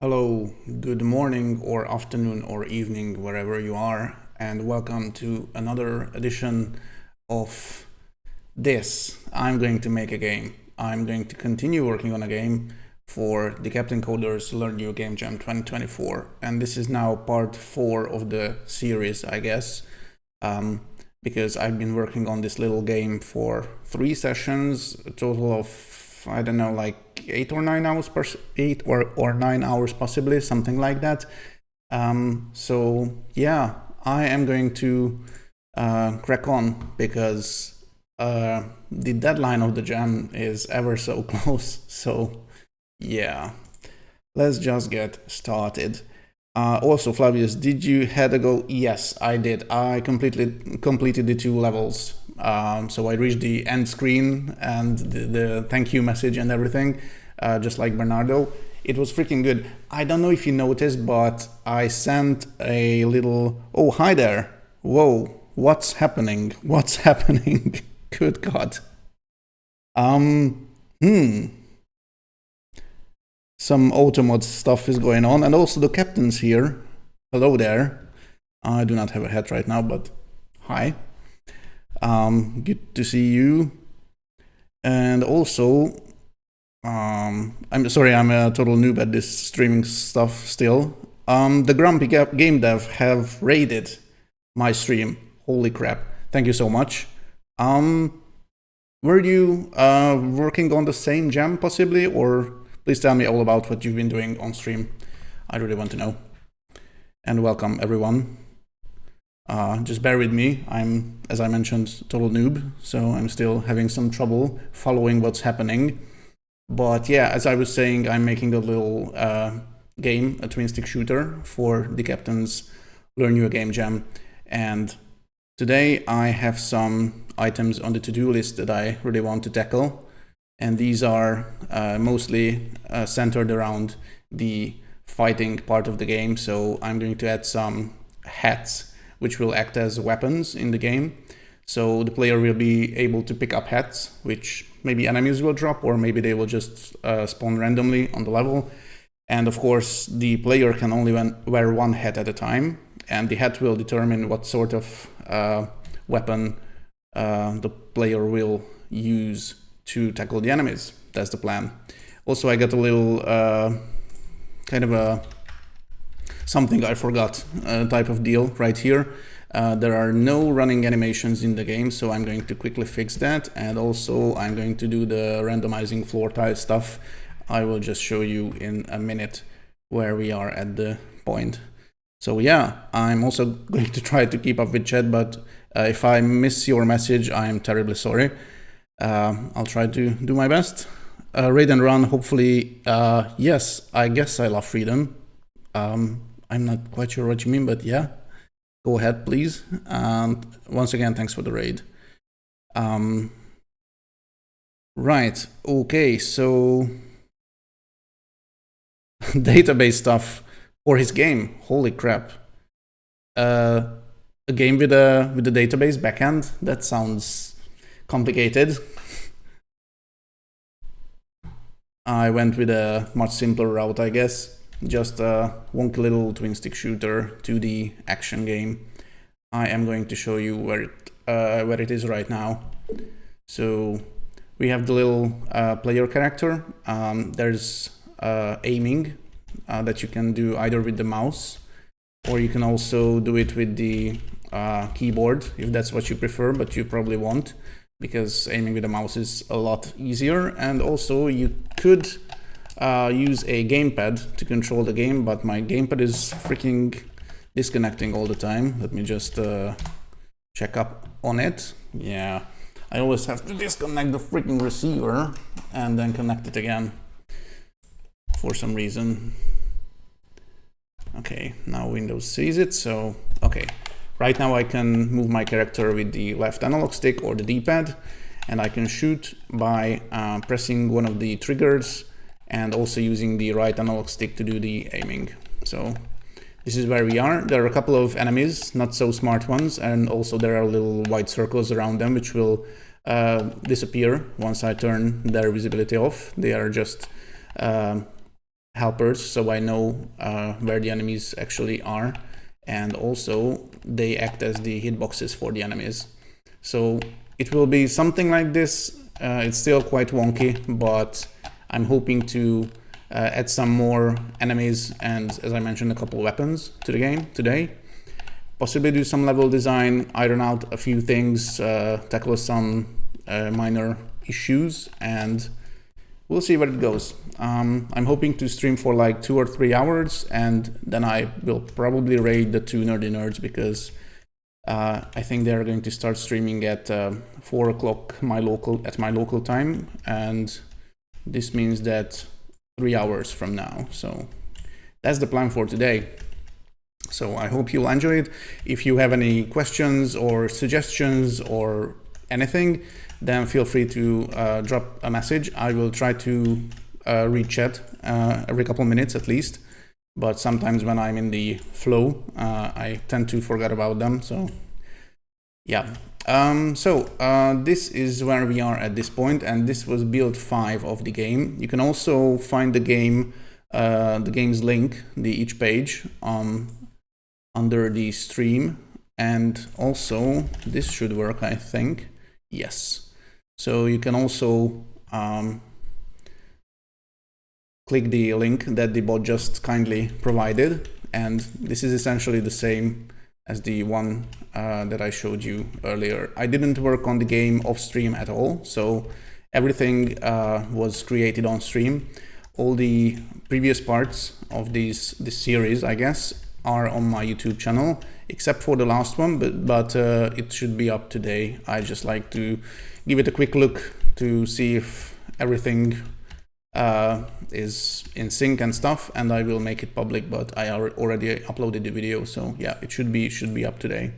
Hello, good morning or afternoon or evening, wherever you are, and welcome to another edition of this. I'm going to make a game. I'm going to continue working on a game for the Captain Coders Learn New Game Jam 2024, and this is now part 4 of the series, I guess, because I've been working on this little game for 3 sessions, a total of, I don't know, like 8 or 9 hours 8 or 9 hours possibly, something like that. So yeah, I am going to crack on because the deadline of the jam is ever so close. So yeah, let's just get started. Also, Flavius, did you had a go? Yes, I did. I completed the 2 levels. So I reached the end screen and the thank you message and everything, just like Bernardo. It was freaking good. I don't know if you noticed, but I sent a little, oh, hi there. Whoa, what's happening? What's happening? Good God. Some Automod stuff is going on, and also the captain's here. Hello there. I do not have a hat right now, but hi. Good to see you. And also, I'm sorry, I'm a total noob at this streaming stuff still. The Grumpy Game Dev have raided my stream. Holy crap. Thank you so much. Were you working on the same jam possibly, or please tell me all about what you've been doing on stream. I really want to know. And welcome everyone. Just bear with me. I'm, as I mentioned, total noob, so I'm still having some trouble following what's happening. But yeah, as I was saying, I'm making a little game, a twin-stick shooter for the Captain's Learn New Game Jam. And today I have some items on the to-do list that I really want to tackle. And these are mostly centered around the fighting part of the game. So I'm going to add some hats, which will act as weapons in the game. So the player will be able to pick up hats, which maybe enemies will drop, or maybe they will just spawn randomly on the level. And of course, the player can only wear 1 hat at a time, and the hat will determine what sort of weapon the player will use to tackle the enemies. That's the plan. Also, I got a little kind of a something I forgot type of deal right here. There are no running animations in the game, so I'm going to quickly fix that. And also I'm going to do the randomizing floor tile stuff. I will just show you in a minute where we are at the point. So yeah, I'm also going to try to keep up with chat, but if I miss your message, I'm terribly sorry. I'll try to do my best. Raid and run, hopefully, yes, I guess I love freedom. I'm not quite sure what you mean, but yeah, go ahead, please. And once again, thanks for the raid. Right, okay, so database stuff for his game. Holy crap. A game with a database backend? That sounds complicated. I went with a much simpler route, I guess. Just a wonky little twin-stick shooter, 2D action game. I am going to show you where it is right now. So we have the little player character. There's aiming that you can do either with the mouse, or you can also do it with the keyboard if that's what you prefer, but you probably won't, because aiming with the mouse is a lot easier. And also you could use a gamepad to control the game, but my gamepad is freaking disconnecting all the time. Let me just check up on it. Yeah, I always have to disconnect the freaking receiver and then connect it again for some reason. Okay, now Windows sees it, so okay. Right now I can move my character with the left analog stick or the D-pad, and I can shoot by pressing one of the triggers and also using the right analog stick to do the aiming. So this is where we are. There are a couple of enemies, not so smart ones, and also there are little white circles around them which will disappear once I turn their visibility off. They are just helpers, so I know where the enemies actually are, and also they act as the hitboxes for the enemies. So it will be something like this. It's still quite wonky, but I'm hoping to add some more enemies and, as I mentioned, a couple weapons to the game today. Possibly do some level design, iron out a few things, tackle some minor issues, and we'll see where it goes. I'm hoping to stream for like 2 or 3 hours, and then I will probably raid the 2 nerdy nerds, because I think they're going to start streaming at 4 o'clock at my local time, and this means that 3 hours from now. So that's the plan for today. So I hope you'll enjoy it. If you have any questions or suggestions or anything, then feel free to drop a message. I will try to read chat every couple minutes at least, but sometimes when I'm in the flow, I tend to forget about them. So yeah. This is where we are at this point, and this was build 5 of the game. You can also find the game's link, each page, under the stream, and also this should work, I think. Yes. So you can also click the link that the bot just kindly provided, and this is essentially the same as the one that I showed you earlier. I didn't work on the game off stream at all, so everything was created on stream. All the previous parts of this series, I guess, are on my YouTube channel, except for the last one, but it should be up today. I just like to give it a quick look to see if everything is in sync and stuff, and I will make it public, but I already uploaded the video, so yeah, it should be up today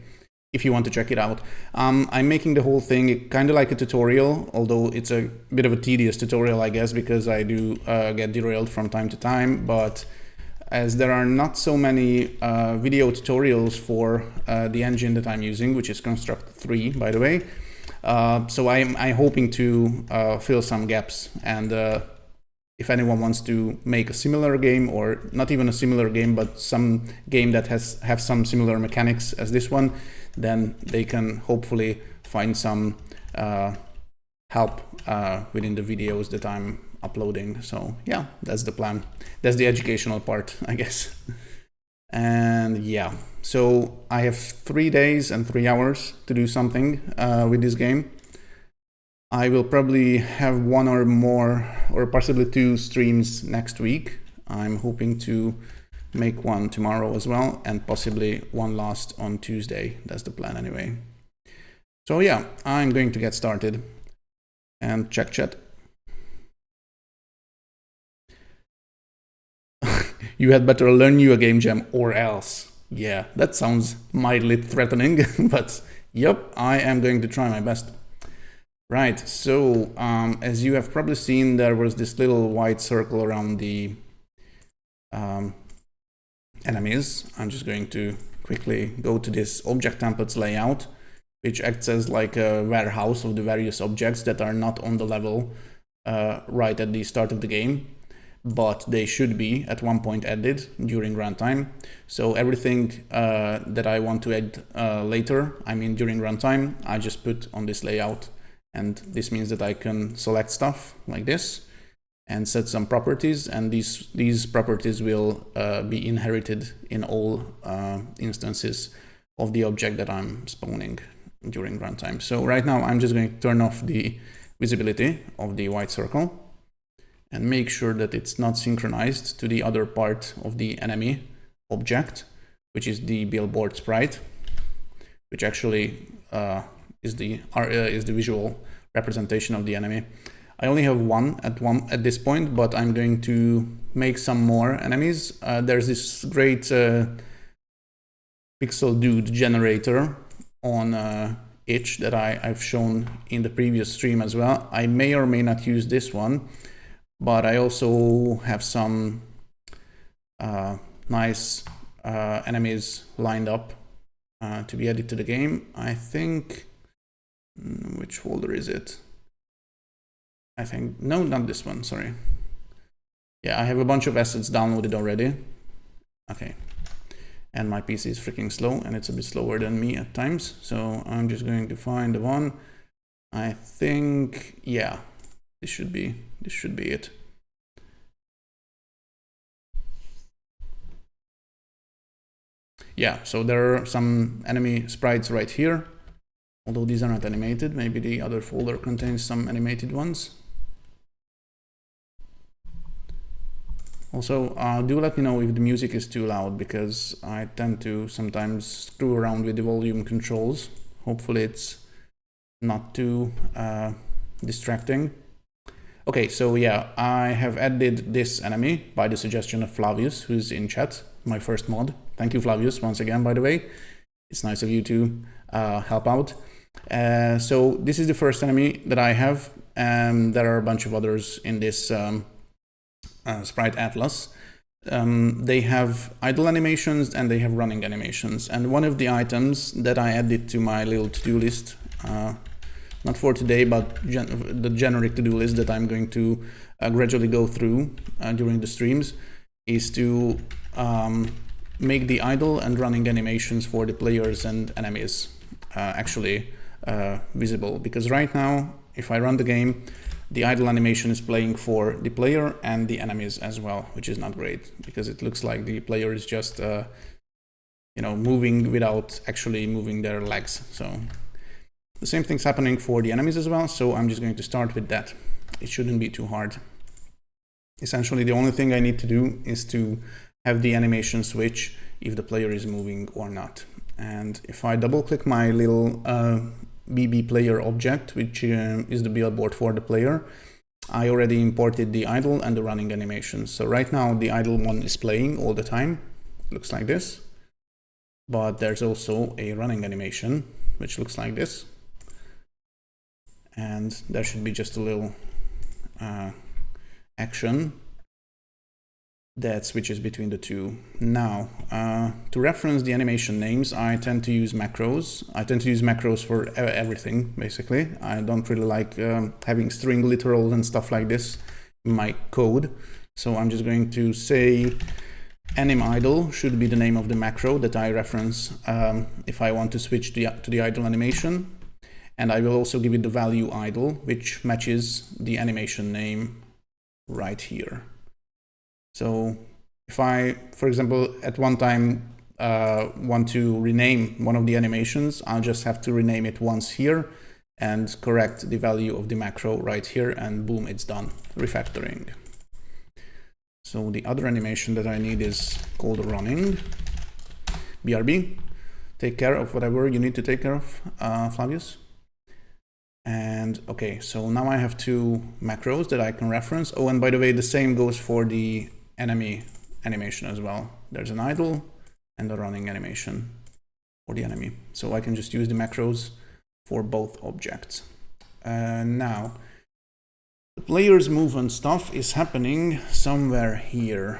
if you want to check it out. I'm making the whole thing kind of like a tutorial, although it's a bit of a tedious tutorial, I guess, because I do get derailed from time to time, but as there are not so many video tutorials for the engine that I'm using, which is Construct 3, by the way, so I'm hoping to fill some gaps, and if anyone wants to make a similar game, or not even a similar game, but some game that have some similar mechanics as this one, then they can hopefully find some help within the videos that I'm uploading. So yeah, that's the plan. That's the educational part, I guess. And yeah, so I have 3 days and 3 hours to do something with this game. I will probably have 1 or more, or possibly 2 streams next week. I'm hoping to make one tomorrow as well, and possibly one last on Tuesday. That's the plan anyway. So yeah, I'm going to get started and check chat. You had better learn you a game jam or else. Yeah, that sounds mildly threatening, but yep, I am going to try my best. Right, so as you have probably seen, there was this little white circle around the enemies. I'm just going to quickly go to this object templates layout, which acts as like a warehouse of the various objects that are not on the level right at the start of the game, but they should be at one point added during runtime. So everything that I want to add later, I mean during runtime, I just put on this layout. And this means that I can select stuff like this and set some properties, and these properties will be inherited in all instances of the object that I'm spawning during runtime. So right now I'm just going to turn off the visibility of the white circle and make sure that it's not synchronized to the other part of the enemy object, which is the billboard sprite, which actually is the visual representation of the enemy. I only have one at this point, but I'm going to make some more enemies. There's this great pixel dude generator on itch that I've shown in the previous stream as well. I may or may not use this one, but I also have some nice enemies lined up to be added to the game. I think, which folder is it? I think, no, not this one, sorry. Yeah, I have a bunch of assets downloaded already. Okay. And my PC is freaking slow, and it's a bit slower than me at times. So I'm just going to find the one. I think, yeah, this should be it. Yeah, so there are some enemy sprites right here. Although these are not animated, maybe the other folder contains some animated ones. Also, do let me know if the music is too loud, because I tend to sometimes screw around with the volume controls. Hopefully it's not too distracting. Okay, so yeah, I have added this enemy by the suggestion of Flavius, who's in chat, my first mod. Thank you, Flavius, once again, by the way. It's nice of you to help out. So this is the first enemy that I have, and there are a bunch of others in this sprite atlas. They have idle animations and they have running animations. And one of the items that I added to my little to-do list, not for today, but the generic to-do list that I'm going to gradually go through during the streams, is to make the idle and running animations for the players and enemies actually visible. Because right now, if I run the game, the idle animation is playing for the player and the enemies as well, which is not great, because it looks like the player is just moving without actually moving their legs. So the same thing's happening for the enemies as well, so I'm just going to start with that. It shouldn't be too hard. Essentially, the only thing I need to do is to have the animation switch if the player is moving or not. And if I double click my little BB player object, which is the billboard for the player, I already imported the idle and the running animation. So right now the idle one is playing all the time, looks like this, but there's also a running animation which looks like this, and there should be just a little action that switches between the two. Now, to reference the animation names, I tend to use macros. I tend to use macros for everything, basically. I don't really like having string literals and stuff like this in my code. So I'm just going to say animidle should be the name of the macro that I reference if I want to switch to the idle animation. And I will also give it the value idle, which matches the animation name right here. So if I, for example, at one time want to rename one of the animations, I'll just have to rename it once here and correct the value of the macro right here, and boom, it's done, refactoring. So the other animation that I need is called running. BRB, take care of whatever you need to take care of, Flavius. And okay, so now I have two macros that I can reference. Oh, and by the way, the same goes for the enemy animation as well. There's an idle and a running animation for the enemy. So I can just use the macros for both objects. Now, the player's movement stuff is happening somewhere here.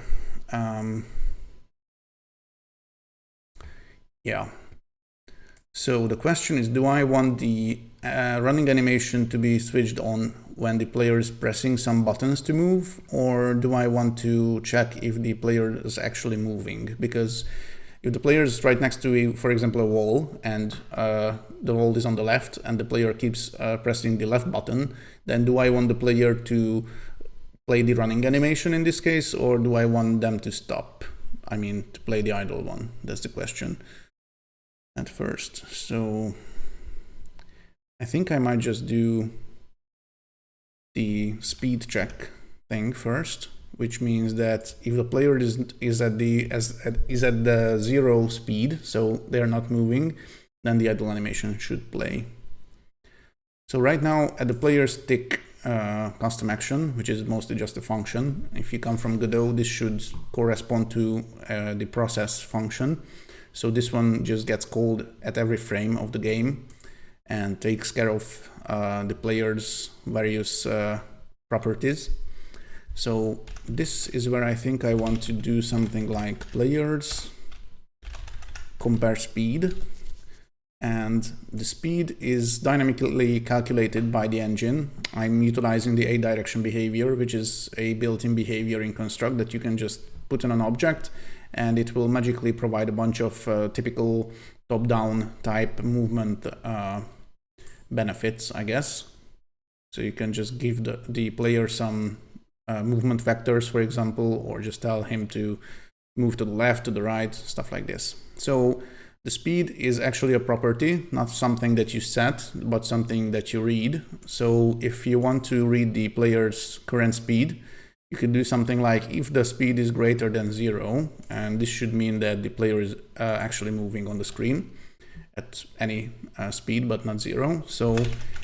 Yeah. So the question is, do I want the running animation to be switched on when the player is pressing some buttons to move, or do I want to check if the player is actually moving? Because if the player is right next to, for example, a wall, and the wall is on the left, and the player keeps pressing the left button, then do I want the player to play the running animation in this case, or do I want them to stop? I mean, to play the idle one. That's the question at first. So I think I might just do the speed check thing first, which means that if the player is at the 0 speed, so they're not moving, then the idle animation should play. So right now at the player's tick custom action, which is mostly just a function, if you come from Godot, this should correspond to the process function. So this one just gets called at every frame of the game and takes care of the player's various properties. So this is where I think I want to do something like players compare speed. and the speed is dynamically calculated by the engine. I'm utilizing the A-direction behavior, which is a built-in behavior in Construct that you can just put on an object, and it will magically provide a bunch of typical top-down type movement benefits, I guess. So you can just give the player some movement vectors, for example, or just tell him to move to the left, to the right, stuff like this. So the speed is actually a property, not something that you set, but something that you read. So if you want to read the player's current speed, you could do something like if the speed is greater than 0, and this should mean that the player is actually moving on the screen at any speed, but not 0. So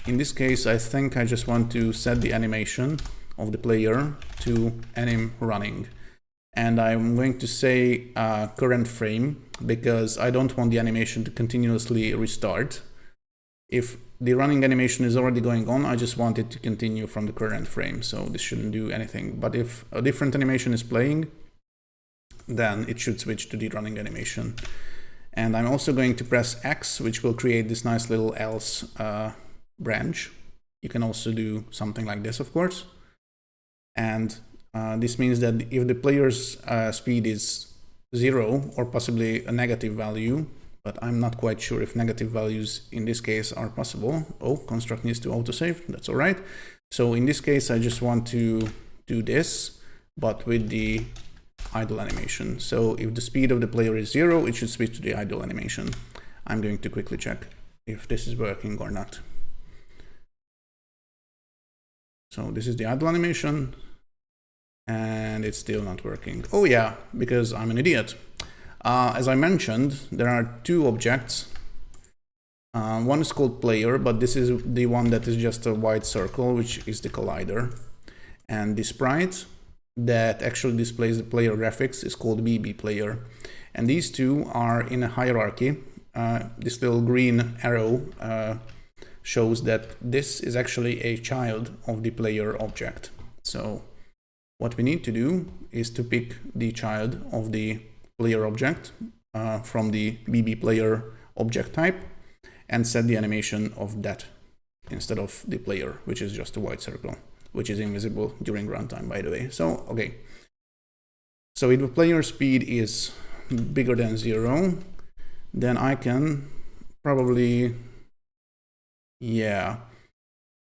in this case, I think I just want to set the animation of the player to anim running. And I'm going to say current frame, because I don't want the animation to continuously restart. If the running animation is already going on, I just want it to continue from the current frame, so this shouldn't do anything. But if a different animation is playing, then it should switch to the running animation. And I'm also going to press X, which will create this nice little else branch. You can also do something like this, of course. And this means that if the player's speed is 0 or possibly a negative value, but I'm not quite sure if negative values in this case are possible. Oh, Construct needs to autosave, that's all right. So in this case, I just want to do this, but with the idle animation. So if the speed of the player is 0, it should switch to the idle animation. I'm going to quickly check if this is working or not. So this is the idle animation, and it's still not working. Oh yeah, because I'm an idiot. As I mentioned, there are two objects. One is called player, but this is the one that is just a white circle, which is the collider. And the sprite that actually displays the player graphics is called BB player. And these two are in a hierarchy. This little green arrow shows that this is actually a child of the player object. So what we need to do is to pick the child of the player object from the BB player object type and set the animation of that instead of the player, which is just a white circle, which is invisible during runtime, by the way. So, okay. So if the player speed is bigger than 0, then I can probably, yeah,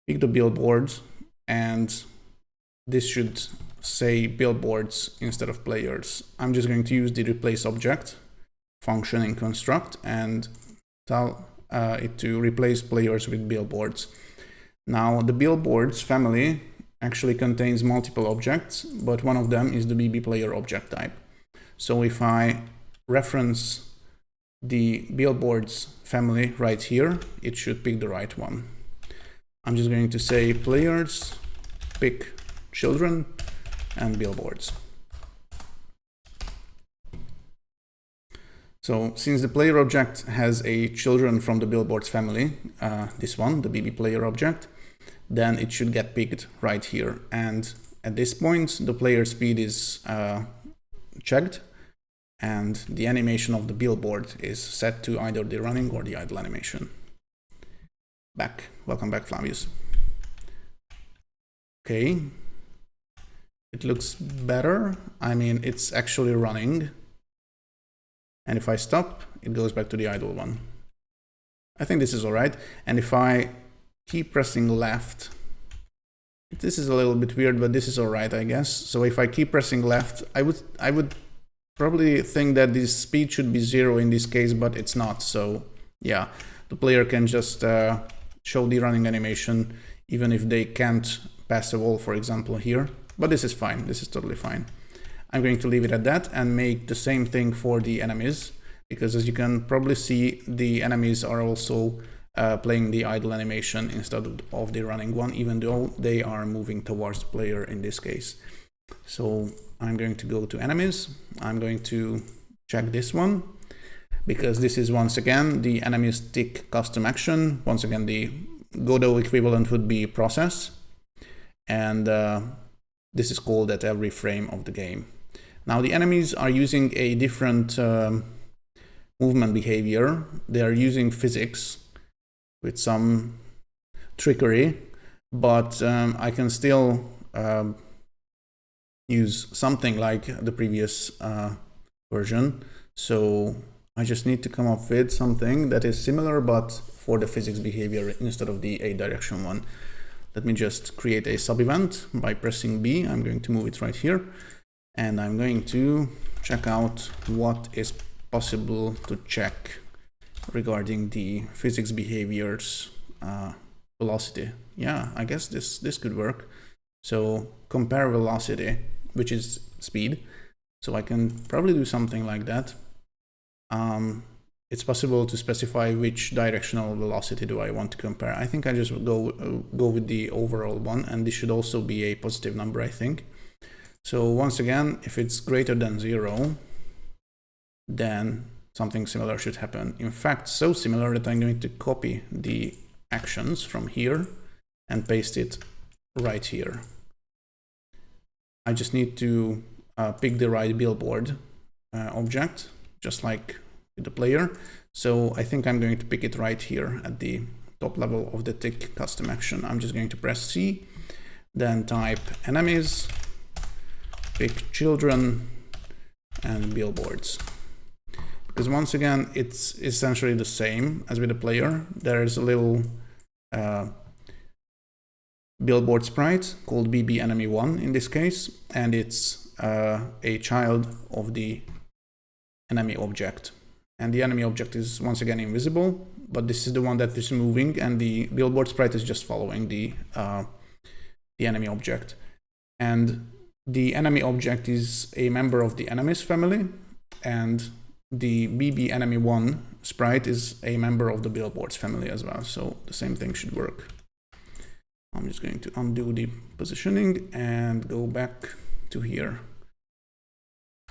pick the billboards, and this should say billboards instead of players. I'm just going to use the replace object function in Construct and tell it to replace players with billboards. Now the billboards family actually contains multiple objects, but one of them is the BB player object type. So if I reference the billboards family right here, it should pick the right one. I'm just going to say players, pick children, and billboards. So since the player object has a children from the billboards family, this one, the BB player object, then it should get picked right here. And at this point, the player speed is checked, and the animation of the billboard is set to either the running or the idle animation. Welcome back, Flavius. Okay. It looks better. I mean, it's actually running. And if I stop, it goes back to the idle one. I think this is all right. And if I keep pressing left, this is a little bit weird, but this is all right, I guess. So if I keep pressing left, I would probably think that this speed should be 0 in this case, but it's not. So yeah, the player can just show the running animation, even if they can't pass a wall, for example, here. But this is fine. This is totally fine. I'm going to leave it at that and make the same thing for the enemies, because as you can probably see, the enemies are also playing the idle animation instead of the running one, even though they are moving towards the player in this case. So I'm going to go to enemies. I'm going to check this one, because this is once again the enemies tick custom action. Once again, the Godot equivalent would be process. And this is called at every frame of the game. Now the enemies are using a different movement behavior. They are using physics with some trickery, but I can still use something like the previous version. So I just need to come up with something that is similar, but for the physics behavior instead of the 8-direction one. Let me just create a sub-event by pressing B. I'm going to move it right here, and I'm going to check out what is possible to check regarding the physics behaviors velocity. Yeah, I guess this could work. So compare velocity, which is speed. So I can probably do something like that. It's possible to specify which directional velocity do I want to compare. I think I just go with the overall one, and this should also be a positive number, I think. So once again, if it's greater than 0, then something similar should happen. In fact, so similar that I'm going to copy the actions from here and paste it right here. I just need to pick the right billboard object, just like with the player. So I think I'm going to pick it right here at the top level of the tick custom action. I'm just going to press C, then type enemies, pick children and billboards. Because once again, it's essentially the same as with the player. There's a little billboard sprite called BB enemy 1 in this case, and it's a child of the enemy object. And the enemy object is once again invisible, but this is the one that is moving, and the billboard sprite is just following the enemy object. And the enemy object is a member of the enemies family, and the BB enemy 1 sprite is a member of the billboards family as well. So the same thing should work. I'm just going to undo the positioning and go back to here.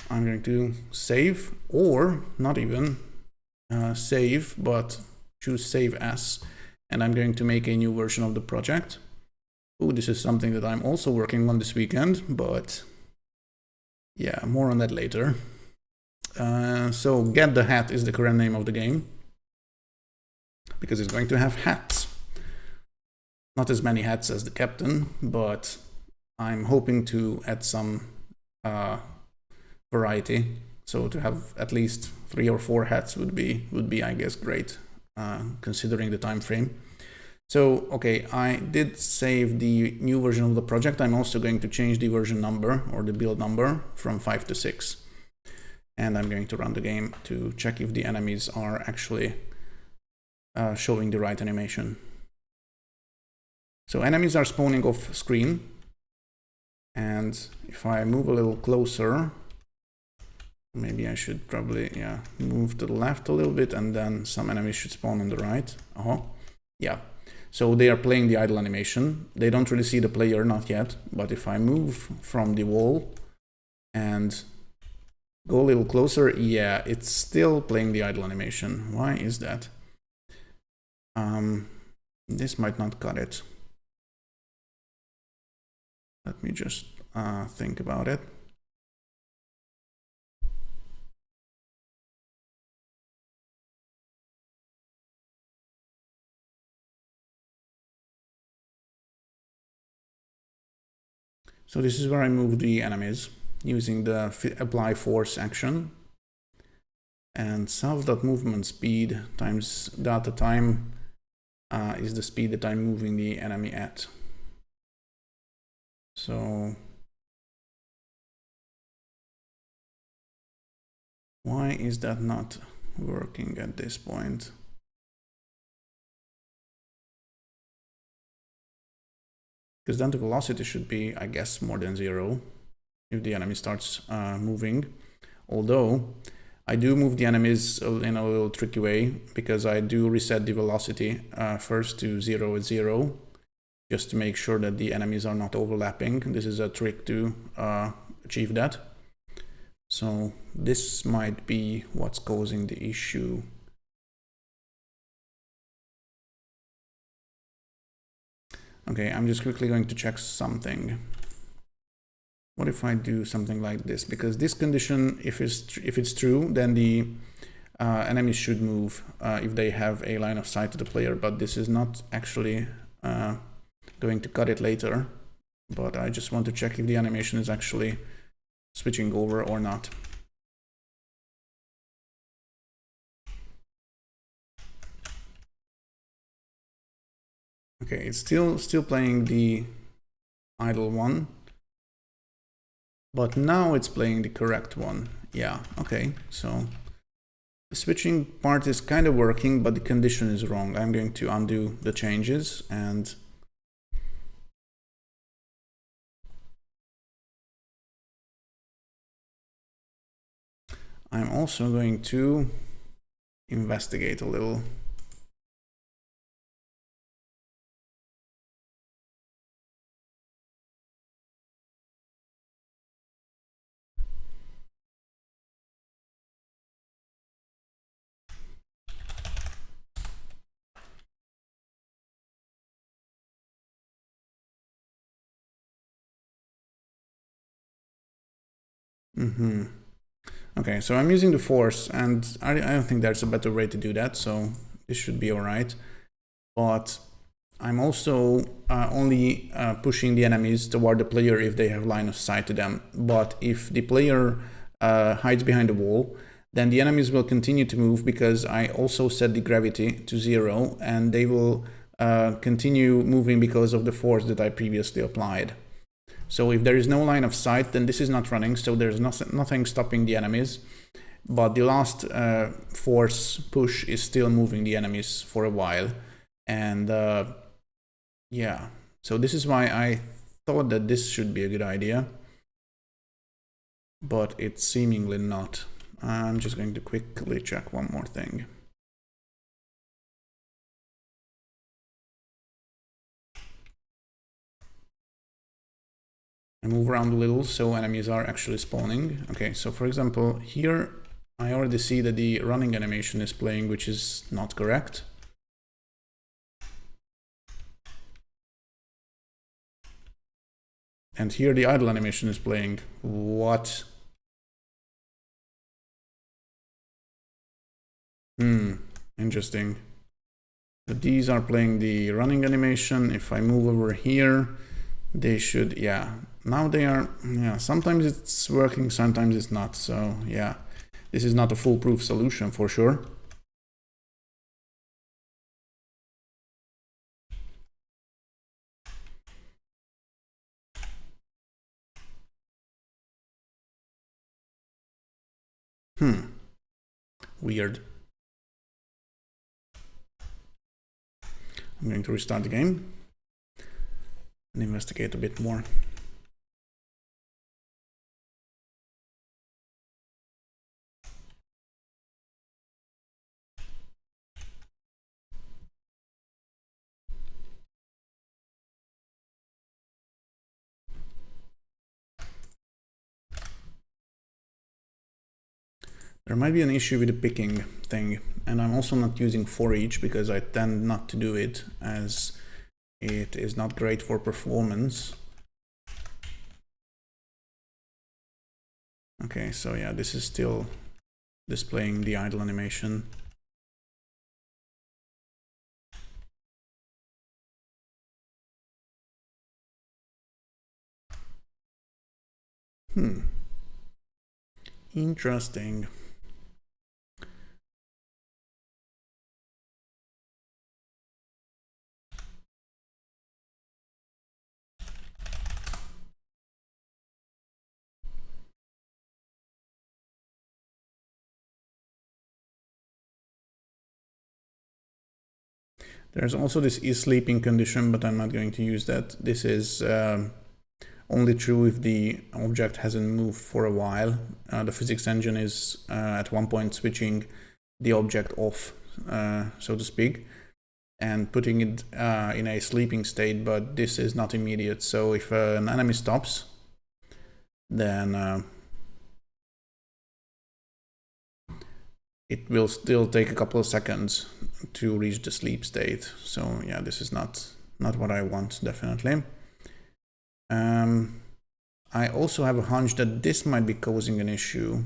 I'm going to save, or not even save, but choose save as, and I'm going to make a new version of the project. Oh, this is something that I'm also working on this weekend, but yeah, more on that later. So Get the Hat is the current name of the game, because it's going to have hats. Not as many hats as the captain, but I'm hoping to add some variety. So to have at least 3 or 4 hats would be I guess great, considering the time frame. So okay, I did save the new version of the project. I'm also going to change the version number or the build number from 5 to 6. And I'm going to run the game to check if the enemies are actually showing the right animation. So enemies are spawning off screen. And if I move a little closer, maybe I should probably, yeah, move to the left a little bit, and then some enemies should spawn on the right. Yeah. So they are playing the idle animation. They don't really see the player, not yet. But if I move from the wall and go a little closer, yeah, it's still playing the idle animation. Why is that? This might not cut it. Let me just think about it. So this is where I move the enemies using the apply force action. And self.movement speed times data time is the speed that I'm moving the enemy at. So why is that not working at this point? Because then the velocity should be, I guess, more than 0 if the enemy starts moving. Although I do move the enemies in a little tricky way, because I do reset the velocity first to 0 at 0, just to make sure that the enemies are not overlapping. This is a trick to achieve that. So this might be what's causing the issue. Okay, I'm just quickly going to check something. What if I do something like this? Because this condition, if it's true, then the enemies should move if they have a line of sight to the player, but this is not actually going to cut it later. But I just want to check if the animation is actually switching over or not. Okay, it's still playing the idle one, but now it's playing the correct one. Yeah, okay, so the switching part is kind of working, but the condition is wrong. I'm going to undo the changes, and I'm also going to investigate a little. Okay, so I'm using the force, and I don't think there's a better way to do that, so this should be alright. But I'm also only pushing the enemies toward the player if they have line of sight to them. But if the player hides behind the wall, then the enemies will continue to move, because I also set the gravity to 0, and they will continue moving because of the force that I previously applied. So if there is no line of sight, then this is not running, so there's nothing stopping the enemies. But the last force push is still moving the enemies for a while. And yeah, so this is why I thought that this should be a good idea. But it's seemingly not. I'm just going to quickly check one more thing. I move around a little so enemies are actually spawning. Okay, so for example, here I already see that the running animation is playing, which is not correct. And here the idle animation is playing. What? Interesting. So these are playing the running animation. If I move over here, they should, yeah. Now they are, yeah, sometimes it's working, sometimes it's not. So yeah, this is not a foolproof solution for sure. Weird. I'm going to restart the game and investigate a bit more. There might be an issue with the picking thing, and I'm also not using for each because I tend not to do it, as it is not great for performance. Okay, so yeah, this is still displaying the idle animation. Interesting. There's also this is-sleeping condition, but I'm not going to use that. This is only true if the object hasn't moved for a while. The physics engine is at one point switching the object off, so to speak, and putting it in a sleeping state, but this is not immediate. So if an enemy stops, then it will still take a couple of seconds to reach the sleep state. So yeah, this is not what I want, definitely. I also have a hunch that this might be causing an issue.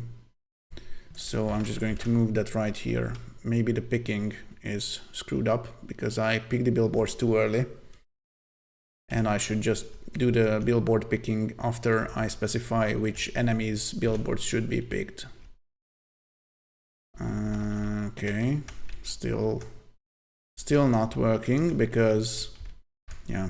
So I'm just going to move that right here. Maybe the picking is screwed up because I picked the billboards too early. And I should just do the billboard picking after I specify which enemies' billboards should be picked. Okay, still not working because, yeah.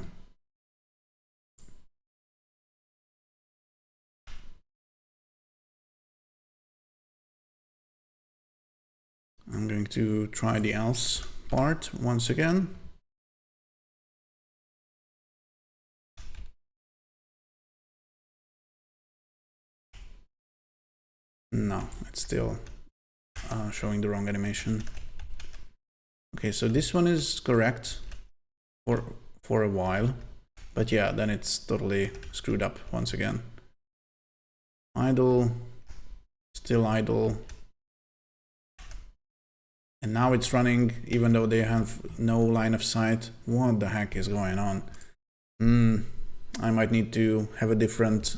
I'm going to try the else part once again. No, it's still showing the wrong animation. Okay, so this one is correct for a while, but yeah, then it's totally screwed up once again. Idle, still idle. And now it's running even though they have no line of sight. What the heck is going on? I might need to have a different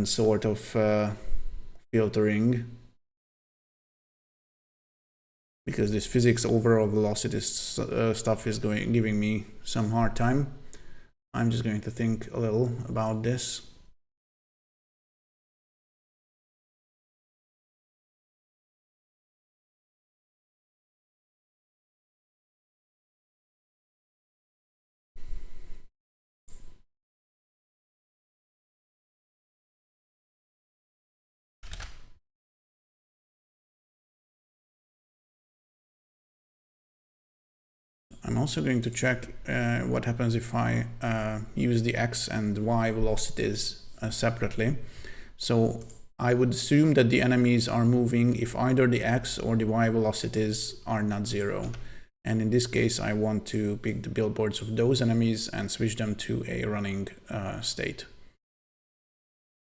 sort of filtering, because this physics overall velocity stuff is giving me some hard time. I'm just going to think a little about this. I'm also going to check what happens if I use the x and y velocities separately. So I would assume that the enemies are moving if either the x or the y velocities are not zero. And in this case, I want to pick the billboards of those enemies and switch them to a running state.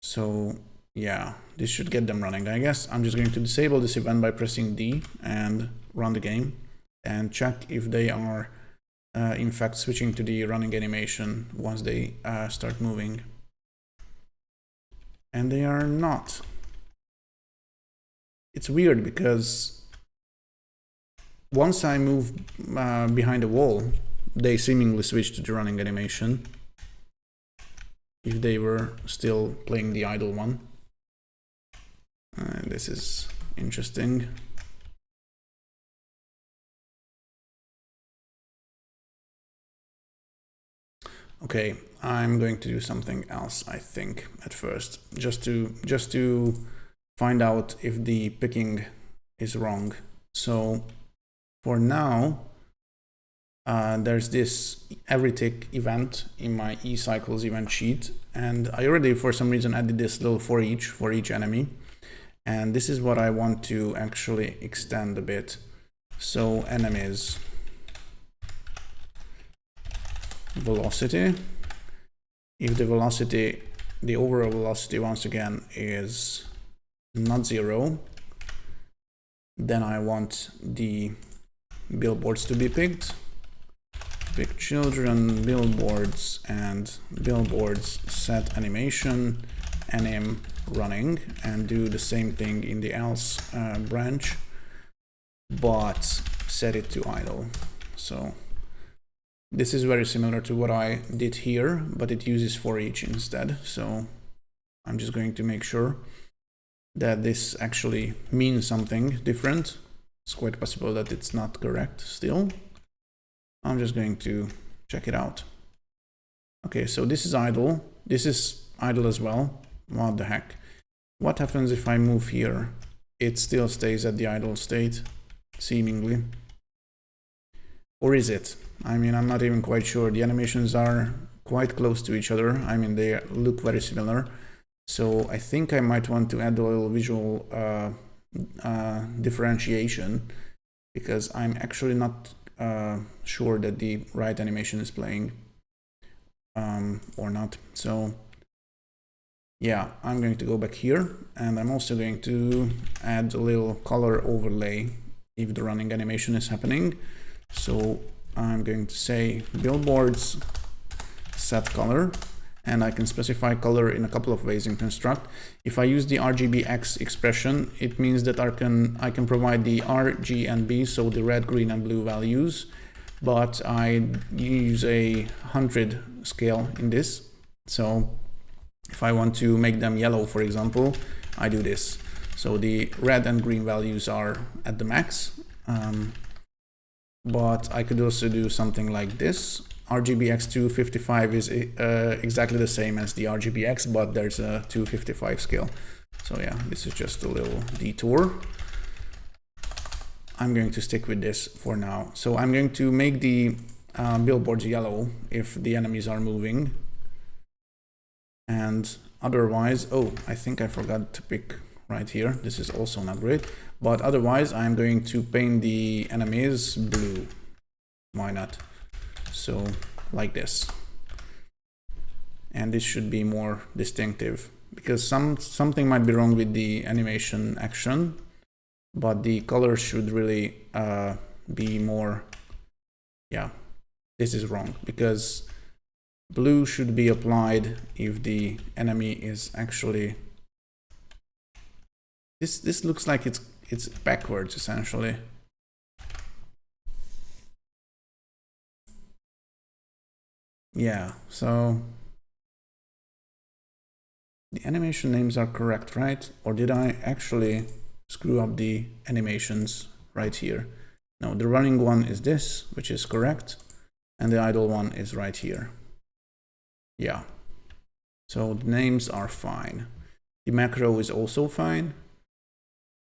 So yeah, this should get them running. I guess I'm just going to disable this event by pressing D and run the game and check if they are in fact switching to the running animation once they start moving. And they are not. It's weird because once I move behind the wall, they seemingly switch to the running animation if they were still playing the idle one. This is interesting. Okay, I'm going to do something else, I think, at first, just to find out if the picking is wrong. So for now, there's this every tick event in my eCycles event sheet, and I already for some reason added this little for each enemy, and this is what I want to actually extend a bit. So enemies velocity, if the velocity, the overall velocity once again is not zero, then I want the billboards to be picked. Pick children, billboards, and billboards set animation, anim running, and do the same thing in the else branch, but set it to idle. So this is very similar to what I did here, but it uses for each instead. So I'm just going to make sure that this actually means something different. It's quite possible that it's not correct still. I'm just going to check it out. Okay, so this is idle. This is idle as well. What the heck? What happens if I move here? It still stays at the idle state, seemingly. Or is it? I mean, I'm not even quite sure. The animations are quite close to each other. I mean, they look very similar. So I think I might want to add a little visual differentiation, because I'm actually not sure that the right animation is playing or not. So yeah, I'm going to go back here, and I'm also going to add a little color overlay if the running animation is happening. So I'm going to say billboards set color, and I can specify color in a couple of ways in construct. If I use the RGBX expression, it means that I can provide the R, G, and B, so the red, green, and blue values, but I use a 100 scale in this. So if I want to make them yellow, for example, I do this. So the red and green values are at the max, but I could also do something like this. RGBX 255 is exactly the same as the RGBX, but there's a 255 scale. So yeah, this is just a little detour. I'm going to stick with this for now. So I'm going to make the billboards yellow if the enemies are moving. And otherwise, oh, I think I forgot to pick right here. This is also not great. But otherwise, I'm going to paint the enemies blue. Why not? So like this, and this should be more distinctive because something might be wrong with the animation action, but the color should really be more, yeah, this is wrong because blue should be applied if the enemy is actually, this looks like it's backwards essentially. Yeah, so the animation names are correct, right? Or did I actually screw up the animations right here? No, the running one is this, which is correct, and the idle one is right here. Yeah, so the names are fine. The macro is also fine.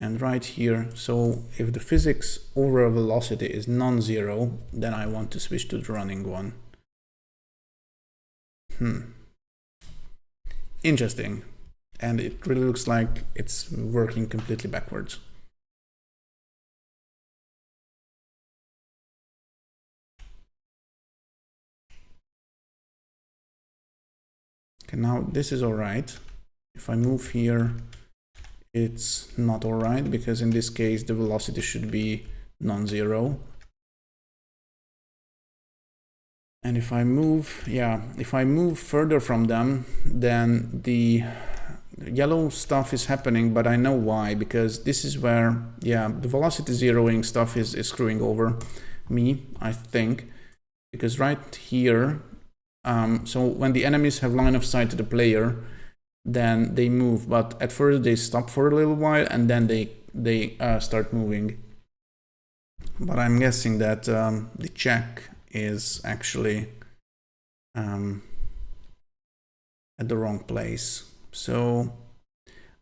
And right here, so if the physics over velocity is non-zero, then I want to switch to the running one. Interesting. And it really looks like it's working completely backwards. Okay, now this is all right. If I move here, it's not all right because in this case, the velocity should be non-zero. And if I move, yeah, if I move further from them, then the yellow stuff is happening, but I know why, because this is where, yeah, the velocity zeroing stuff is screwing over me, I think, because right here, so when the enemies have line of sight to the player, then they move, but at first they stop for a little while and then they start moving. But I'm guessing that the check is actually at the wrong place. So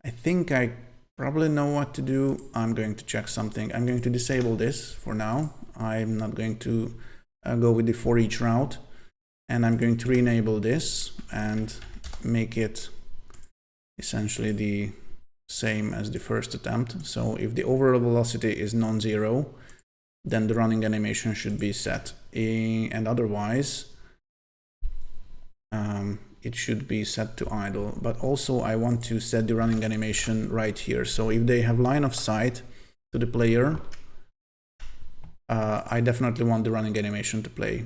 I think I probably know what to do. I'm going to check something. I'm going to disable this for now. I'm not going to go with the for each route, and I'm going to re-enable this and make it essentially the same as the first attempt. So if the overall velocity is non-zero, then the running animation should be set, and otherwise it should be set to idle. But also I want to set the running animation right here. So if they have line of sight to the player, I definitely want the running animation to play.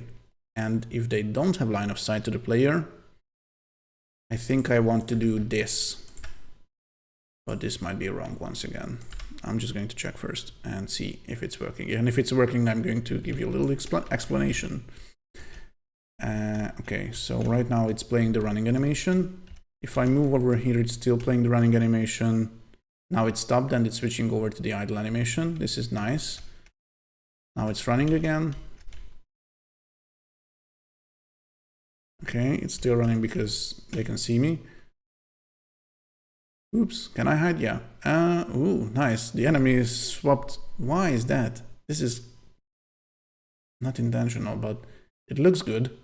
And if they don't have line of sight to the player, I think I want to do this, but this might be wrong once again. I'm just going to check first and see if it's working. And if it's working, I'm going to give you a little explanation. Okay, so right now it's playing the running animation. If I move over here, it's still playing the running animation. Now it's stopped and it's switching over to the idle animation. This is nice. Now it's running again. Okay, it's still running because they can see me. Oops, can I hide? Yeah. Ooh, nice. The enemy is swapped. Why is that? This is not intentional, but it looks good.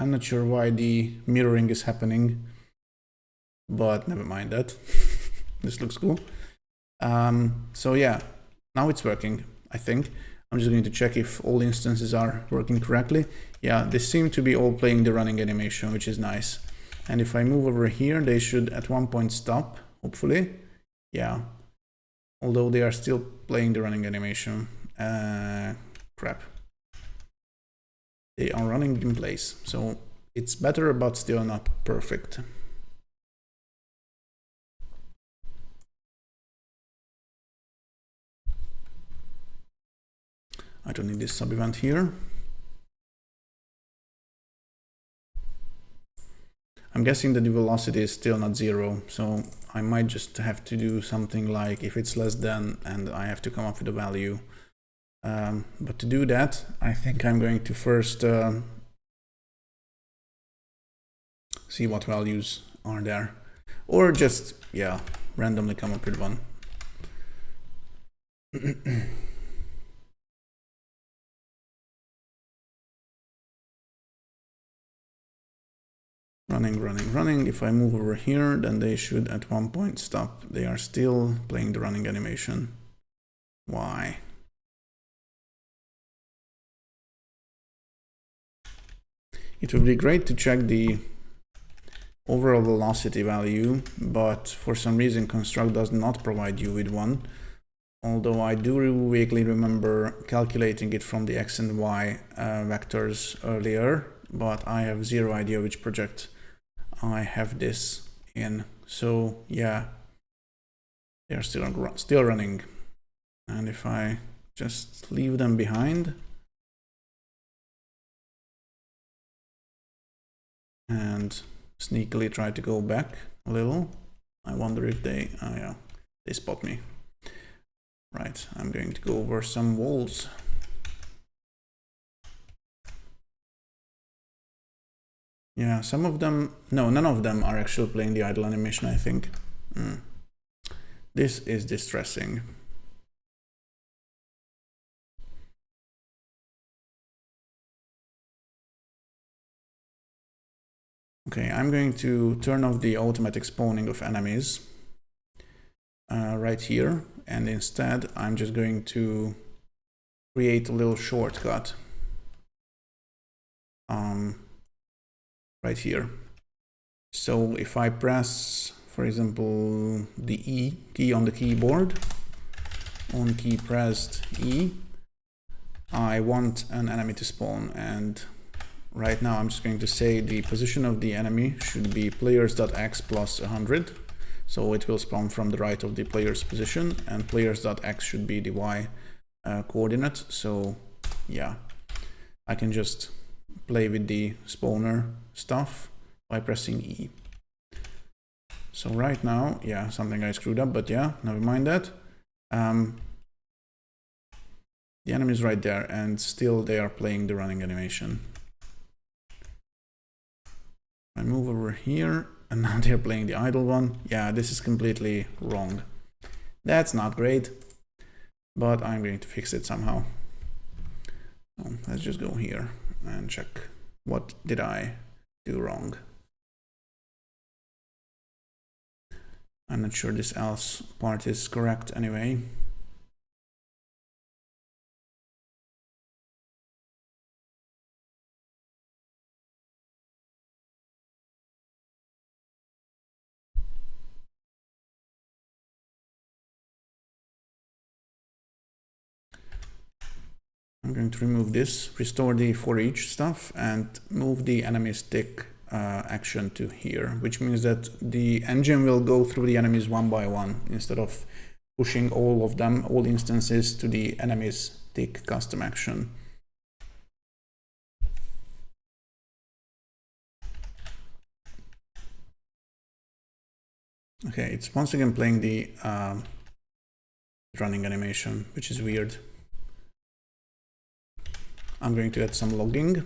I'm not sure why the mirroring is happening, but never mind that. This looks cool. So yeah, now it's working, I think. I'm just going to check if all instances are working correctly. Yeah, they seem to be all playing the running animation, which is nice. And if I move over here, they should at one point stop, hopefully. Yeah, although they are still playing the running animation. Crap. They are running in place. So It's better, but still not perfect. I don't need this sub event here. I'm guessing that the velocity is still not 0, so I might just have to do something like if it's less than, and I have to come up with a value. But to do that, I think I'm going to first see what values are there, or just, yeah, randomly come up with one. Running. If I move over here, then they should at one point stop. They are still playing the running animation. Why? It would be great to check the overall velocity value, but for some reason Construct does not provide you with one. Although I do vaguely remember calculating it from the X and Y vectors earlier, but I have zero idea which project I have this in. So yeah, they're still running. And if I just leave them behind and sneakily try to go back a little, I wonder if they, oh yeah, they spot me. Right, I'm going to go over some walls. Yeah, some of them, no, none of them are actually playing the idle animation, I think. This is distressing. Okay, I'm going to turn off the automatic spawning of enemies right here, and instead I'm just going to create a little shortcut right here. So if I press, for example, the E key on the keyboard, on key pressed E, I want an enemy to spawn, and right now I'm just going to say the position of the enemy should be players.x plus 100. So it will spawn from the right of the player's position, and players.x should be the y coordinate. So yeah, I can just play with the spawner stuff by pressing E. So right now, yeah, something I screwed up, but yeah, never mind that. The enemy is right there, and still they are playing the running animation. I move over here, and now they're playing the idle one. Yeah, this is completely wrong. That's not great, but I'm going to fix it somehow. So let's just go here and check what did I do wrong. I'm not sure this else part is correct anyway. I'm going to remove this, restore the for each stuff, and move the enemy stick action to here, which means that the engine will go through the enemies one by one instead of pushing all of them, all instances, to the enemy's stick custom action. Okay, it's once again playing the running animation, which is weird. I'm going to add some logging.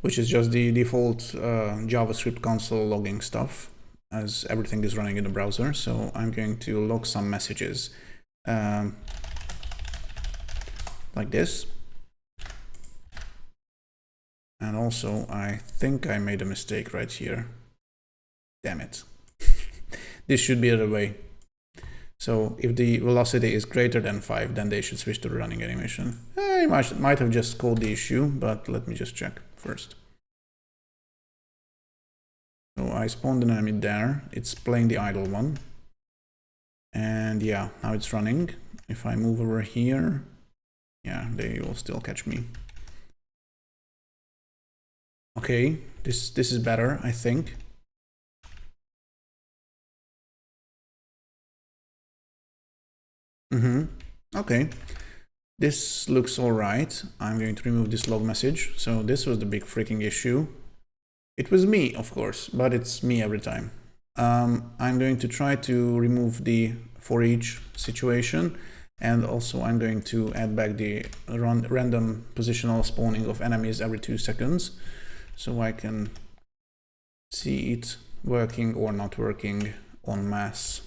Which is just the default JavaScript console logging stuff, as everything is running in the browser. So I'm going to log some messages like this. And also, I think I made a mistake right here. Damn it. This should be the other way. So if the velocity is greater than 5, then they should switch to the running animation. I might have just called the issue, but let me just check first. So I spawned an enemy there. It's playing the idle one. And yeah, now it's running. If I move over here, yeah, they will still catch me. Okay, this is better, I think. Okay, this looks all right. I'm going to remove this log message. So this was the big freaking issue. It was me, of course, but it's me every time. I'm going to try to remove the for each situation, and also I'm going to add back the random positional spawning of enemies every 2 seconds, so I can see it working or not working en masse.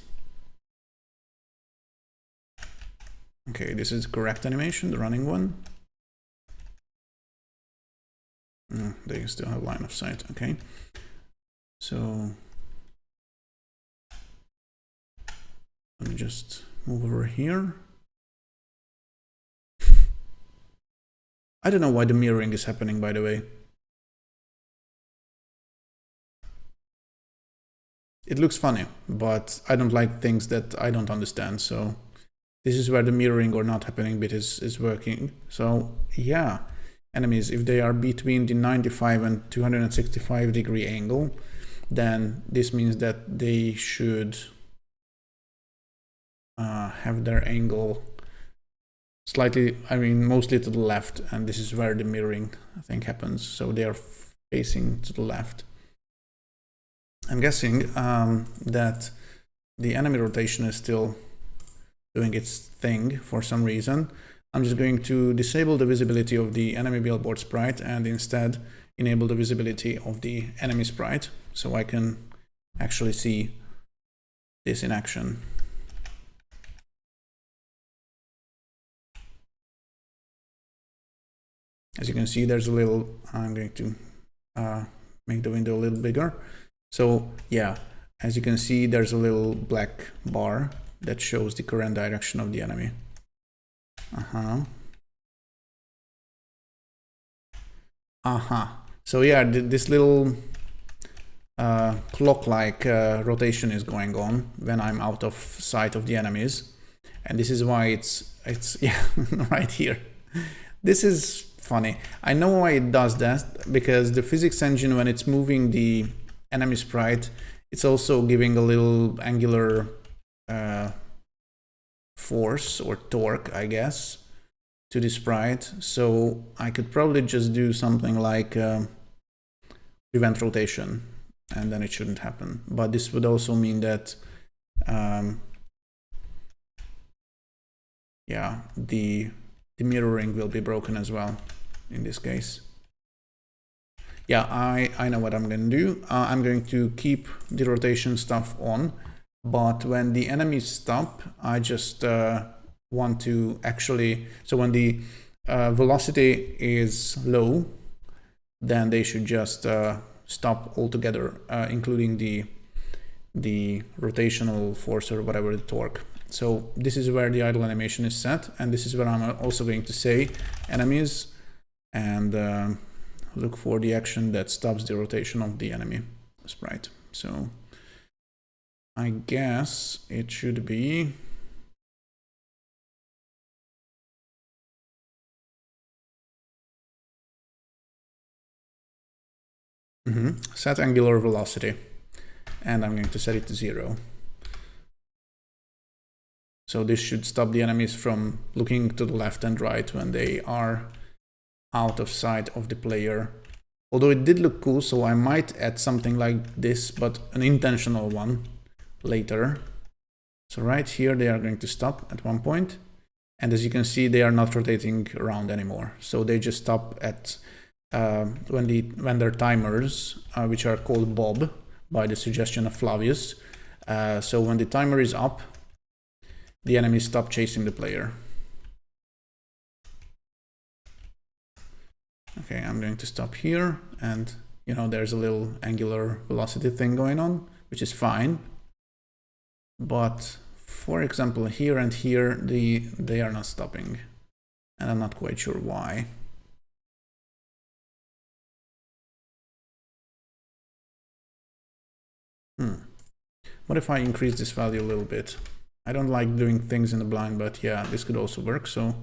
Okay, this is the correct animation, the running one. They still have line of sight, okay. So let me just move over here. I don't know why the mirroring is happening, by the way. It looks funny, but I don't like things that I don't understand, so this is where the mirroring or not happening bit is working. So yeah, enemies, if they are between the 95 and 265 degree angle, then this means that they should have their angle slightly, I mean, mostly to the left, and this is where the mirroring, I think, happens. So they are facing to the left. I'm guessing that the enemy rotation is still doing its thing for some reason. I'm just going to disable the visibility of the enemy billboard sprite and instead enable the visibility of the enemy sprite, so I can actually see this in action. As you can see, there's a little, I'm going to make the window a little bigger. So yeah, as you can see, there's a little black bar that shows the current direction of the enemy. So yeah, this little clock-like rotation is going on when I'm out of sight of the enemies, and this is why it's yeah, right here. This is funny. I know why it does that, because the physics engine, when it's moving the enemy sprite, it's also giving a little angular force or torque, I guess, to the sprite. So I could probably just do something like prevent rotation, and then it shouldn't happen. But this would also mean that yeah, the mirroring will be broken as well in this case. Yeah, I know what I'm going to do. I'm going to keep the rotation stuff on, but when the enemies stop, I just want to actually, so when the velocity is low, then they should just stop altogether, including the rotational force or whatever, the torque. So this is where the idle animation is set, and this is where I'm also going to say enemies and look for the action that stops the rotation of the enemy sprite. So I guess it should be set angular velocity, and I'm going to set it to 0. So this should stop the enemies from looking to the left and right when they are out of sight of the player. Although it did look cool, so I might add something like this, but an intentional one later. So right here they are going to stop at one point, and as you can see, they are not rotating around anymore. So they just stop at when their timers, which are called Bob by the suggestion of Flavius. So when the timer is up, the enemies stop chasing the player. Okay, I'm going to stop here, and you know, there's a little angular velocity thing going on, which is fine. But for example, here and here, they are not stopping, and I'm not quite sure why. What if I increase this value a little bit? I don't like doing things in the blind, but yeah, this could also work. So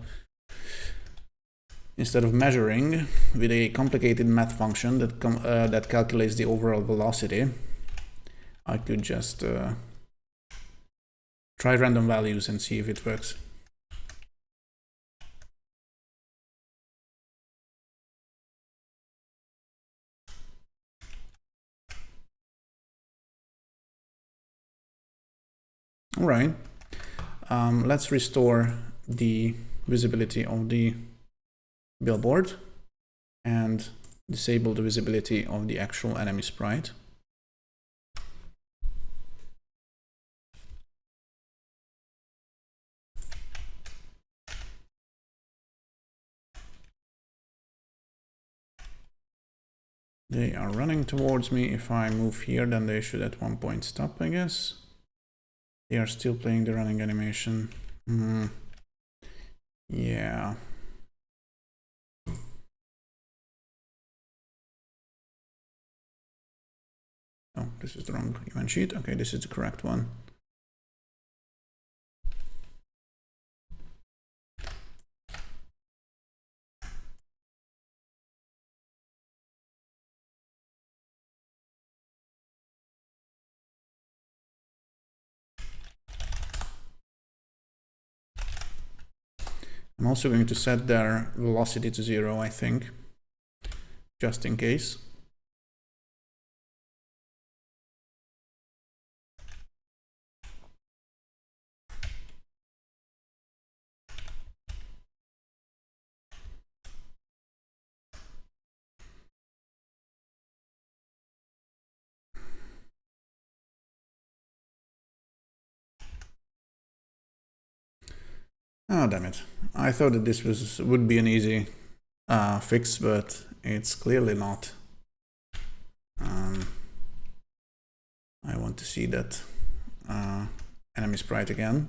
instead of measuring with a complicated math function that calculates the overall velocity, I could just try random values and see if it works. All right, let's restore the visibility of the billboard and disable the visibility of the actual enemy sprite. They are running towards me. If I move here, then they should at one point stop, I guess. They are still playing the running animation. Yeah. Oh, this is the wrong event sheet. Okay, this is the correct one. I'm also going to set their velocity to 0, I think, just in case. Oh, damn it. I thought that this would be an easy fix, but it's clearly not. I want to see that enemy sprite again.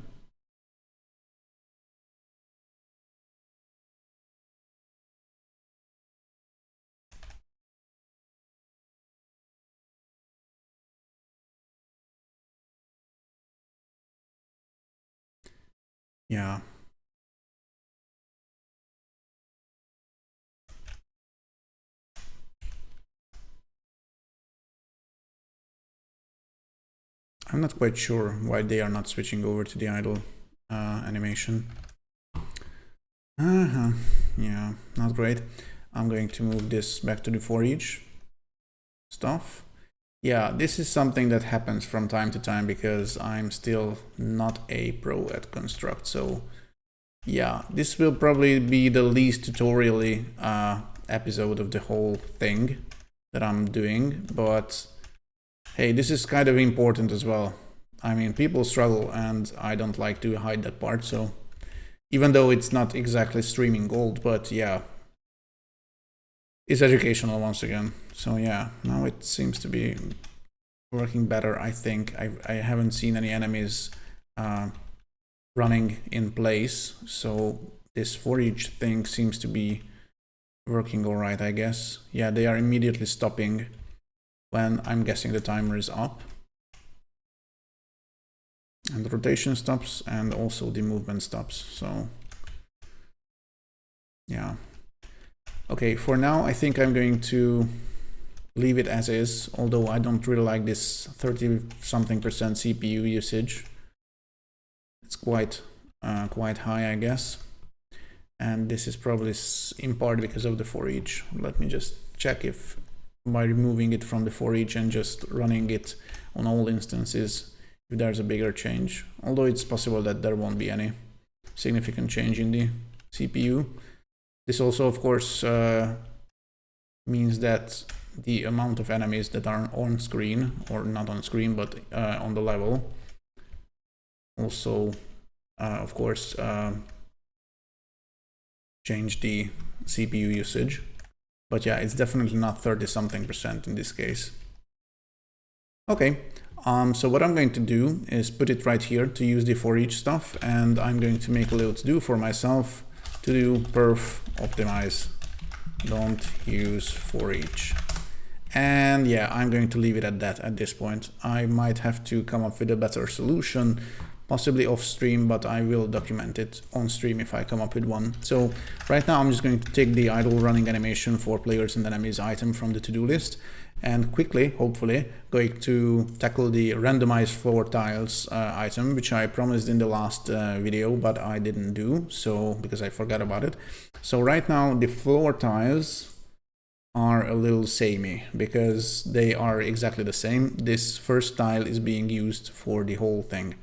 Yeah. I'm not quite sure why they are not switching over to the idle animation. Yeah, not great. I'm going to move this back to the for each stuff. Yeah, this is something that happens from time to time because I'm still not a pro at Construct. So yeah, this will probably be the least tutorially episode of the whole thing that I'm doing, but hey, this is kind of important as well. I mean, people struggle and I don't like to hide that part, so even though it's not exactly streaming gold, but yeah, it's educational once again. So yeah, now it seems to be working better, I think. I haven't seen any enemies running in place, so this for each thing seems to be working all right, I guess. Yeah, they are immediately stopping when I'm guessing the timer is up. And the rotation stops and also the movement stops, so yeah. Okay, for now I think I'm going to leave it as is, although I don't really like this 30-something% CPU usage. It's quite high, I guess. And this is probably in part because of the for each. Let me just check if by removing it from the for each and just running it on all instances, if there's a bigger change. Although it's possible that there won't be any significant change in the CPU. This also, of course, means that the amount of enemies that are on screen, or not on screen, but on the level, also, of course, change the CPU usage. But yeah, it's definitely not 30-something% in this case. Okay, so what I'm going to do is put it right here to use the for each stuff, and I'm going to make a little to-do for myself to do perf optimize, don't use for each. And yeah, I'm going to leave it at that at this point. I might have to come up with a better solution, possibly off stream, but I will document it on stream if I come up with one. So right now I'm just going to take the idle running animation for players and enemies item from the to-do list, and quickly, hopefully, going to tackle the randomized floor tiles item, which I promised in the last video, but I didn't do, so because I forgot about it. So right now the floor tiles are a little samey because they are exactly the same. This first tile is being used for the whole thing,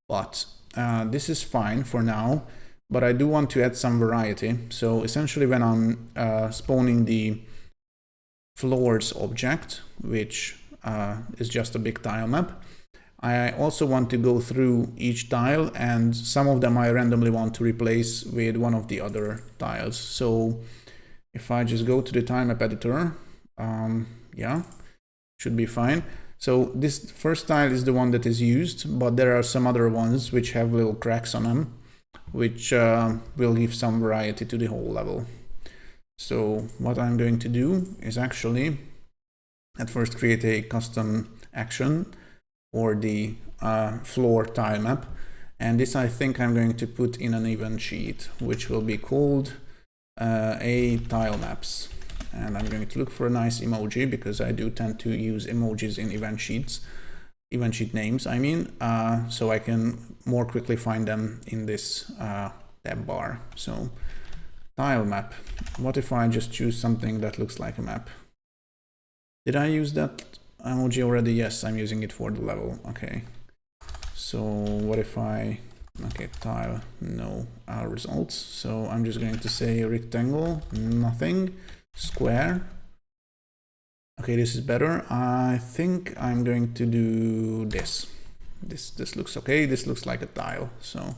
but this is fine for now, but I do want to add some variety. So essentially when I'm spawning the floors object, which is just a big tile map, I also want to go through each tile, and some of them I randomly want to replace with one of the other tiles. So if I just go to the tile map editor, yeah, should be fine. So this first tile is the one that is used, but there are some other ones which have little cracks on them, which will give some variety to the whole level. So what I'm going to do is actually at first create a custom action for the floor tile map, and this I think I'm going to put in an event sheet, which will be called a tile maps. And I'm going to look for a nice emoji because I do tend to use emojis in event sheets, event sheet names I mean, so I can more quickly find them in this tab bar. So tile map, what if I just choose something that looks like a map? Did I use that emoji already? Yes, I'm using it for the level. Okay, so what if I, okay, tile, no results. So I'm just going to say rectangle, nothing, square. Okay, this is better. I think I'm going to do this. This looks okay. This looks like a tile. So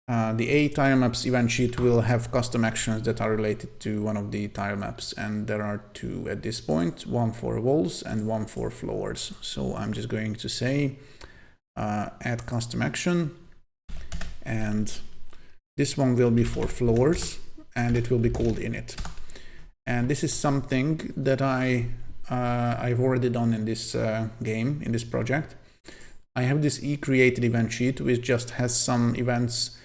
the A tile maps event sheet will have custom actions that are related to one of the tile maps, and there are two at this point, one for walls and one for floors. So I'm just going to say add custom action, and this one will be for floors and it will be called init. And this is something that I've already done in this game, in this project. I have this e-created event sheet which just has some events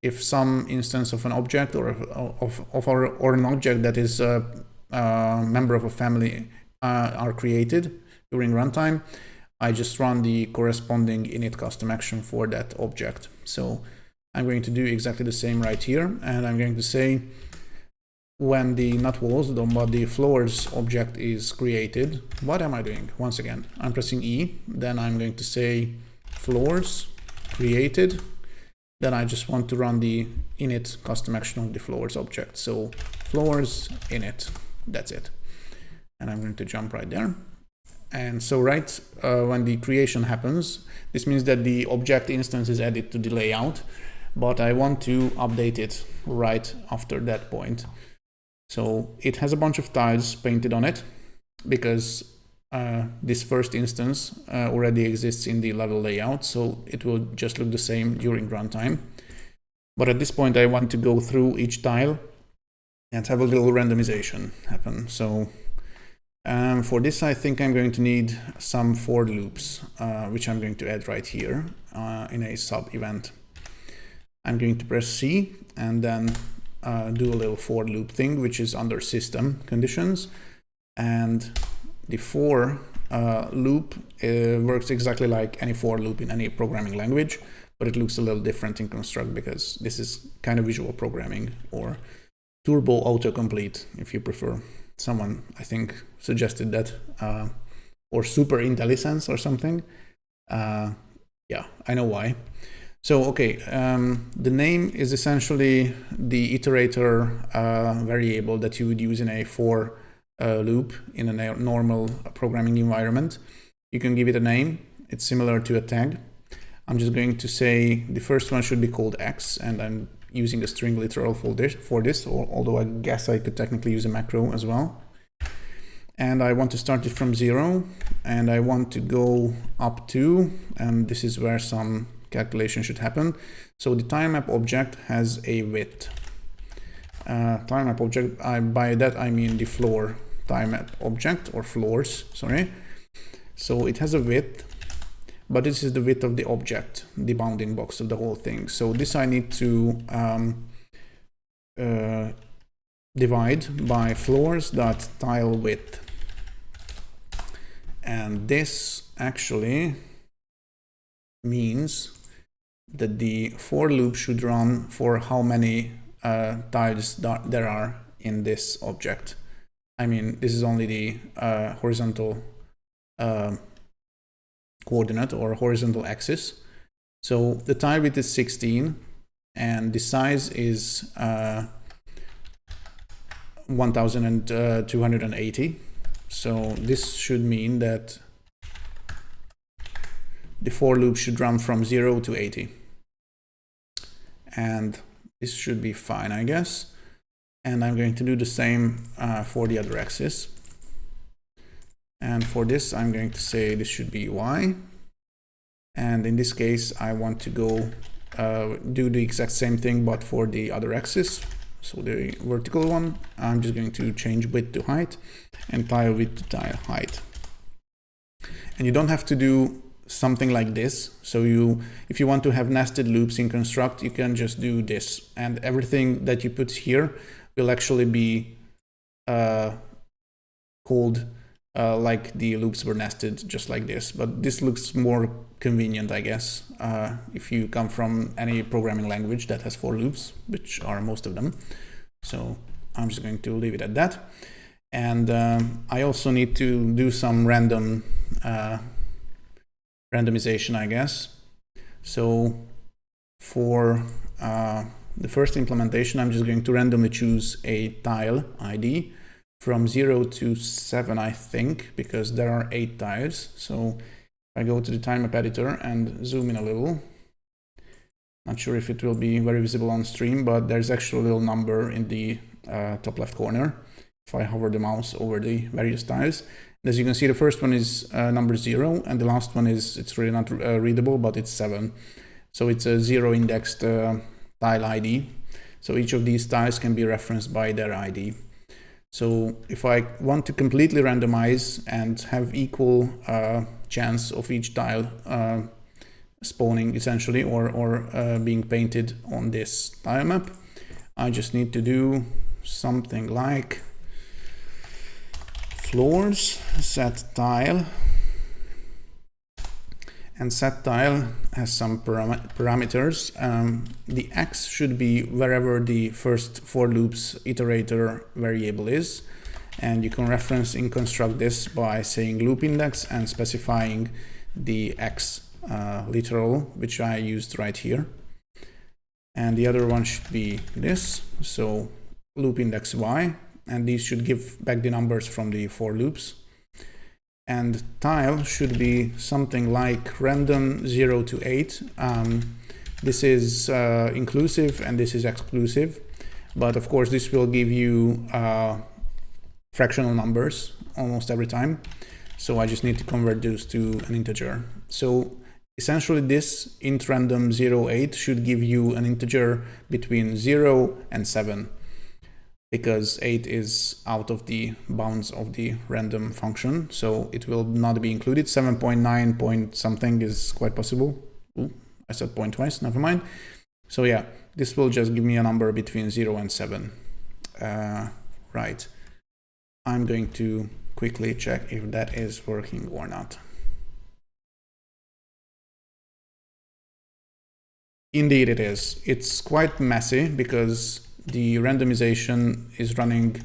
if some instance of an object or an object that is a member of a family are created during runtime. I just run the corresponding init custom action for that object. So I'm going to do exactly the same right here, and I'm going to say when the not walls, but the floors object is created, what am I doing? Once again, I'm pressing E, then I'm going to say floors created, then I just want to run the init custom action of the floors object. So floors init, that's it. And I'm going to jump right there. And so right when the creation happens, this means that the object instance is added to the layout, but I want to update it right after that point. So it has a bunch of tiles painted on it because this first instance already exists in the level layout, so it will just look the same during runtime. But at this point I want to go through each tile and have a little randomization happen. So for this I think I'm going to need some for loops, which I'm going to add right here in a sub event. I'm going to press C and then do a little for loop thing, which is under system conditions, and the for loop works exactly like any for loop in any programming language, but it looks a little different in Construct because this is kind of visual programming, or turbo autocomplete if you prefer. Someone I think suggested that, or super IntelliSense or something. Yeah, I know why. So, okay, the name is essentially the iterator variable that you would use in a for loop in a normal programming environment. You can give it a name. It's similar to a tag. I'm just going to say the first one should be called X, and I'm using a string literal for this, although I guess I could technically use a macro as well. And I want to start it from 0, and I want to go up to, and this is where some calculation should happen. So the tile map object has a width. Tile map object, by that I mean the floor tile map object, or floors, sorry. So it has a width, but this is the width of the object, the bounding box of the whole thing. So this I need to divide by floors.tile_width. And this actually means that the for loop should run for how many tiles there are in this object. I mean, this is only the horizontal coordinate or horizontal axis. So the tile width is 16 and the size is 1280. So this should mean that the for loop should run from 0 to 80. And this should be fine, I guess. And I'm going to do the same for the other axis. And for this, I'm going to say this should be y. And in this case, I want to go do the exact same thing, but for the other axis. So the vertical one, I'm just going to change width to height and tile width to tile height. And you don't have to do something like this. So if you want to have nested loops in Construct, you can just do this, and everything that you put here will actually be called like the loops were nested, just like this. But this looks more convenient, I guess, if you come from any programming language that has for loops, which are most of them. So I'm just going to leave it at that. And I also need to do some random randomization, I guess. So for the first implementation, I'm just going to randomly choose a tile ID from 0 to 7, I think, because there are 8 tiles. So if I go to the tilemap editor and zoom in a little, not sure if it will be very visible on stream, but there's actually a little number in the top left corner if I hover the mouse over the various tiles. And as you can see, the first one is number 0, and the last one is, it's really not readable, but it's 7. So it's a 0 indexed tile ID. So each of these tiles can be referenced by their ID. So if I want to completely randomize and have equal chance of each tile spawning essentially, or being painted on this tile map, I just need to do something like floors set tile, and set tile has some parameters. The x should be wherever the first for loops iterator variable is, and you can reference in Construct this by saying loop index and specifying the x literal, which I used right here. And the other one should be this, so loop index y, and these should give back the numbers from the for loops. And tile should be something like random 0 to 8. This is inclusive and this is exclusive, but of course this will give you fractional numbers almost every time. So I just need to convert those to an integer. So essentially this int random 0, 8 should give you an integer between 0 and 7. Because 8 is out of the bounds of the random function, so it will not be included. 7.9 point something is quite possible. Ooh, I said point twice, never mind. So yeah, this will just give me a number between 0 and 7. Right. I'm going to quickly check if that is working or not. Indeed it is. It's quite messy because the randomization is running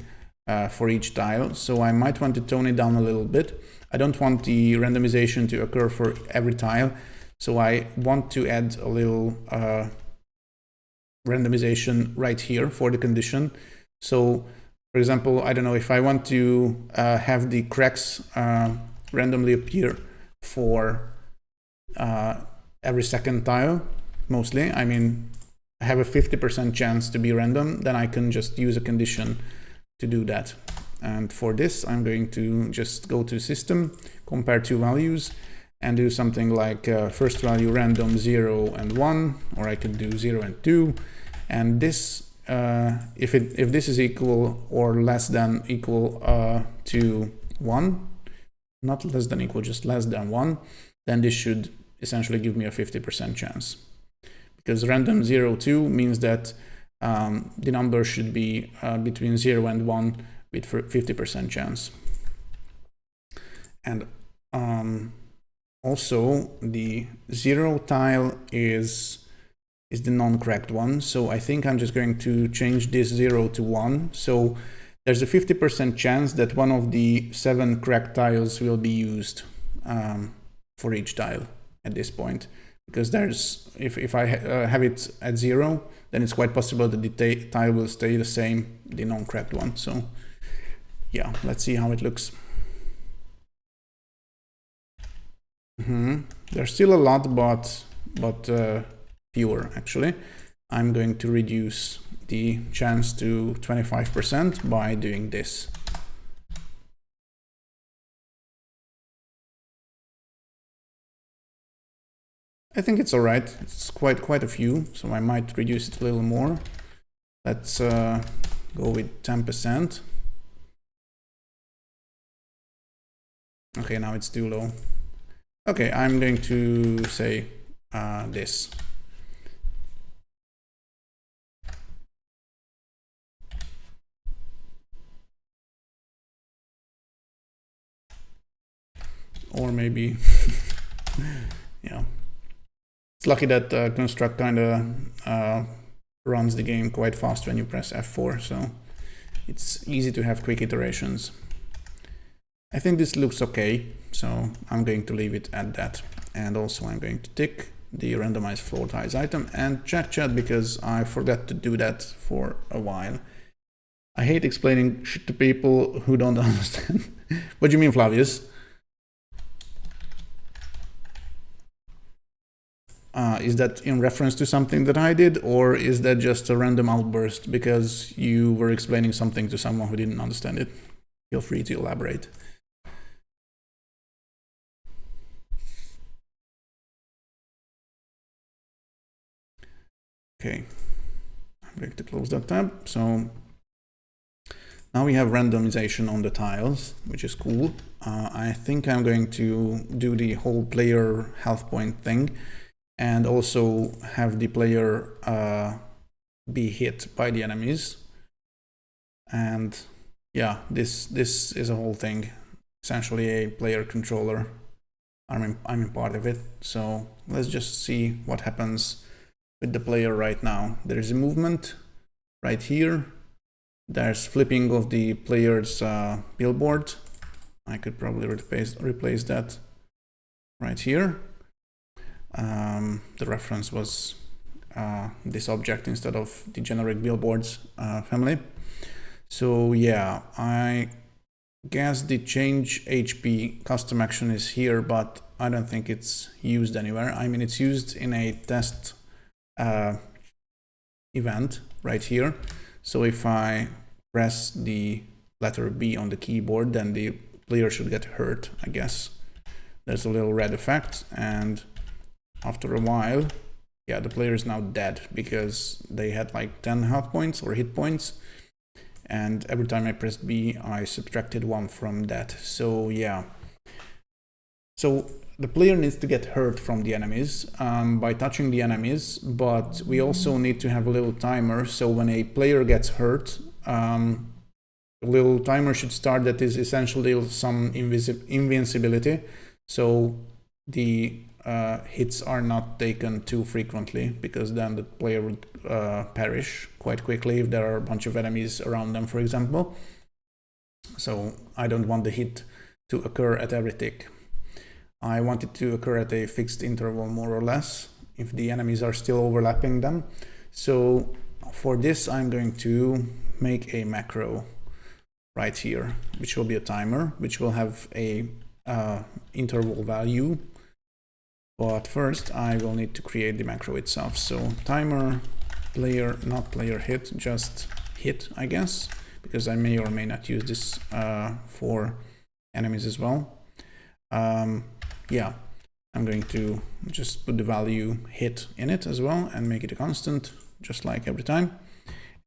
for each tile, so I might want to tone it down a little bit. I don't want the randomization to occur for every tile, so I want to add a little randomization right here for the condition. So for example, I don't know, if I want to have the cracks randomly appear for every second tile, mostly, I mean, I have a 50% chance to be random, then I can just use a condition to do that. And for this, I'm going to just go to system, compare two values, and do something like first value random 0 and 1, or I could do 0 and 2. And this, if this is equal or less than equal to 1, not less than equal, just less than 1, then this should essentially give me a 50% chance. Because random 0, 2 means that the number should be between 0 and 1 with 50% chance. And also the 0 tile is the non-cracked one. So I think I'm just going to change this 0 to 1. So there's a 50% chance that one of the 7 cracked tiles will be used for each tile at this point. Because there's, if I have it at 0, then it's quite possible that the tile will stay the same, the non-cracked one. So yeah, let's see how it looks. There's still a lot, but fewer actually. I'm going to reduce the chance to 25% by doing this. I think it's all right. It's quite a few, so I might reduce it a little more. Let's go with 10%. Okay, now it's too low. Okay, I'm going to say this. Or maybe, yeah. It's lucky that Construct kind of runs the game quite fast when you press F4, so it's easy to have quick iterations. I think this looks okay, so I'm going to leave it at that. And also I'm going to tick the randomize floor tiles item and check chat because I forgot to do that for a while. I hate explaining shit to people who don't understand. What do you mean, Flavius? Is that in reference to something that I did, or is that just a random outburst because you were explaining something to someone who didn't understand it? Feel free to elaborate. Okay, I'm going to close that tab. So now we have randomization on the tiles, which is cool. I think I'm going to do the whole player health point thing and also have the player be hit by the enemies. And yeah, this is a whole thing, essentially a player controller. I'm in part of it. So let's just see what happens with the player right now. There is a movement right here. There's flipping of the player's billboard. I could probably replace that right here. The reference was this object instead of the generic billboards family. So yeah, I guess the change HP custom action is here, but I don't think it's used anywhere. I mean, it's used in a test event right here. So if I press the letter B on the keyboard, then the player should get hurt, I guess. There's a little red effect, and after a while, yeah, the player is now dead because they had like 10 health points or hit points. And every time I pressed B, I subtracted 1 from that. So yeah. So the player needs to get hurt from the enemies by touching the enemies, but we also need to have a little timer. So when a player gets hurt, a little timer should start that is essentially some invincibility. So the hits are not taken too frequently, because then the player would perish quite quickly if there are a bunch of enemies around them, for example. So I don't want the hit to occur at every tick. I want it to occur at a fixed interval, more or less, if the enemies are still overlapping them. So for this, I'm going to make a macro right here, which will be a timer, which will have a interval value. But first, I will need to create the macro itself. So timer player, not player hit, just hit, I guess, because I may or may not use this for enemies as well. Yeah, I'm going to just put the value hit in it as well and make it a constant, just like every time.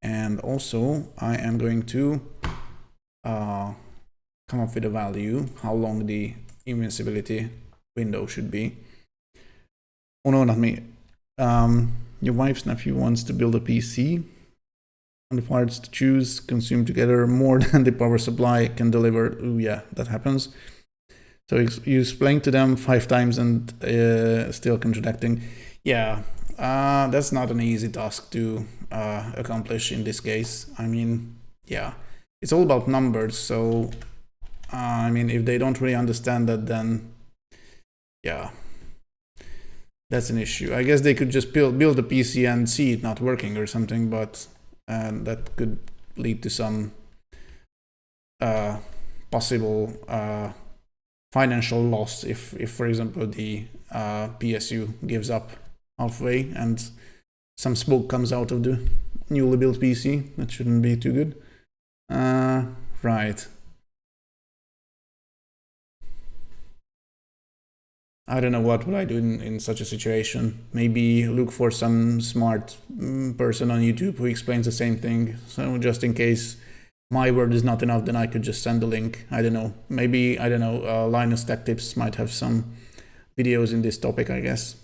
And also, I am going to come up with a value, how long the invincibility window should be. Oh no, not me. Your wife's nephew wants to build a PC. And the parts to choose consume together more than the power supply can deliver. Oh yeah, that happens. So you explain to them 5 times and still contradicting. Yeah, that's not an easy task to accomplish in this case. I mean, yeah, it's all about numbers. So, I mean, if they don't really understand that, then yeah, that's an issue. I guess they could just build a PC and see it not working or something, but that could lead to some possible financial loss if for example, the PSU gives up halfway and some smoke comes out of the newly built PC. That shouldn't be too good. Right. I don't know what would I do in such a situation. Maybe look for some smart person on YouTube who explains the same thing. So just in case my word is not enough, then I could just send a link. I don't know. Maybe, I don't know, Linus Tech Tips might have some videos in this topic, I guess.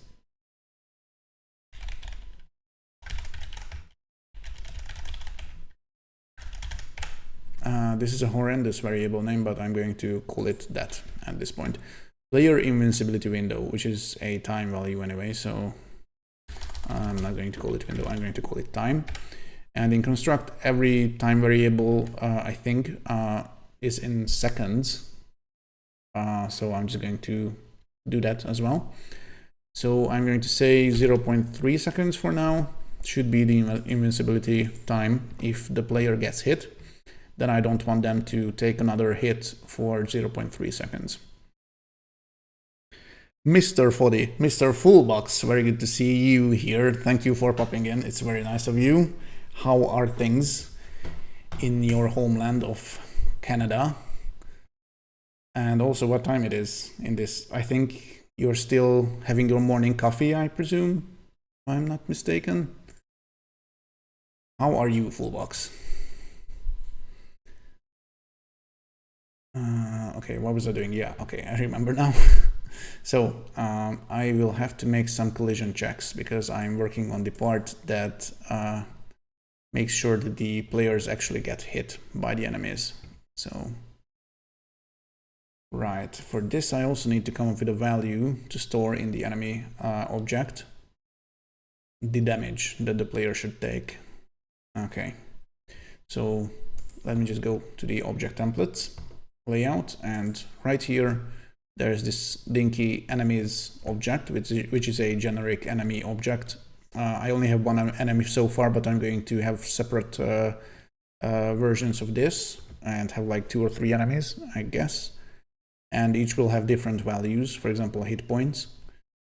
This is a horrendous variable name, but I'm going to call it that at this point. Player invincibility window, which is a time value anyway, so I'm not going to call it window, I'm going to call it time. And in construct, every time variable, I think, is in seconds. So I'm just going to do that as well. So I'm going to say 0.3 seconds for now. Should be the invincibility time if the player gets hit. Then I don't want them to take another hit for 0.3 seconds. Mr. Foddy, Mr. Fullbox, very good to see you here. Thank you for popping in. It's very nice of you. How are things in your homeland of Canada? And also what time it is in this. I think you're still having your morning coffee, I presume, if I'm not mistaken. How are you, Fullbox? Okay, what was I doing? Yeah, okay, I remember now. So I will have to make some collision checks because I'm working on the part that makes sure that the players actually get hit by the enemies. So, right, for this I also need to come up with a value to store in the enemy object the damage that the player should take. Okay, so let me just go to the object templates layout, and right here there's this dinky enemies object, which is a generic enemy object. I only have one enemy so far, but I'm going to have separate versions of this and have like 2 or 3 enemies, I guess. And each will have different values, for example, hit points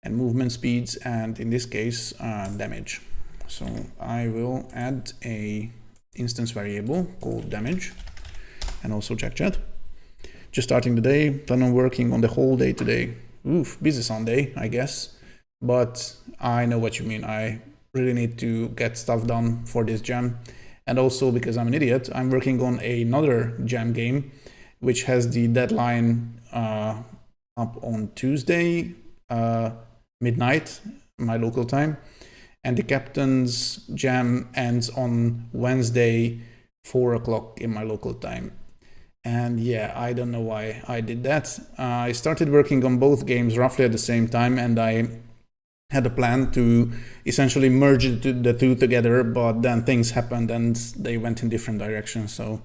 and movement speeds, and in this case, damage. So I will add a instance variable called damage and also check chat. Just starting the day, plan on working on the whole day today. Oof, busy Sunday, I guess. But I know what you mean. I really need to get stuff done for this jam. And also because I'm an idiot, I'm working on another jam game, which has the deadline up on Tuesday, midnight, my local time. And the captain's jam ends on Wednesday, 4 o'clock in my local time. And yeah, I don't know why I did that. I started working on both games roughly at the same time, and I had a plan to essentially merge the two together, but then things happened and they went in different directions. So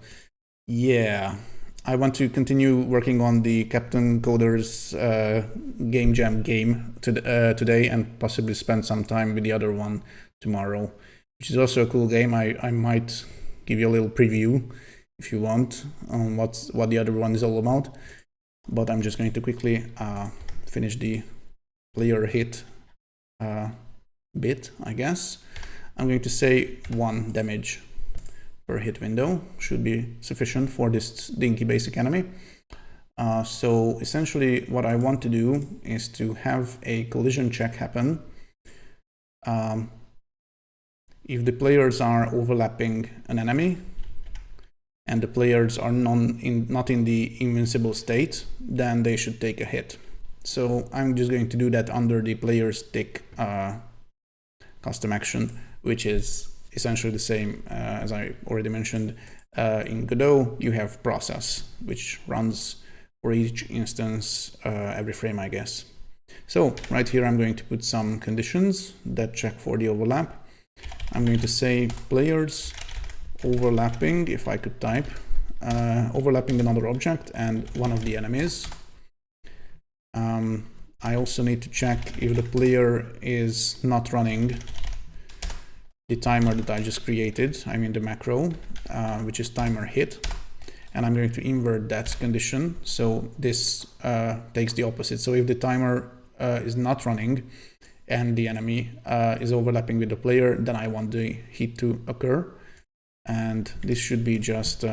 yeah, I want to continue working on the Captain Coder's game jam game today, and possibly spend some time with the other one tomorrow, which is also a cool game. I might give you a little preview if you want on what the other one is all about, but I'm just going to quickly finish the player hit bit, I guess. I'm going to say 1 damage per hit window should be sufficient for this dinky basic enemy. So essentially what I want to do is to have a collision check happen if the players are overlapping an enemy and the players are not in the invincible state, then they should take a hit. So I'm just going to do that under the player's tick custom action, which is essentially the same as I already mentioned. In Godot, you have process, which runs for each instance every frame, I guess. So right here, I'm going to put some conditions that check for the overlap. I'm going to say players overlapping, if I could type, overlapping another object and one of the enemies. I also need to check if the player is not running the timer that I just created, I mean the macro, which is timer hit. And I'm going to invert that condition. So this takes the opposite. So if the timer is not running and the enemy is overlapping with the player, then I want the hit to occur. And this should be just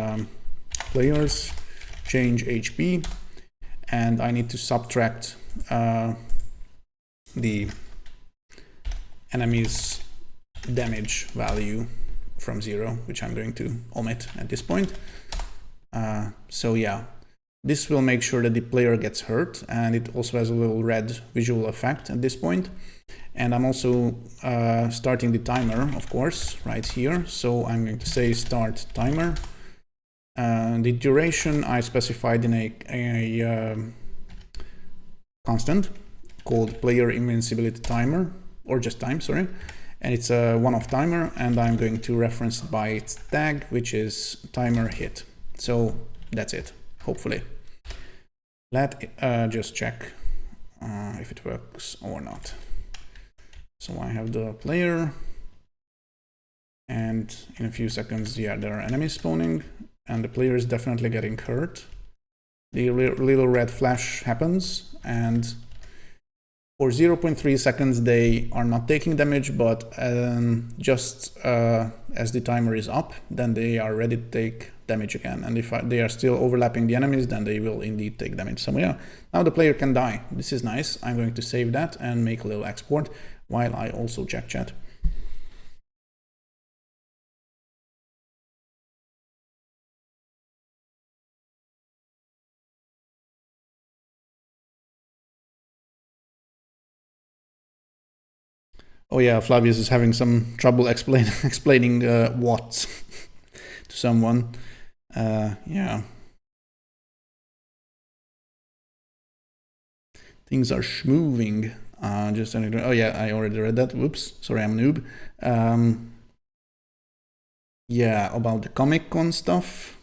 players change HP. And I need to subtract the enemy's damage value from 0, which I'm going to omit at this point. So yeah, this will make sure that the player gets hurt, and it also has a little red visual effect at this point. And I'm also starting the timer, of course, right here. So I'm going to say start timer. The duration I specified in a constant called player invincibility timer, or just time, sorry. And it's a one-off timer, and I'm going to reference it by its tag, which is timer hit. So that's it, hopefully. Let's just check if it works or not. So I have the player, and in a few seconds, yeah, there are enemies spawning, and the player is definitely getting hurt. The little red flash happens, and for 0.3 seconds, they are not taking damage, but just as the timer is up, then they are ready to take damage again. And if they are still overlapping the enemies, then they will indeed take damage. So yeah, now the player can die. This is nice. I'm going to save that and make a little export while I also check chat. Oh yeah, Flavius is having some trouble explaining what to someone. Yeah. Things are schmoving. Oh yeah, I already read that. Whoops, sorry, I'm a noob. Yeah, about the Comic-Con stuff.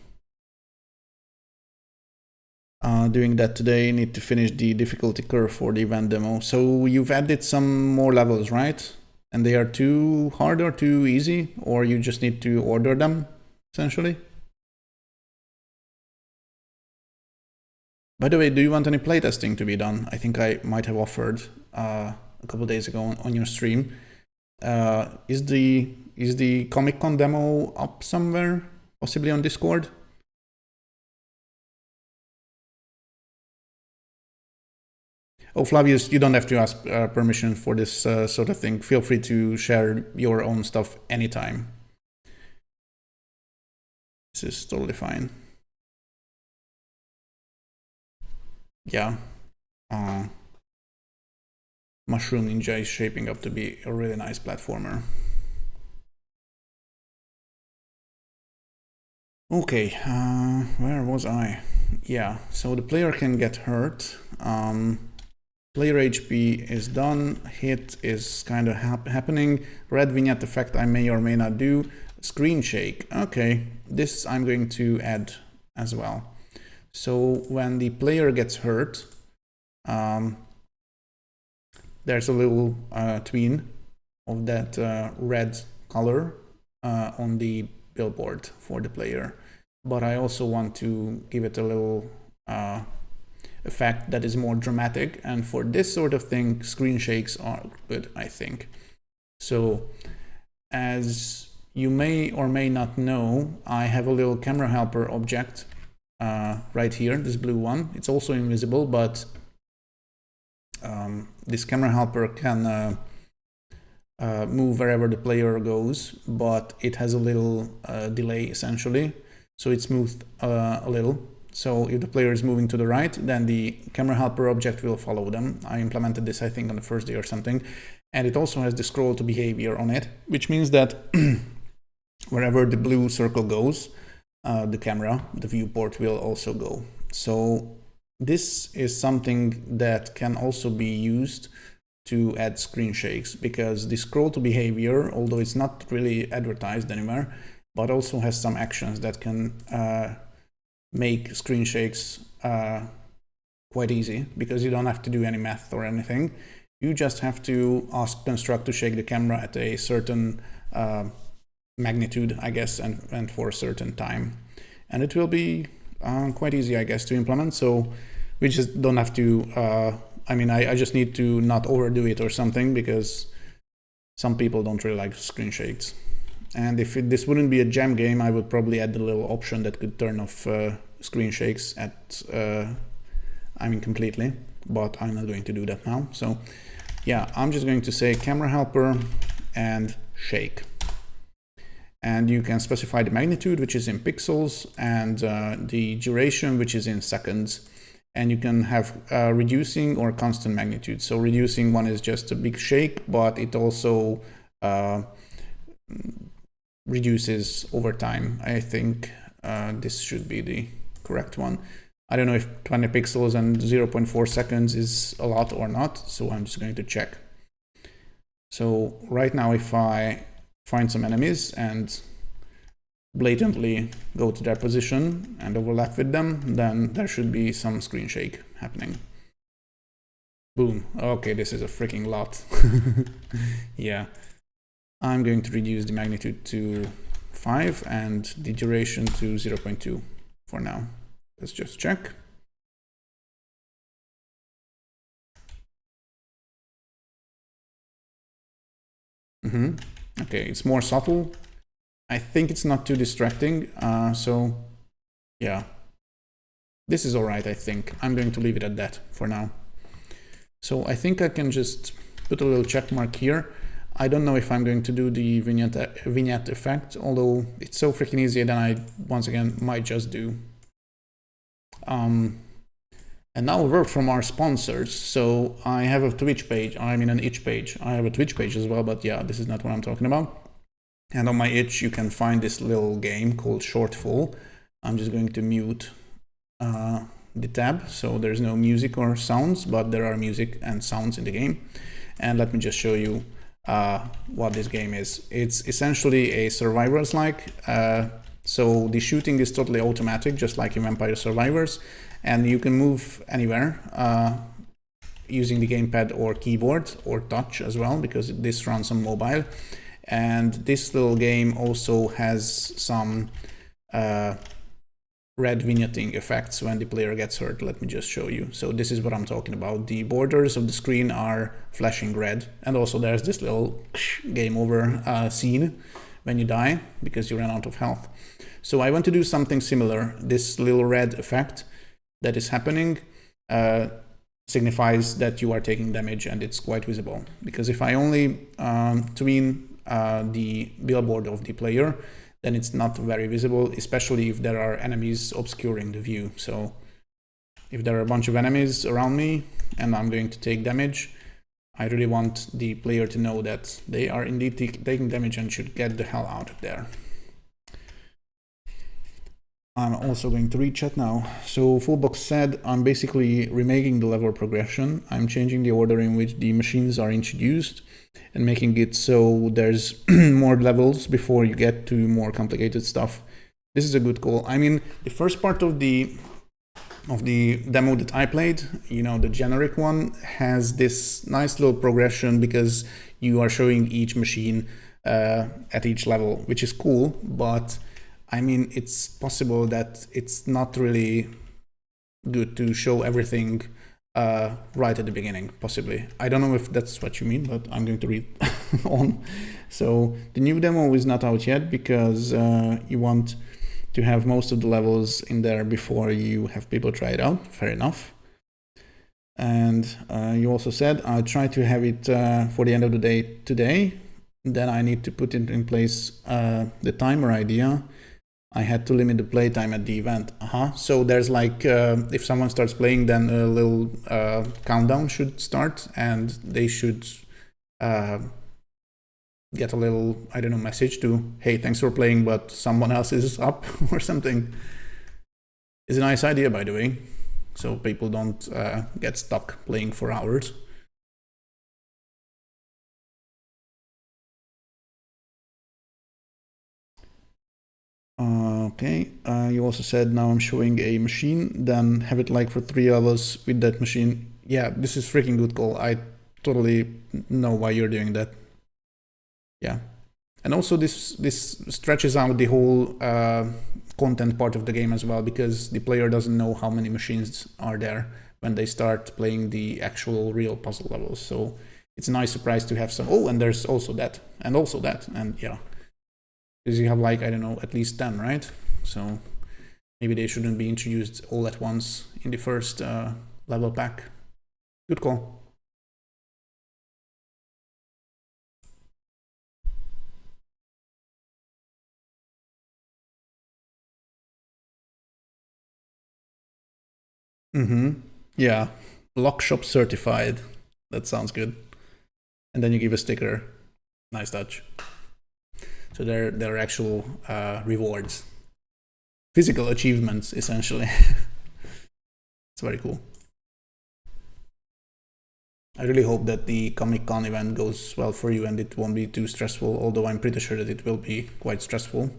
Doing that today, need to finish the difficulty curve for the event demo. So you've added some more levels, right? And they are too hard or too easy, or you just need to order them, essentially? By the way, do you want any playtesting to be done? I think I might have offered a couple days ago on your stream. Is the Comic-Con demo up somewhere, possibly on Discord? Oh, Flavius, you don't have to ask permission for this sort of thing. Feel free to share your own stuff anytime. This is totally fine. Yeah. Mushroom Ninja is shaping up to be a really nice platformer. Okay, where was I? Yeah, so the player can get hurt. Player HP is done, hit is kind of happening, red vignette effect I may or may not do, screen shake, okay, this I'm going to add as well. So when the player gets hurt, there's a little tween of that red color on the billboard for the player, but I also want to give it a little effect that is more dramatic, and for this sort of thing screen shakes are good, I think. So as you may or may not know, I have a little camera helper object right here, this blue one. It's also invisible, but this camera helper can move wherever the player goes, but it has a little delay essentially, so it's moved a little. So if the player is moving to the right, then the camera helper object will follow them. I implemented this, I think, on the first day or something. And it also has the scroll to behavior on it, which means that wherever the blue circle goes, the camera, the viewport will also go. So this is something that can also be used to add screen shakes, because the scroll to behavior, although it's not really advertised anywhere, but also has some actions that can make screen shakes quite easy, because you don't have to do any math or anything. You just have to ask Construct to shake the camera at a certain magnitude, I guess, and for a certain time. And it will be quite easy, I guess, to implement. So we just don't have to, I mean, I just need to not overdo it or something, because some people don't really like screen shakes. And if this wouldn't be a gem game, I would probably add the little option that could turn off screen shakes at, I mean, completely, but I'm not going to do that now. So yeah, I'm just going to say camera helper and shake. And you can specify the magnitude, which is in pixels, and the duration, which is in seconds. And you can have reducing or constant magnitude. So reducing one is just a big shake, but it also reduces over time. I think this should be the correct one. I don't know if 20 pixels and 0.4 seconds is a lot or not, so I'm just going to check. So right now, if I find some enemies and blatantly go to their position and overlap with them, then there should be some screen shake happening. Boom. Okay, this is a freaking lot. Yeah. I'm going to reduce the magnitude to 5 and the duration to 0.2 for now. Let's just check. Okay, it's more subtle. I think it's not too distracting. So yeah, this is all right, I think. I'm going to leave it at that for now. So I think I can just put a little check mark here. I don't know if I'm going to do the vignette effect, although it's so freaking easy that I, once again, might just do. And now a word from our sponsors. So I have a Twitch page, I mean an itch page. I have a Twitch page as well, but yeah, this is not what I'm talking about. And on my itch, you can find this little game called Shortfall. I'm just going to mute the tab, so there's no music or sounds, but there are music and sounds in the game. And let me just show you what this game is. It's essentially a Survivors-like. So the shooting is totally automatic, just like in Vampire Survivors, and you can move anywhere using the gamepad or keyboard or touch as well, because this runs on mobile. And this little game also has some red vignetting effects when the player gets hurt. Let me just show you. So this is what I'm talking about. The borders of the screen are flashing red, and also there's this little game over scene when you die because you ran out of health. So I want to do something similar. This little red effect that is happening signifies that you are taking damage, and it's quite visible. Because if I only tween the billboard of the player, then it's not very visible, especially if there are enemies obscuring the view. So if there are a bunch of enemies around me and I'm going to take damage, I really want the player to know that they are indeed taking damage and should get the hell out of there. I'm also going to read chat now. So Fullbox said, I'm basically remaking the level progression. I'm changing the order in which the machines are introduced and making it so there's more levels before you get to more complicated stuff. This is a good call. I mean, the first part of the demo that I played, you know, the generic one, has this nice little progression because you are showing each machine at each level, which is cool, but I mean, it's possible that it's not really good to show everything right at the beginning, possibly. I don't know if that's what you mean, but I'm going to read on. So the new demo is not out yet because you want to have most of the levels in there before you have people try it out. Fair enough. And you also said, I'll try to have it for the end of the day today. Then I need to put it in place the timer idea. I had to limit the playtime at the event. So there's like, if someone starts playing, then a little countdown should start, and they should get a little, I don't know, message to, hey, thanks for playing, but someone else is up or something. It's a nice idea, by the way, so people don't get stuck playing for hours. Okay, you also said now I'm showing a machine, then have it like for 3 hours with that machine. Yeah, this is freaking good call. I totally know why you're doing that. Yeah, and also this stretches out the whole content part of the game as well, because the player doesn't know how many machines are there when they start playing the actual real puzzle levels. So it's a nice surprise to have some, oh, and there's also that, and also that, and yeah. Because you have like, I don't know, at least 10, right? So maybe they shouldn't be introduced all at once in the first level pack. Good call. Yeah, Lock Shop certified. That sounds good. And then you give a sticker. Nice touch. So they're actual rewards, physical achievements, essentially. It's very cool. I really hope that the Comic-Con event goes well for you and it won't be too stressful, although I'm pretty sure that it will be quite stressful.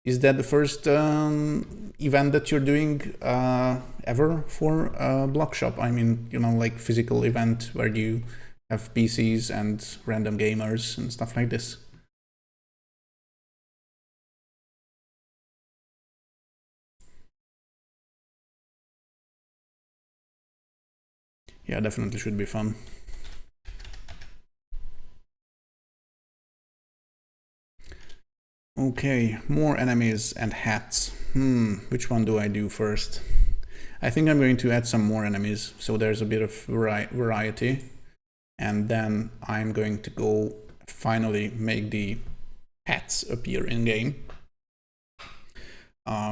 Is that the first event that you're doing ever for Blockshop? I mean, you know, like physical event where you have PCs and random gamers and stuff like this? Yeah, definitely should be fun. Okay, more enemies and hats. Which one do I do first? I think I'm going to add some more enemies, so there's a bit of variety. And then I'm going to go finally make the hats appear in game.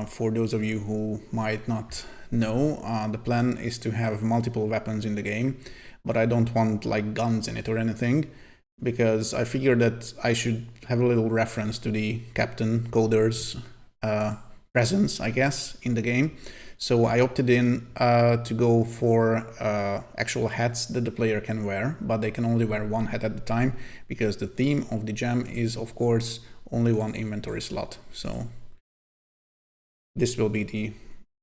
For those of you who might not know, the plan is to have multiple weapons in the game, but I don't want like guns in it or anything, because I figured that I should have a little reference to the Captain Coder's presence, I guess, in the game. So I opted in to go for actual hats that the player can wear, but they can only wear one hat at a time, because the theme of the gem is, of course, only one inventory slot. So this will be the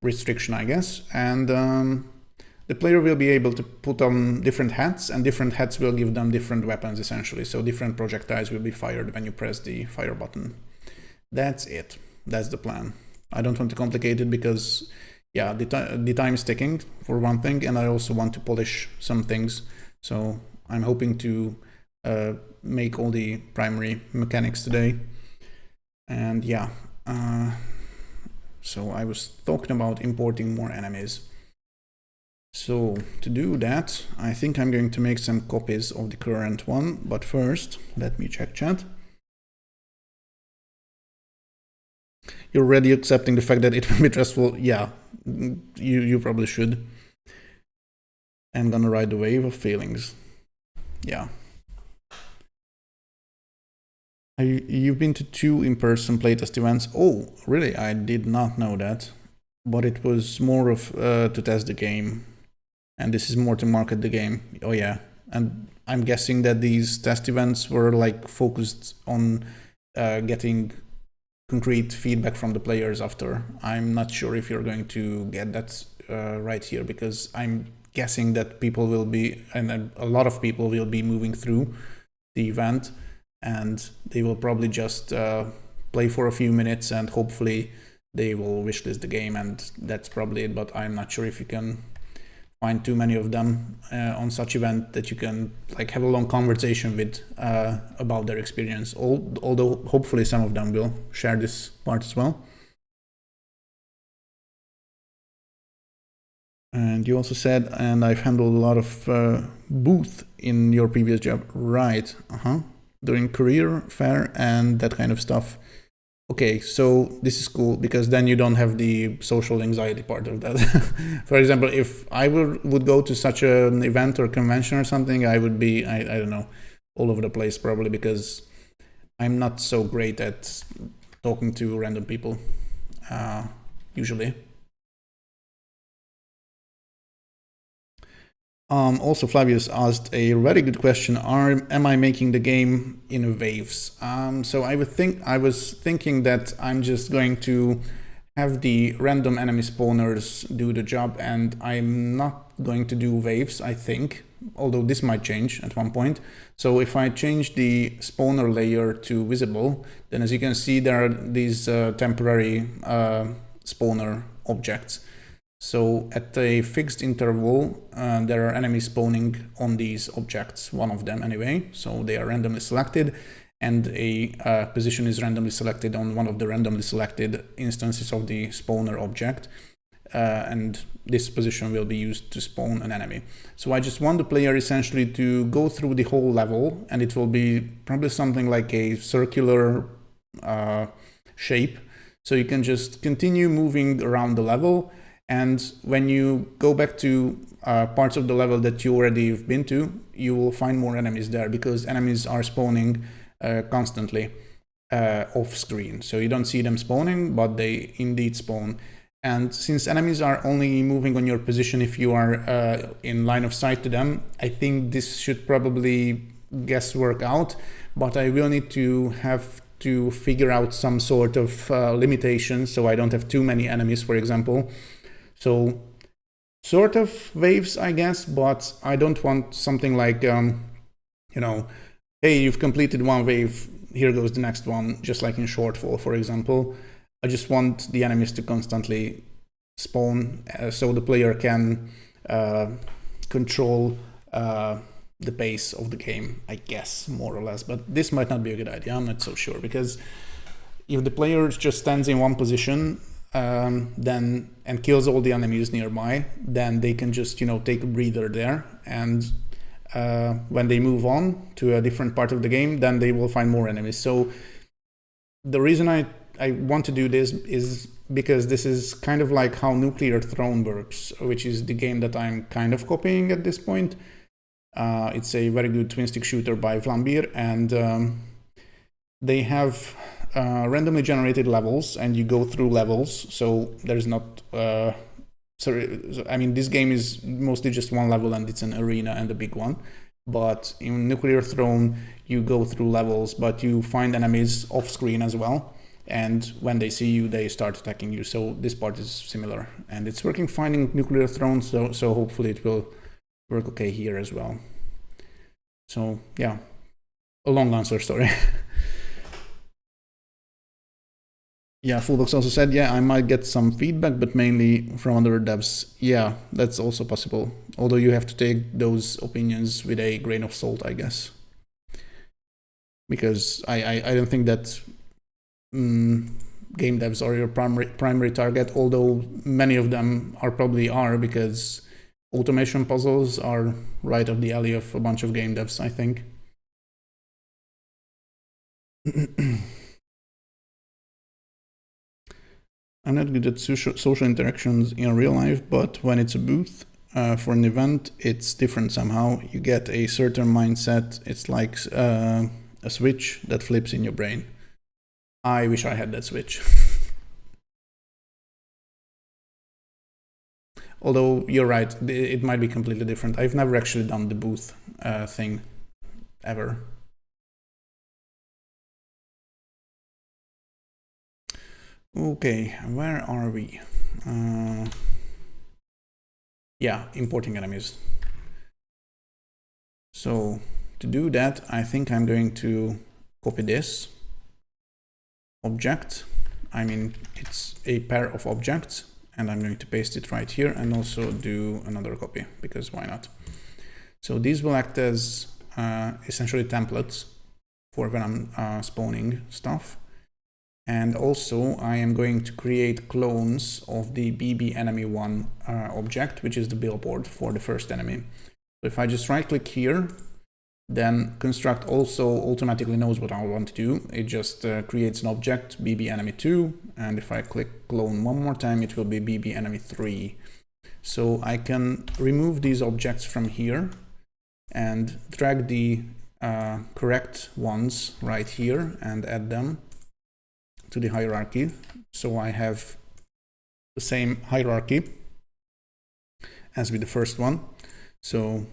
restriction, I guess. And the player will be able to put on different hats, and different hats will give them different weapons, essentially. So different projectiles will be fired when you press the fire button. That's it. That's the plan. I don't want to complicate it because, yeah, the time is ticking, for one thing, and I also want to polish some things. So I'm hoping to make all the primary mechanics today. And yeah, so I was talking about importing more enemies. So to do that, I think I'm going to make some copies of the current one, but first, let me check chat. You're already accepting the fact that it will be stressful? Yeah, you probably should. I'm gonna ride the wave of feelings. Yeah. You've been to 2 in-person playtest events? Oh, really? I did not know that. But it was more of to test the game. And this is more to market the game. Oh yeah. And I'm guessing that these test events were like focused on getting concrete feedback from the players after. I'm not sure if you're going to get that right here, because I'm guessing that people will be, and a lot of people will be moving through the event, and they will probably just play for a few minutes and hopefully they will wishlist the game, and that's probably it. But I'm not sure if you can find too many of them on such event that you can like have a long conversation with about their experience. Although hopefully some of them will share this part as well. And you also said, and I've handled a lot of booth in your previous job, right? During career fair and that kind of stuff. Okay, so this is cool because then you don't have the social anxiety part of that. For example, if I would go to such an event or convention or something, I would be, I don't know, all over the place probably because I'm not so great at talking to random people, usually. Also, Flavius asked a very good question. Am I making the game in waves? So I was thinking that I'm just going to have the random enemy spawners do the job, and I'm not going to do waves, I think, although this might change at one point. So if I change the spawner layer to visible, then as you can see, there are these temporary spawner objects. So at a fixed interval, there are enemies spawning on these objects, one of them anyway. So they are randomly selected, and a position is randomly selected on one of the randomly selected instances of the spawner object. And this position will be used to spawn an enemy. So I just want the player essentially to go through the whole level, and it will be probably something like a circular shape. So you can just continue moving around the level, and when you go back to parts of the level that you already have been to, you will find more enemies there because enemies are spawning constantly off screen. So you don't see them spawning, but they indeed spawn. And since enemies are only moving on your position if you are in line of sight to them, I think this should probably guesswork out, but I will need to have to figure out some sort of limitations so I don't have too many enemies, for example. So sort of waves, I guess, but I don't want something like, you know, hey, you've completed one wave, here goes the next one, just like in Shortfall, for example. I just want the enemies to constantly spawn so the player can control the pace of the game, I guess, more or less. But this might not be a good idea, I'm not so sure, because if the player just stands in one position then and kills all the enemies nearby, then they can just, you know, take a breather there, and when they move on to a different part of the game, then they will find more enemies. So the reason I want to do this is because this is kind of like how Nuclear Throne works, which is the game that I'm kind of copying at this point. It's a very good twin-stick shooter by Vlambeer, and they have randomly generated levels, and you go through levels. So there's not I mean, this game is mostly just one level, and it's an arena and a big one. But in Nuclear Throne, you go through levels, but you find enemies off screen as well. And when they see you, they start attacking you. So this part is similar, and it's working fine in Nuclear Throne. So hopefully it will work okay here as well. So yeah, a long answer, sorry. Yeah, Fullbox also said, yeah, I might get some feedback, but mainly from other devs. Yeah, that's also possible. Although you have to take those opinions with a grain of salt, I guess. Because I don't think that game devs are your primary target, although many of them probably are, because automation puzzles are right up the alley of a bunch of game devs, I think. I'm not good at social interactions in real life, but when it's a booth for an event, it's different somehow. You get a certain mindset. It's like a switch that flips in your brain. I wish I had that switch. Although you're right, it might be completely different. I've never actually done the booth thing ever. Okay, where are we? Yeah, importing enemies. So to do that, I think I'm going to copy this object. I mean, it's a pair of objects, and I'm going to paste it right here and also do another copy, because why not? So these will act as essentially templates for when I'm spawning stuff. And also I am going to create clones of the BB enemy 1 object, which is the billboard for the first enemy. So if I just right click here then construct also automatically knows what I want to do. It just creates an object, BB_enemy2, and if I click clone one more time, it will be BB_enemy3. So I can remove these objects from here and drag the correct ones right here and add them to the hierarchy. So I have the same hierarchy as with the first one. So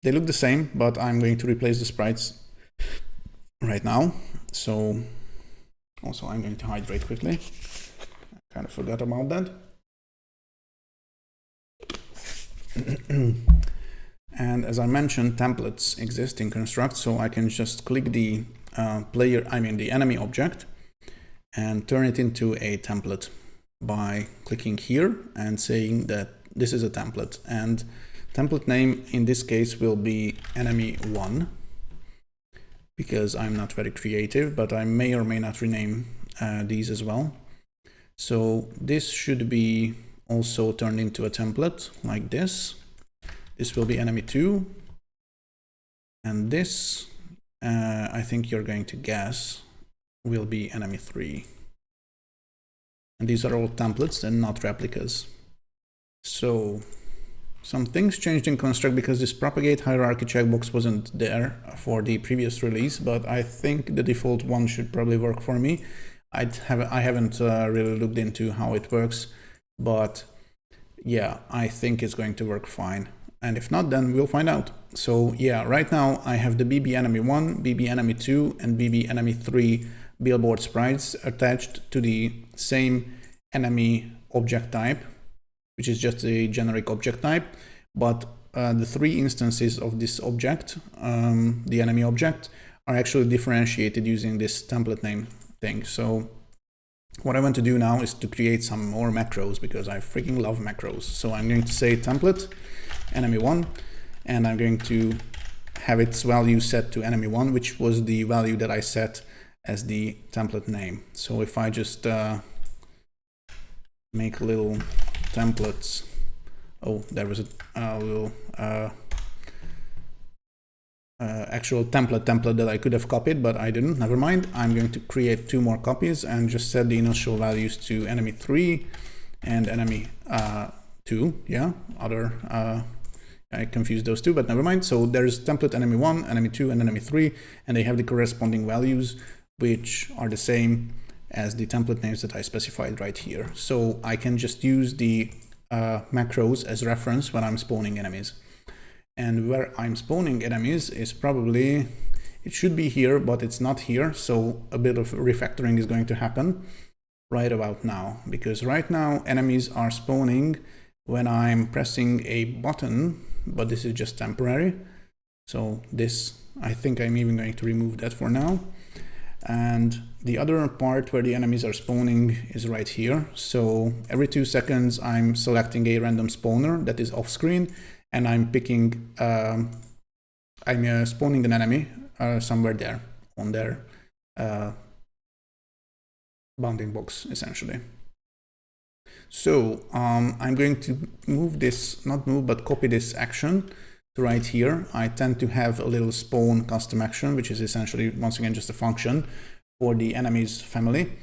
they look the same, but I'm going to replace the sprites right now. So also I'm going to hydrate quickly. I kind of forgot about that. And as I mentioned, templates exist in Construct, so I can just click the the enemy object and turn it into a template by clicking here and saying that this is a template, and template name in this case will be enemy1, because I'm not very creative, but I may or may not rename these as well. So this should be also turned into a template like this. This will be enemy2, and this I think you're going to guess will be enemy3. And these are all templates and not replicas. So some things changed in Construct because this propagate hierarchy checkbox wasn't there for the previous release, but I think the default one should probably work for me. I haven't really looked into how it works, but yeah, I think it's going to work fine. And if not, then we'll find out. So yeah, right now I have the BB_enemy1, BB_enemy2, and BB_enemy3 billboard sprites attached to the same enemy object type, which is just a generic object type. But the three instances of this object, the enemy object, are actually differentiated using this template name thing. So what I want to do now is to create some more macros, because I freaking love macros. So I'm going to say template enemy1, and I'm going to have its value set to enemy1, which was the value that I set as the template name. So if I just make little templates, oh, there was a little actual template that I could have copied, but I didn't. Never mind. I'm going to create 2 more copies and just set the initial values to enemy3 and enemy2. Yeah, I confused those two, but never mind. So there's template enemy1, enemy2, and enemy3, and they have the corresponding values, which are the same as the template names that I specified right here. So I can just use the macros as reference when I'm spawning enemies. And where I'm spawning enemies is probably, it should be here, but it's not here. So a bit of refactoring is going to happen right about now, because right now enemies are spawning when I'm pressing a button, but this is just temporary. So this, I think I'm even going to remove that for now. And the other part where the enemies are spawning is right here. So every 2 seconds I'm selecting a random spawner that is off screen, and I'm picking, I'm spawning an enemy somewhere there on their bounding box, essentially. So I'm going to move this, not move, but copy this action to right here. I tend to have a little spawn custom action, which is essentially, once again, just a function for the enemies family.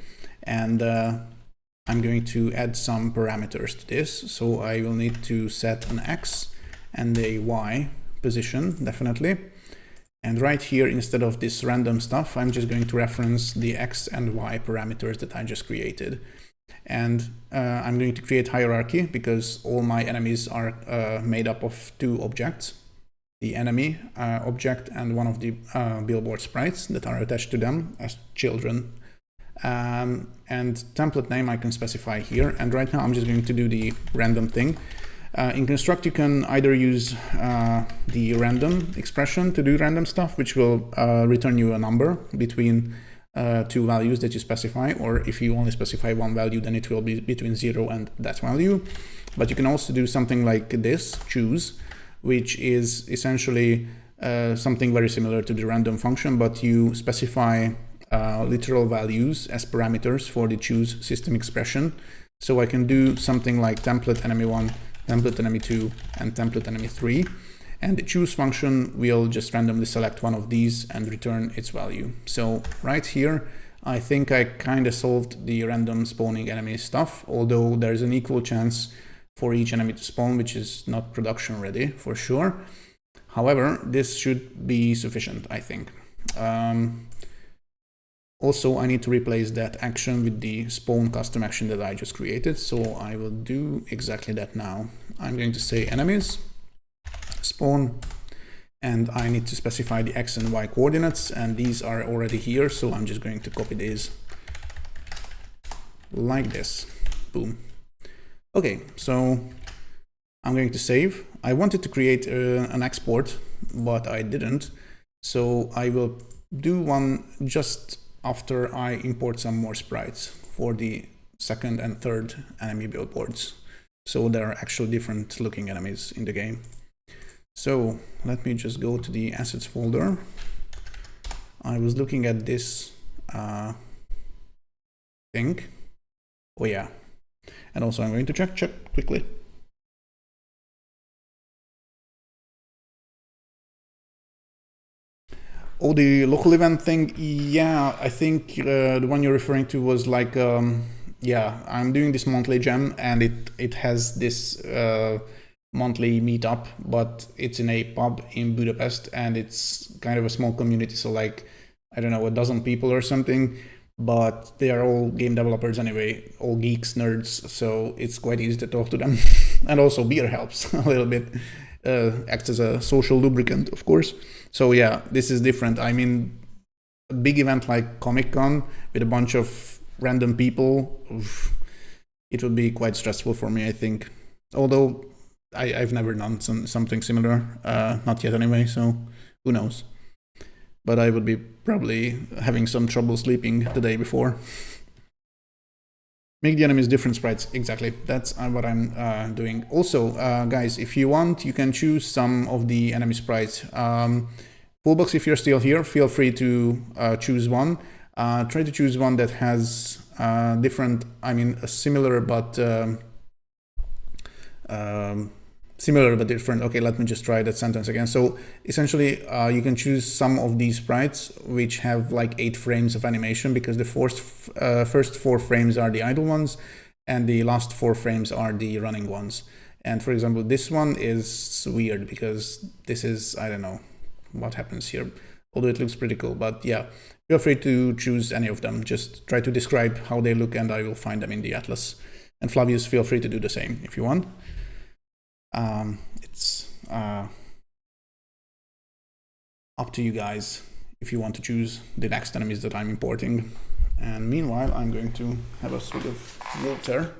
And I'm going to add some parameters to this. So I will need to set an X and a Y position, definitely. And right here, instead of this random stuff, I'm just going to reference the X and Y parameters that I just created. And I'm going to create hierarchy, because all my enemies are made up of 2 objects, the enemy object and one of the billboard sprites that are attached to them as children. And template name I can specify here. And right now I'm just going to do the random thing. In Construct, you can either use the random expression to do random stuff, which will return you a number between 2 values that you specify, or if you only specify 1 value, then it will be between 0 and that value. But you can also do something like this, choose, which is essentially something very similar to the random function, but you specify literal values as parameters for the choose system expression. So I can do something like template enemy1, template enemy2, and template enemy3. And the choose function will just randomly select one of these and return its value. So right here, I think I kind of solved the random spawning enemy stuff, although there's an equal chance for each enemy to spawn, which is not production ready for sure. However, this should be sufficient, I think. Also, I need to replace that action with the spawn custom action that I just created. So I will do exactly that now. I'm going to say enemies, spawn, and I need to specify the X and Y coordinates, and these are already here. So I'm just going to copy these like this. Boom. Okay, so I'm going to save. I wanted to create an export, but I didn't. So I will do one just after I import some more sprites for the second and third enemy billboards. So there are actually different looking enemies in the game. So let me just go to the assets folder. I was looking at this thing. Oh yeah. And also I'm going to check quickly. Oh, the local event thing, yeah, I think the one you're referring to was like, yeah, I'm doing this monthly gem, and it has this monthly meetup, but it's in a pub in Budapest, and it's kind of a small community, so like, I don't know, a dozen people or something, but they are all game developers anyway, all geeks, nerds, so it's quite easy to talk to them. And also beer helps a little bit, acts as a social lubricant, of course. So yeah, this is different. I mean, a big event like Comic-Con with a bunch of random people, it would be quite stressful for me, I think. Although I've never done something similar, not yet anyway, so who knows. But I would be probably having some trouble sleeping the day before. Make the enemies different sprites, exactly. That's what I'm doing. Also, guys, if you want, you can choose some of the enemy sprites. Fullbox, if you're still here, feel free to choose one. Try to choose one that has different, I mean, similar but different. Okay, let me just try that sentence again. So essentially, you can choose some of these sprites which have like 8 frames of animation, because the first 4 frames are the idle ones and the last 4 frames are the running ones. And for example, this one is weird because this is, I don't know what happens here, although it looks pretty cool. But yeah, feel free to choose any of them. Just try to describe how they look and I will find them in the atlas. And Flavius, feel free to do the same if you want. It's up to you guys if you want to choose the next enemies that I'm importing. And meanwhile, I'm going to have a swig of water.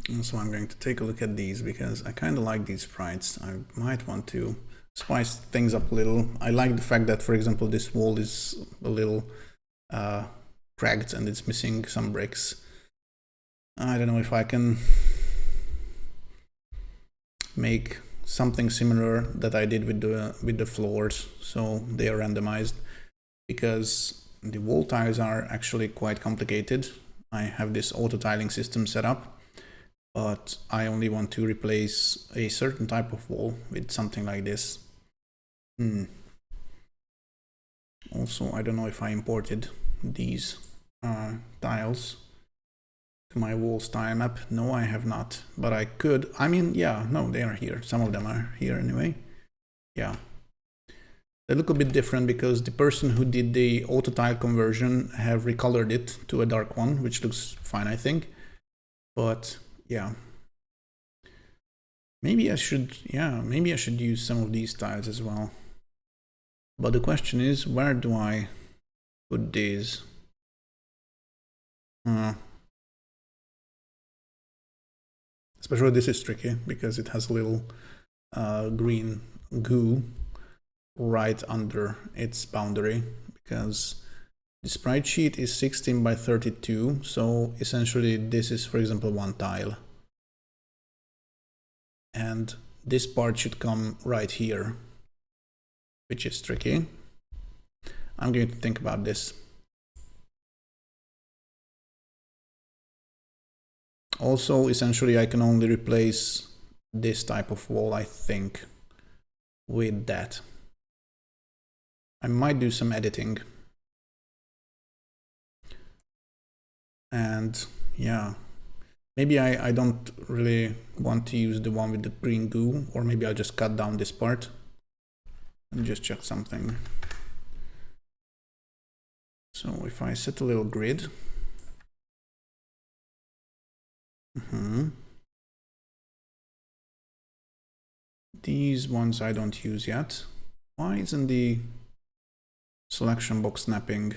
And so I'm going to take a look at these because I kind of like these sprites. I might want to spice things up a little. I like the fact that, for example, this wall is a little cracked and it's missing some bricks. I don't know if I can make something similar that I did with the floors, so they are randomized, because the wall tiles are actually quite complicated. I have this auto tiling system set up, but I only want to replace a certain type of wall with something like this. Also, I don't know if I imported these tiles to my walls tile map. No, I have not, but I could. I mean, yeah, no, they are here. Some of them are here anyway. Yeah. They look a bit different because the person who did the auto tile conversion have recolored it to a dark one, which looks fine, I think. But yeah, maybe I should use some of these tiles as well. But the question is, where do I put these? Especially this is tricky because it has a little green goo right under its boundary, because the sprite sheet is 16 by 32, so essentially this is, for example, one tile. And this part should come right here which is tricky. I'm going to think about this. Also, essentially, I can only replace this type of wall, I think, with that. I might do some editing. And yeah, maybe I don't really want to use the one with the green goo, or maybe I'll just cut down this part and just check something. So if I set a little grid, these ones I don't use yet. Why isn't the selection box snapping?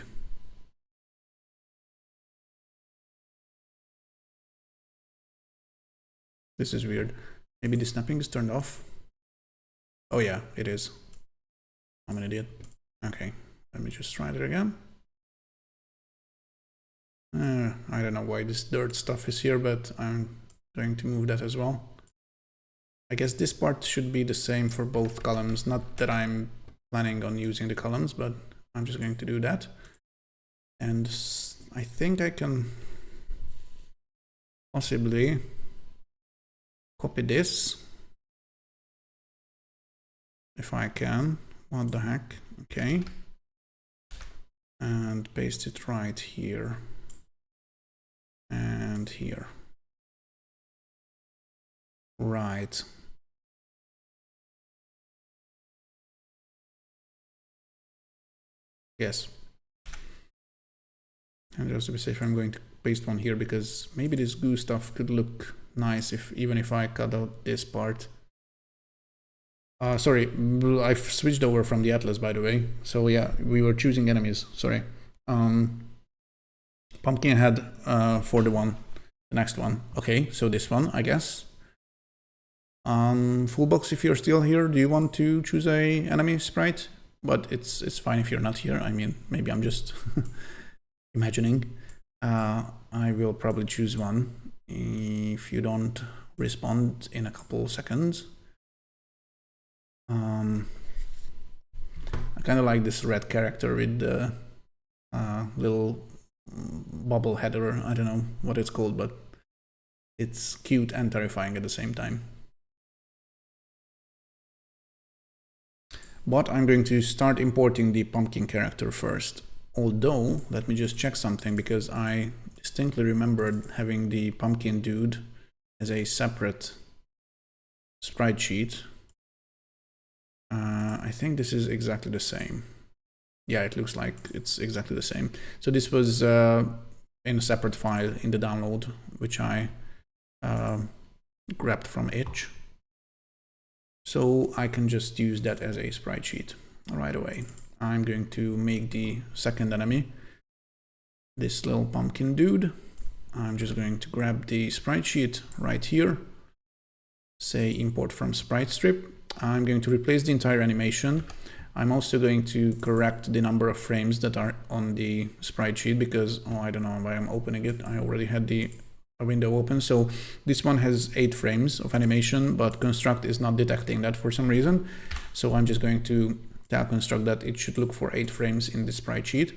This is weird. Maybe the snapping is turned off. Oh yeah, it is. I'm an idiot. Okay, let me just try it again. I don't know why this dirt stuff is here, but I'm going to move that as well. I guess this part should be the same for both columns. Not that I'm planning on using the columns, but I'm just going to do that. And I think I can possibly copy this. If I can. What the heck? Okay. And paste it right here. And here. Right. Yes. And just to be safe, I'm going to paste one here because maybe this goo stuff could look nice even if I cut out this part. Sorry, I've switched over from the Atlas, by the way. So yeah, we were choosing enemies. Sorry. Pumpkinhead for the next one. Okay, so this one, I guess. Fullbox, if you're still here, do you want to choose a enemy sprite? But it's fine if you're not here. I mean, maybe I'm just imagining. I will probably choose one if you don't respond in a couple seconds. I kind of like this red character with the little bubble header. I don't know what it's called, but it's cute and terrifying at the same time. But I'm going to start importing the pumpkin character first. Although, let me just check something, because I distinctly remembered having the pumpkin dude as a separate sprite sheet. I think this is exactly the same. Yeah, it looks like it's exactly the same. So this was in a separate file in the download, which I grabbed from itch. So I can just use that as a sprite sheet right away. I'm going to make the second enemy, this little pumpkin dude. I'm just going to grab the sprite sheet right here, say import from sprite strip. I'm going to replace the entire animation. I'm also going to correct the number of frames that are on the sprite sheet because, oh, I don't know why I'm opening it. I already had the window open. So this one has 8 frames of animation, but Construct is not detecting that for some reason. So I'm just going to tell Construct that it should look for 8 frames in the sprite sheet.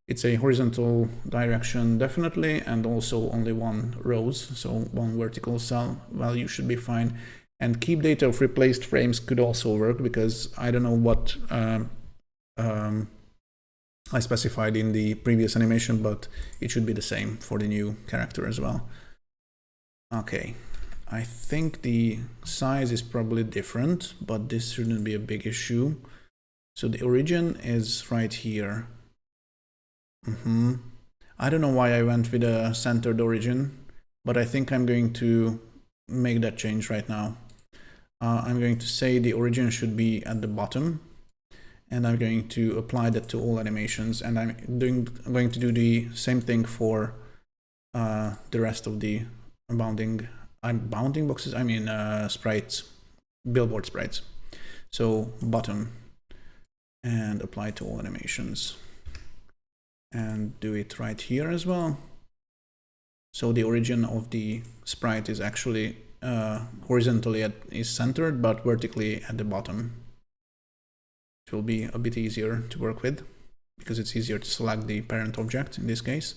It's a horizontal direction, definitely, and also only 1 rows, so 1 vertical cell value should be fine. And keep data of replaced frames could also work, because I don't know what I specified in the previous animation, but it should be the same for the new character as well. Okay, I think the size is probably different, but this shouldn't be a big issue. So the origin is right here. I don't know why I went with a centered origin, but I think I'm going to make that change right now. I'm going to say the origin should be at the bottom, and I'm going to apply that to all animations, and I'm going to do the same thing for the rest of the bounding boxes, I mean sprites, billboard sprites. So bottom, and apply to all animations, and do it right here as well. So the origin of the sprite is actually horizontally is centered, but vertically at the bottom. It will be a bit easier to work with because it's easier to select the parent object in this case.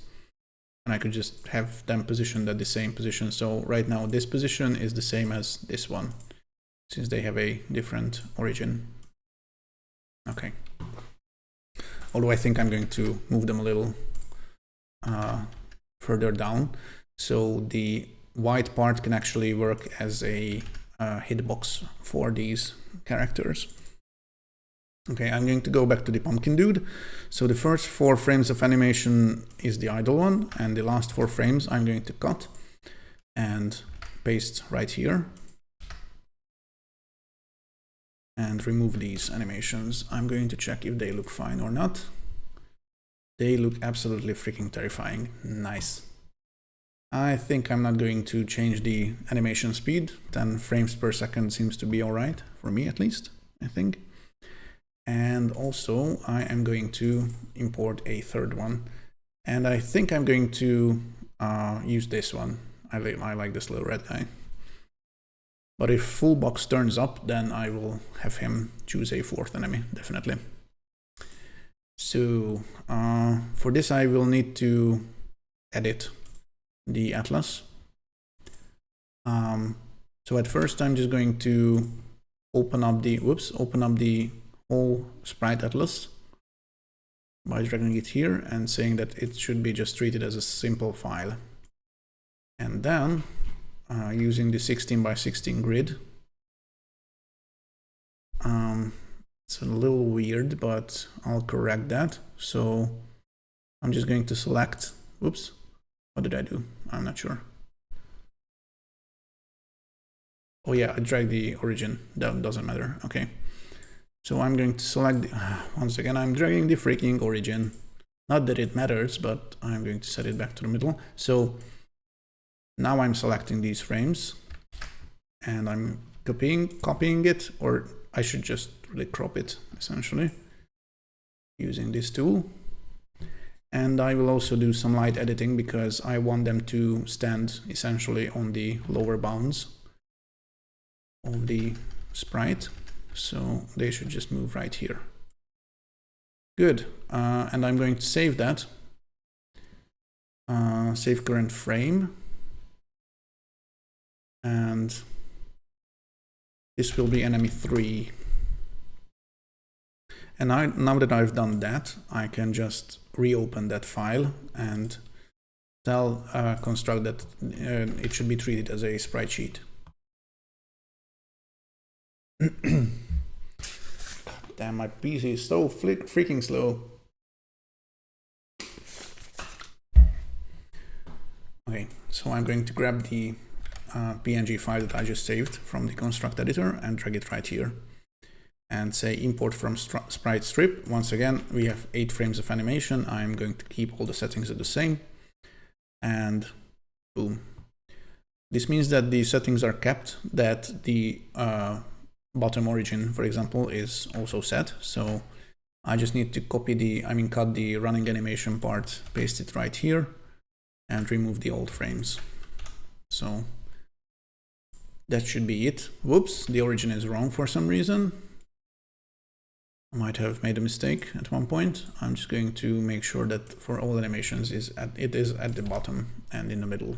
And I could just have them positioned at the same position. So right now this position is the same as this one, since they have a different origin. Okay. Although I think I'm going to move them a little further down, so the white part can actually work as a hitbox for these characters. Okay, I'm going to go back to the pumpkin dude. So the first 4 frames of animation is the idle one, and the last 4 frames I'm going to cut and paste right here. And remove these animations. I'm going to check if they look fine or not. They look absolutely freaking terrifying. Nice. I think I'm not going to change the animation speed. 10 frames per second seems to be all right, for me at least, I think. And also I am going to import a third one. And I think I'm going to use this one. I like this little red guy. But if full box turns up, then I will have him choose a 4th enemy, definitely. So for this I will need to edit the atlas. So at first I'm just going to open up the whole sprite atlas by dragging it here and saying that it should be just treated as a simple file. And then using the 16 by 16 grid. It's a little weird, but I'll correct that. So I'm just going to select, oops, what did I do? I'm not sure. Oh yeah, I dragged the origin, that doesn't matter, okay. So I'm going to select, once again, I'm dragging the freaking origin. Not that it matters, but I'm going to set it back to the middle. So now I'm selecting these frames and I'm copying it, or I should just really crop it essentially using this tool. And I will also do some light editing because I want them to stand essentially on the lower bounds of the sprite. So they should just move right here. Good. And I'm going to save that. Save current frame. And this will be enemy 3. And now that I've done that, I can just reopen that file and tell Construct that it should be treated as a sprite sheet. Damn, my PC is so freaking slow. Okay, so I'm going to grab the PNG file that I just saved from the construct editor and drag it right here and say import from sprite strip. Once again, we have 8 frames of animation. I'm going to keep all the settings the same and boom. This means that the settings are kept, that the bottom origin, for example, is also set. So I just need to cut the running animation part, paste it right here and remove the old frames. So that should be it. Whoops, the origin is wrong for some reason. I might have made a mistake at one point. I'm just going to make sure that for all animations it is at the bottom and in the middle.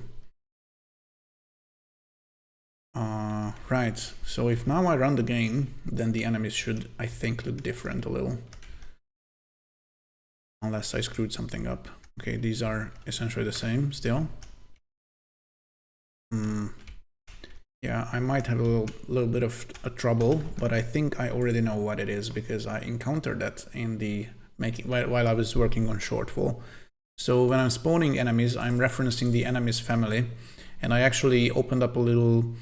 Right, so if now I run the game, then the enemies should, I think, look different a little. Unless I screwed something up. Okay, these are essentially the same still. Yeah, I might have a little bit of trouble, but I think I already know what it is because I encountered that in the while I was working on Shortfall. So when I'm spawning enemies, I'm referencing the enemies family, and I actually opened up a little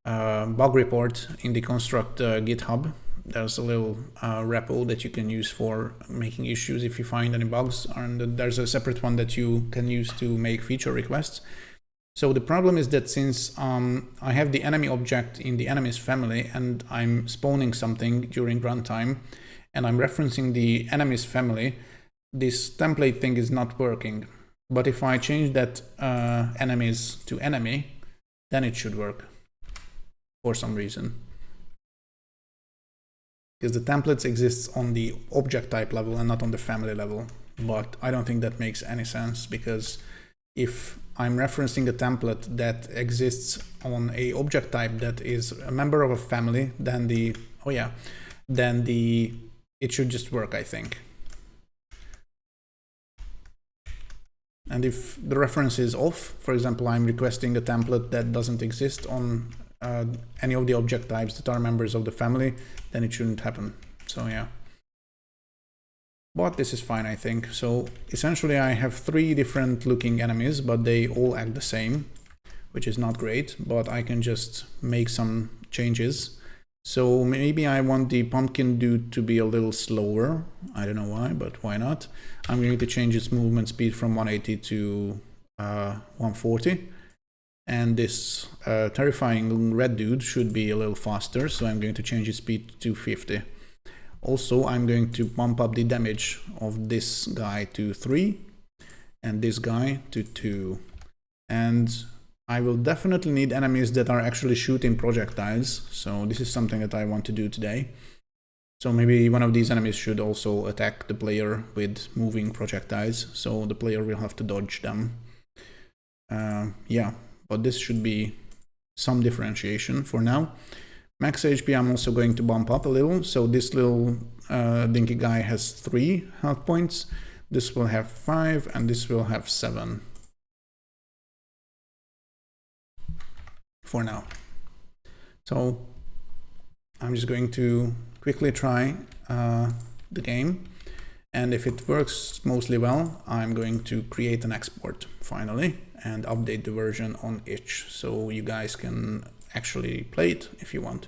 bug report in the construct GitHub. There's a little repo that you can use for making issues if you find any bugs, and there's a separate one that you can use to make feature requests. So the problem is that since I have the enemy object in the enemies family and I'm spawning something during runtime and I'm referencing the enemies family, this template thing is not working. But if I change that enemies to enemy, then it should work for some reason. because the templates exists on the object type level and not on the family level. But I don't think that makes any sense, because if I'm referencing a template that exists on a object type that is a member of a family, then it should just work, I think. And if the reference is off, for example, I'm requesting a template that doesn't exist on any of the object types that are members of the family, then it shouldn't happen. So yeah. But this is fine, I think. So essentially I have 3 different looking enemies, but they all act the same, which is not great, but I can just make some changes. So maybe I want the pumpkin dude to be a little slower. I don't know why, but why not? I'm going to change its movement speed from 180 to 140. And this terrifying red dude should be a little faster, so I'm going to change its speed to 50. Also, I'm going to bump up the damage of this guy to 3 and this guy to 2. And I will definitely need enemies that are actually shooting projectiles, so this is something that I want to do today. So maybe one of these enemies should also attack the player with moving projectiles, so the player will have to dodge them. Yeah, but this should be some differentiation for now. Max HP I'm also going to bump up a little, so this little dinky guy has 3 health points, this will have 5, and this will have 7. For now. So I'm just going to quickly try the game, and if it works mostly well, I'm going to create an export finally and update the version on itch, so you guys can actually play it if you want.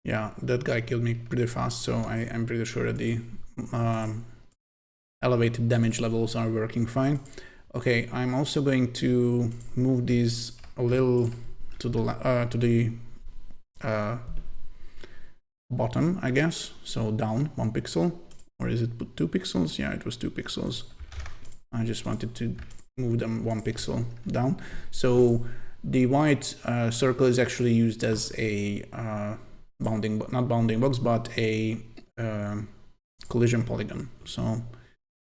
Yeah, that guy killed me pretty fast, so I'm pretty sure that the elevated damage levels are working fine. Okay, I'm also going to move these a little to the bottom, I guess. So down 1 pixel, or is it 2 pixels? Yeah, it was 2 pixels. I just wanted to move them 1 pixel down. So the white circle is actually used as a not bounding box, but a collision polygon. So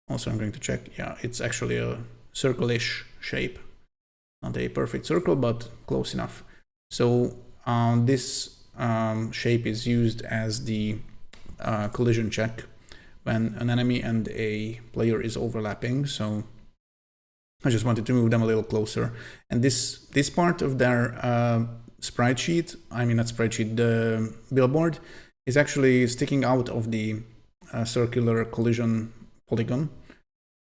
also I'm going to check, yeah, it's actually a circle-ish shape. Not a perfect circle, but close enough. So this shape is used as the collision check when an enemy and a player is overlapping. So I just wanted to move them a little closer. And this part of their sprite sheet, I mean not sprite sheet, the billboard, is actually sticking out of the circular collision polygon.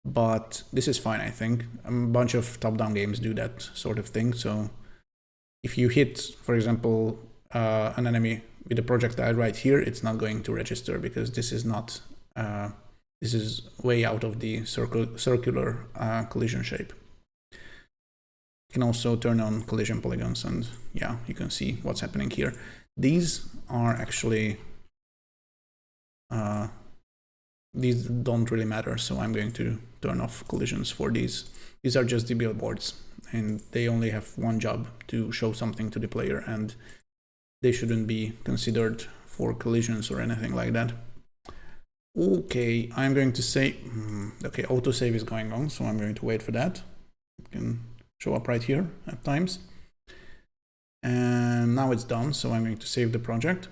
But this is fine, I think. A bunch of top-down games do that sort of thing. So if you hit, for example, an enemy with a projectile right here, it's not going to register because this is not, this is way out of the circular collision shape. You can also turn on collision polygons, and yeah, you can see what's happening here. These are actually, these don't really matter, so I'm going to turn off collisions for these. These are just the billboards, and they only have one job, to show something to the player, and they shouldn't be considered for collisions or anything like that. Okay, I'm going to say, okay, autosave is going on, so I'm going to wait for that. It can show up right here at times. And now it's done, so I'm going to save the project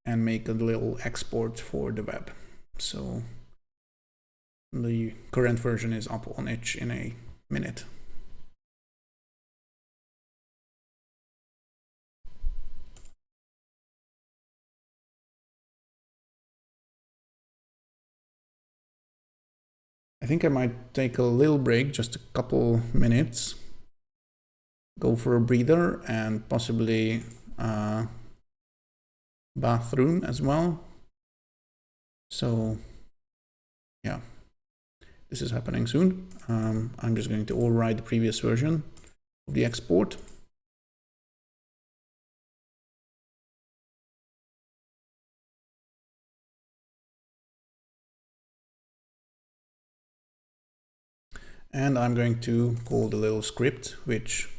and make a little export for the web. So the current version is up on itch in a minute. I think I might take a little break, just a couple minutes, go for a breather, and possibly bathroom as well. So yeah, this is happening soon. I'm just going to override the previous version of the export. And I'm going to call the little script which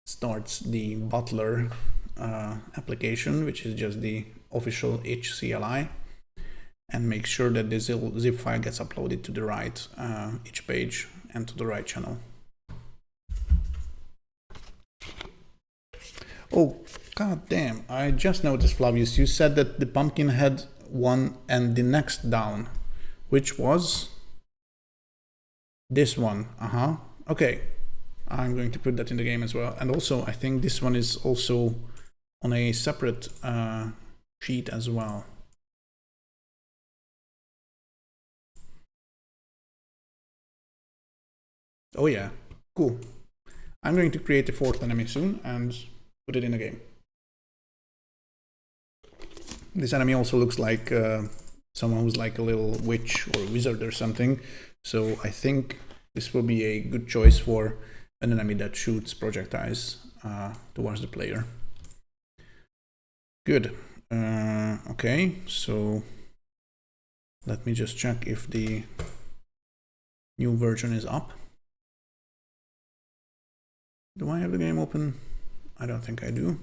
starts the Butler application, which is just the official HCLI, and make sure that the zip file gets uploaded to the right each page and to the right channel. Oh, god damn, I just noticed, Flavius, you said that the pumpkin had one and the next down, which was this one. Okay, I'm going to put that in the game as well. And also, I think this one is also on a separate sheet as well. Oh yeah, cool. I'm going to create a fourth enemy soon and put it in the game. This enemy also looks like someone who's like a little witch or wizard or something. So I think this will be a good choice for an enemy that shoots projectiles towards the player. Good. Okay, so let me just check if the new version is up. Do I have the game open? I don't think I do.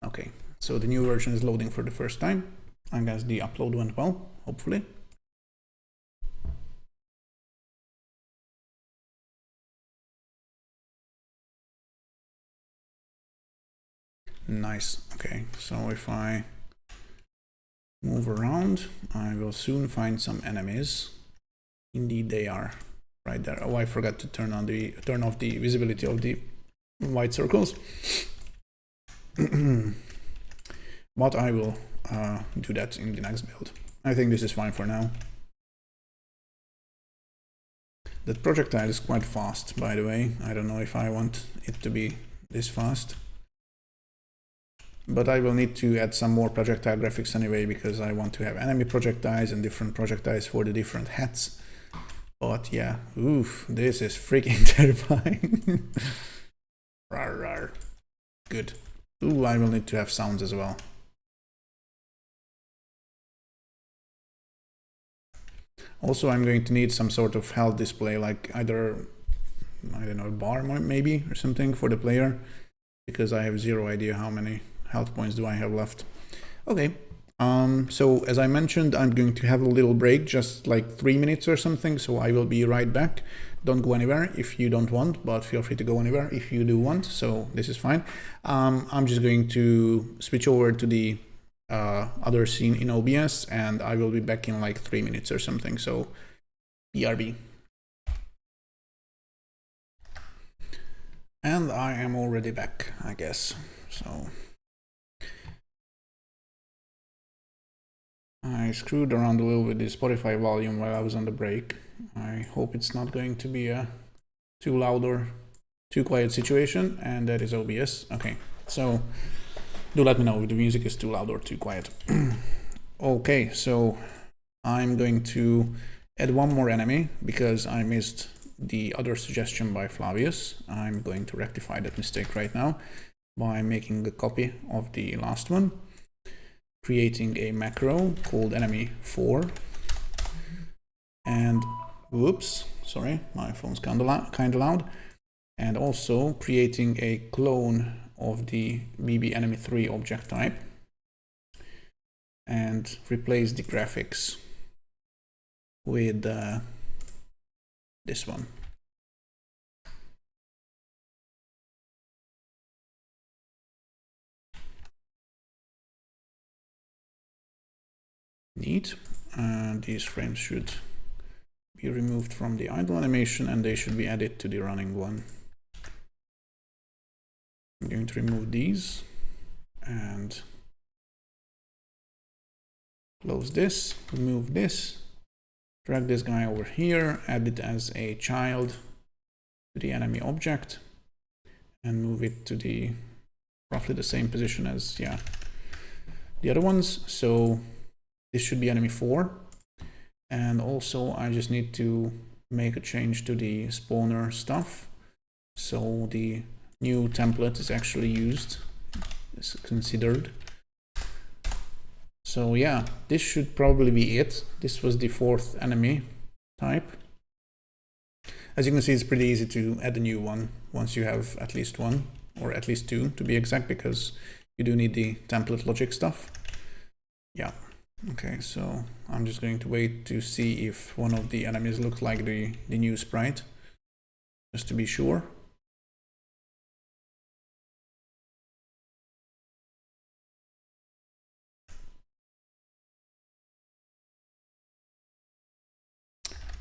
Okay, so the new version is loading for the first time. I guess the upload went well, hopefully. Nice. Okay, so if I move around, I will soon find some enemies. Indeed, they are right there. Oh, I forgot to turn off the visibility of the white circles. But I will do that in the next build. I think this is fine for now. That projectile is quite fast, by the way. I don't know if I want it to be this fast. But I will need to add some more projectile graphics anyway, because I want to have enemy projectiles and different projectiles for the different hats. But yeah, oof, this is freaking terrifying. Rar, rar. Good. Ooh, I will need to have sounds as well. Also, I'm going to need some sort of health display, like either, I don't know, a bar maybe or something for the player, because I have zero idea how many health points do I have left. Okay, so as I mentioned, I'm going to have a little break, just like 3 minutes or something, so I will be right back. Don't go anywhere if you don't want, but feel free to go anywhere if you do want, so this is fine. I'm just going to switch over to the other scene in OBS, and I will be back in like 3 minutes or something, so BRB. And I am already back, I guess, so I screwed around a little with the Spotify volume while I was on the break. I hope it's not going to be a too loud or too quiet situation, and that is OBS. Okay, so do let me know if the music is too loud or too quiet. Okay, so I'm going to add one more enemy because I missed the other suggestion by Flavius. I'm going to rectify that mistake right now by making a copy of the last one, creating a macro called enemy4, and whoops, sorry, my phone's kind of loud, and also creating a clone of the BB enemy3 object type, and replace the graphics with this one. Neat. And these frames should be removed from the idle animation, and they should be added to the running one. I'm going to remove these and close this, remove this, drag this guy over here, add it as a child to the enemy object, and move it to the roughly the same position as the other ones. So this should be enemy4, and also I just need to make a change to the spawner stuff. So the new template is actually used, is considered. So yeah, this should probably be it. This was the fourth enemy type. As you can see, it's pretty easy to add a new one once you have at least one, or at least two to be exact, because you do need the template logic stuff. Yeah. Okay, so I'm just going to wait to see if one of the enemies looks like the new sprite, just to be sure.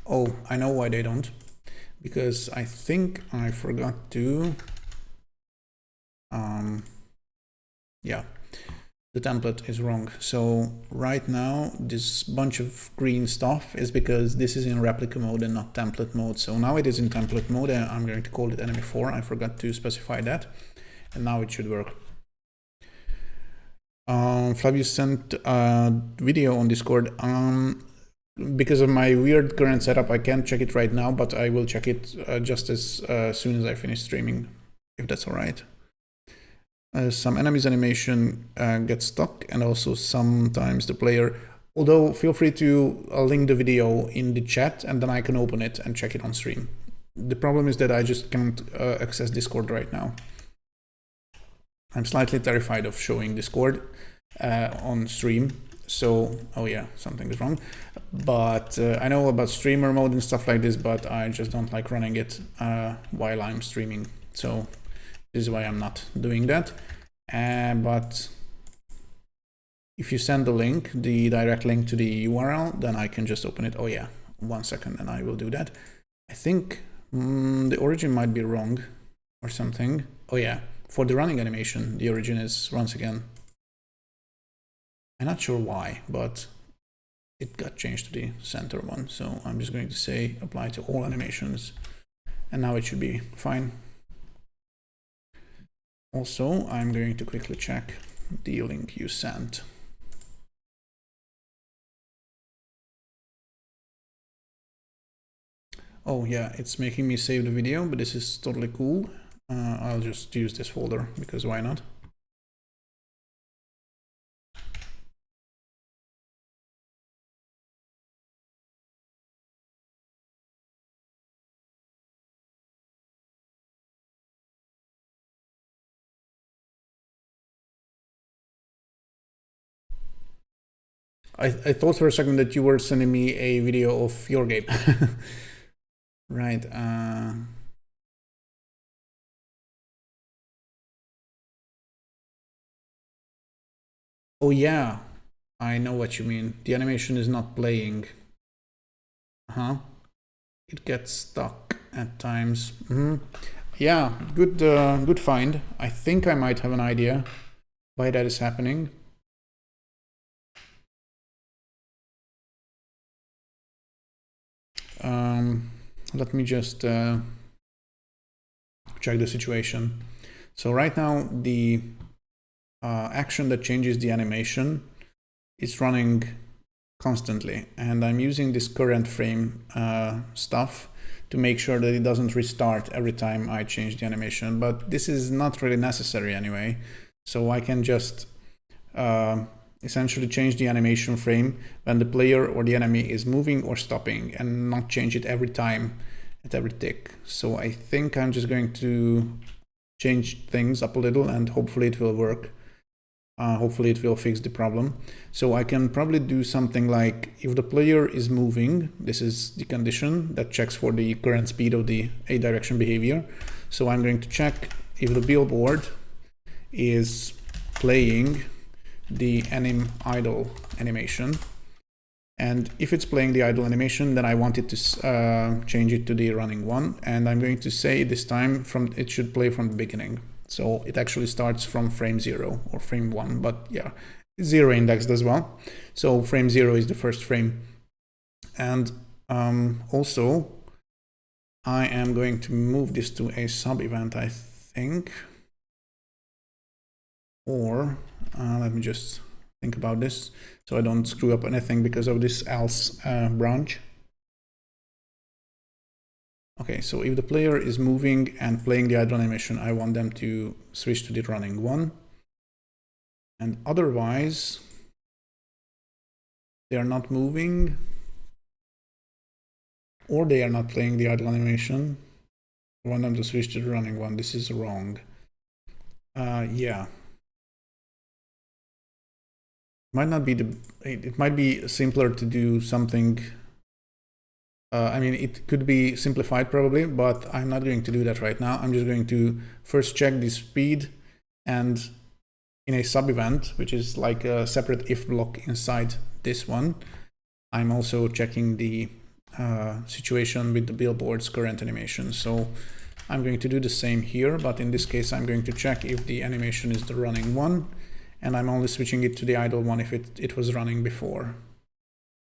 Oh, I know why they don't. Because I think I forgot to... yeah, the template is wrong. So right now, this bunch of green stuff is because this is in replica mode and not template mode. So now it is in template mode, and I'm going to call it enemy 4. I forgot to specify that. And now it should work. Flavius sent a video on Discord. Because of my weird current setup, I can't check it right now, but I will check it just as soon as I finish streaming, if that's all right. Some enemies animation gets stuck, and also sometimes the player, although feel free to link the video in the chat and then I can open it and check it on stream. The problem is that I just can't access Discord right now. I'm slightly terrified of showing Discord on stream. So, oh yeah, something is wrong. But I know about streamer mode and stuff like this, but I just don't like running it while I'm streaming. So this is why I'm not doing that. But if you send the link, the direct link to the URL, then I can just open it. Oh yeah, 1 second, and I will do that. I think the origin might be wrong or something. Oh yeah, for the running animation, the origin is once again. I'm not sure why, but it got changed to the center one. So I'm just going to say apply to all animations, and now it should be fine. Also, I'm going to quickly check the link you sent. Oh yeah, it's making me save the video, but this is totally cool. I'll just use this folder because why not? I thought for a second that you were sending me a video of your game. Right. Oh yeah, I know what you mean. The animation is not playing. It gets stuck at times. Yeah, good find. I think I might have an idea why that is happening. Let me just check the situation. So right now, the action that changes the animation is running constantly, and I'm using this current frame stuff to make sure that it doesn't restart every time I change the animation, but this is not really necessary anyway. So I can just essentially change the animation frame when the player or the enemy is moving or stopping, and not change it every time at every tick. So I think I'm just going to change things up a little, and hopefully it will work. Hopefully it will fix the problem. So I can probably do something like, if the player is moving, this is the condition that checks for the current speed of the A direction behavior. So I'm going to check if the billboard is playing the anim idle animation. And if it's playing the idle animation, then I want it to change it to the running one. And I'm going to say this time it should play from the beginning. So it actually starts from frame 0 or frame 1, but yeah, 0 indexed as well. So frame 0 is the first frame. And also, I am going to move this to a sub event, I think. Or let me just think about this so I don't screw up anything because of this else branch. Okay, so if the player is moving and playing the idle animation, I want them to switch to the running one. And otherwise, they are not moving, or they are not playing the idle animation. I want them to switch to the running one. This is wrong. Yeah. Might not be it might be simpler to do something. I mean, it could be simplified probably, but I'm not going to do that right now. I'm just going to first check the speed, and in a sub event, which is like a separate if block inside this one, I'm also checking the situation with the billboard's current animation. So I'm going to do the same here, but in this case, I'm going to check if the animation is the running one, and I'm only switching it to the idle one if it was running before.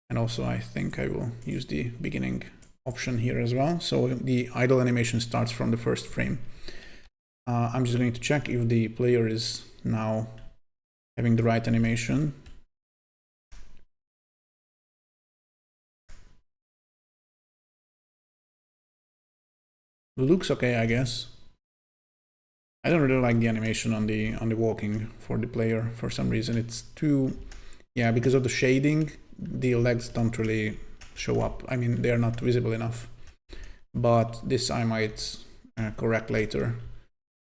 And also, I think I will use the beginning option here as well. So the idle animation starts from the first frame. I'm just going to check if the player is now having the right animation. Looks okay, I guess. I don't really like the animation on the walking for the player for some reason. It's too, yeah, because of the shading, the legs don't really show up. I mean, they are not visible enough. But this I might correct later.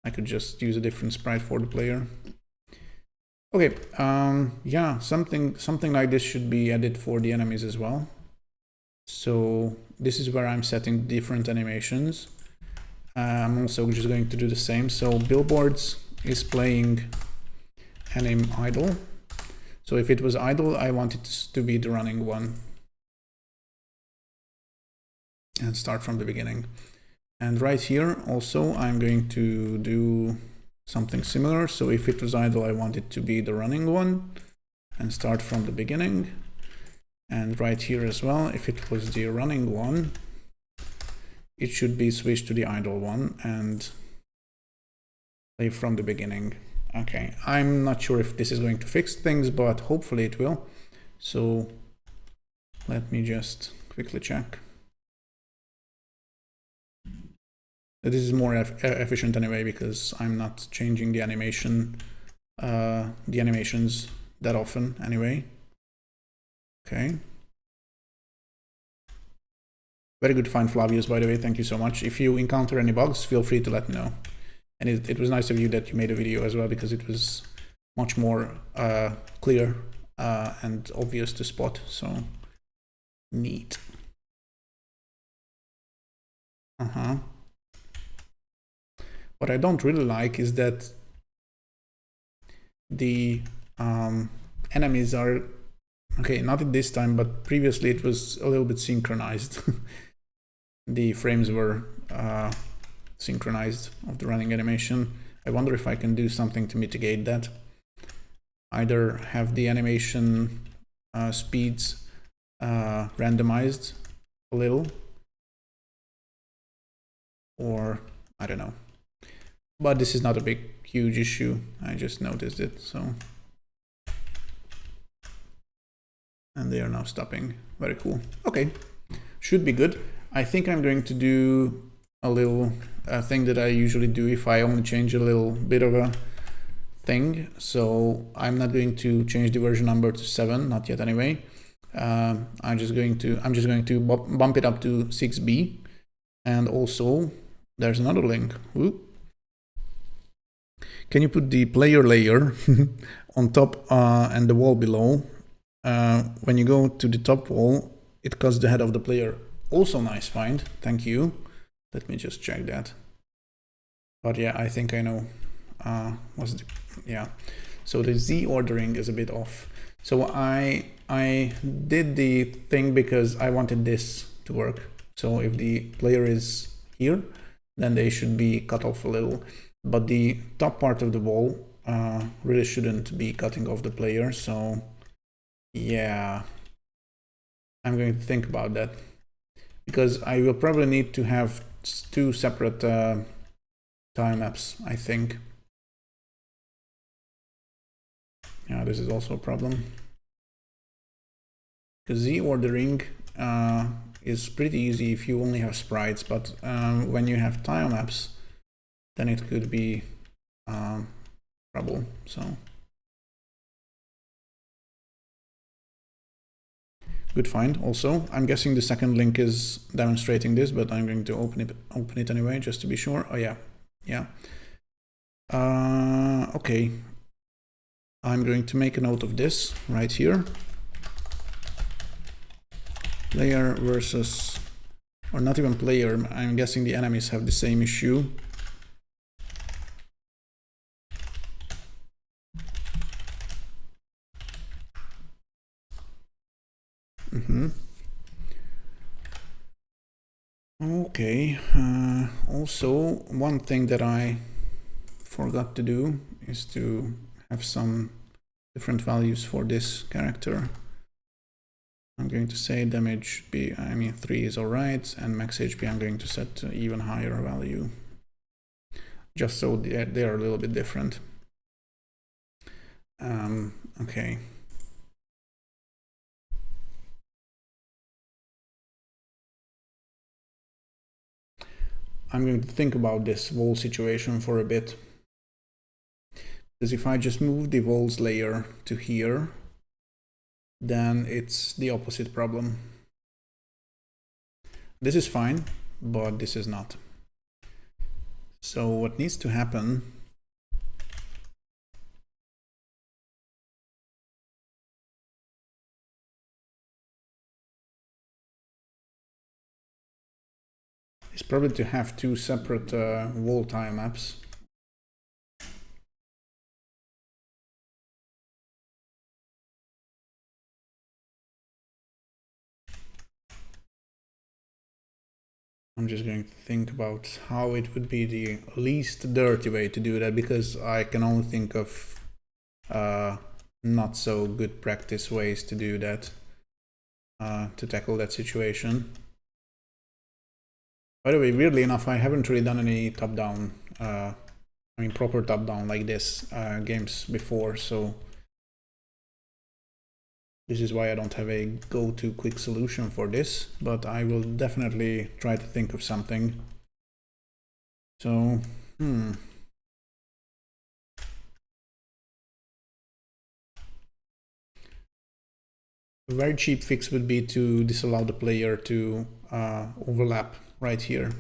I could just use a different sprite for the player. Okay, yeah, something like this should be added for the enemies as well. So this is where I'm setting different animations. I'm also just going to do the same. So billboards is playing anim idle. So if it was idle, I want it to be the running one. And start from the beginning. And right here also I'm going to do something similar. So if it was idle, I want it to be the running one and start from the beginning. And right here as well, if it was the running one, it should be switched to the idle one and play from the beginning. Okay, I'm not sure if this is going to fix things, but hopefully it will. So let me just quickly check. This is more efficient anyway, because I'm not changing the animations that often anyway. Okay. Very good find, Flavius, by the way. Thank you so much. If you encounter any bugs, feel free to let me know. And it was nice of you that you made a video as well, because it was much more clear and obvious to spot. So neat. What I don't really like is that the enemies are, okay, not at this time, but previously it was a little bit synchronized. The frames were synchronized of the running animation. I wonder if I can do something to mitigate that. Either have the animation speeds randomized a little, or I don't know. But this is not a huge issue. I just noticed it, so. And they are now stopping. Very cool. Okay, should be good. I think I'm going to do a little thing that I usually do if I only change a little bit of a thing. So I'm not going to change the version number to 7, not yet anyway. I'm just going to bump it up to 6B. And also there's another link. Ooh. Can you put the player layer on top and the wall below? When you go to the top wall, it cuts the head of the player. Also nice find, thank you. Let me just check that. But yeah, I think I know. Yeah. So the Z ordering is a bit off. So I did the thing because I wanted this to work. So if the player is here, then they should be cut off a little. But the top part of the wall really shouldn't be cutting off the player. So yeah, I'm going to think about that, because I will probably need to have 2 separate time maps, I think. Yeah, this is also a problem. Because Z ordering is pretty easy if you only have sprites, but when you have tile maps, then it could be trouble. So good find. Also, I'm guessing the second link is demonstrating this, but I'm going to open it anyway, just to be sure. Oh yeah, yeah. Okay, I'm going to make a note of this right here. Player versus, or not even player, I'm guessing the enemies have the same issue. Okay, also one thing that I forgot to do is to have some different values for this character. I'm going to say damage be, 3 is alright, and max HP I'm going to set to even higher value, just so they're a little bit different. Okay. I'm going to think about this wall situation for a bit. Because if I just move the walls layer to here, then it's the opposite problem. This is fine, but this is not. So what needs to happen is probably to have two separate wall tile maps. I'm just going to think about how it would be the least dirty way to do that, because I can only think of not so good practice ways to do that, to tackle that situation. By the way, weirdly enough, I haven't really done any top-down, proper top-down like this games before, so this is why I don't have a go-to quick solution for this, but I will definitely try to think of something. So, A very cheap fix would be to disallow the player to overlap right here,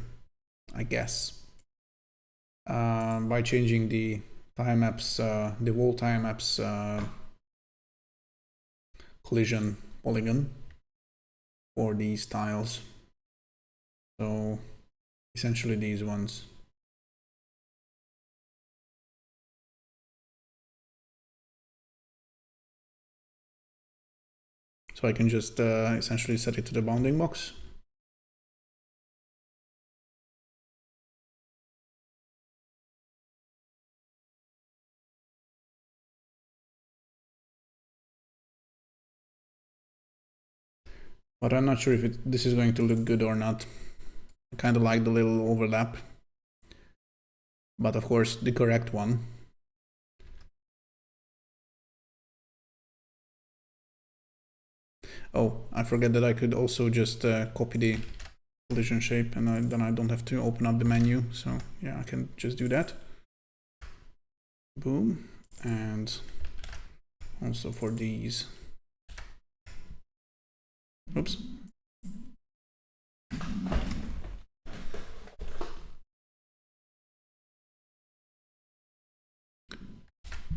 I guess. By changing the tile maps, the wall tile maps collision polygon for these tiles. So essentially these ones. So I can just essentially set it to the bounding box. But I'm not sure if this is going to look good or not. I kind of like the little overlap, but of course the correct one. Oh, I forget that I could also just copy the collision shape, and then I don't have to open up the menu. So yeah, I can just do that. Boom. And also for these. Oops.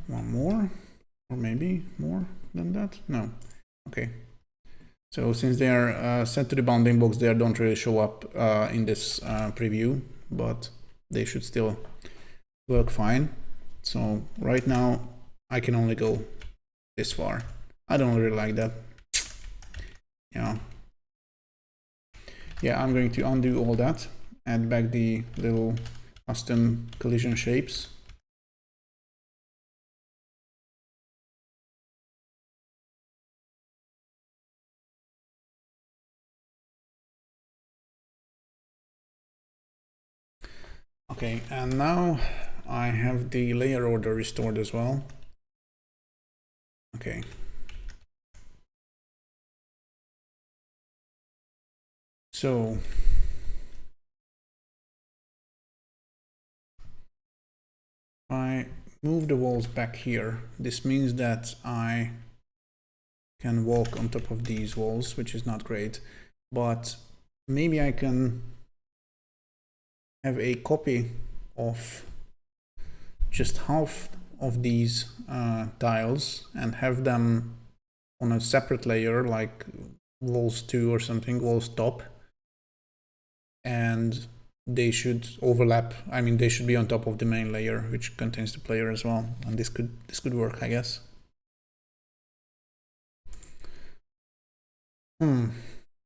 One more, or maybe more than that. No. Okay. So since they are set to the bounding box, they don't really show up in this preview, but they should still work fine. So right now I can only go this far. I don't really like that. Yeah, I'm going to undo all that, add back the little custom collision shapes. Okay, and now I have the layer order restored as well. Okay. So I move the walls back here. This means that I can walk on top of these walls, which is not great, but maybe I can have a copy of just half of these tiles and have them on a separate layer, like walls 2 or something, walls top, and they should overlap. I mean, they should be on top of the main layer, which contains the player as well, and this could work, I guess.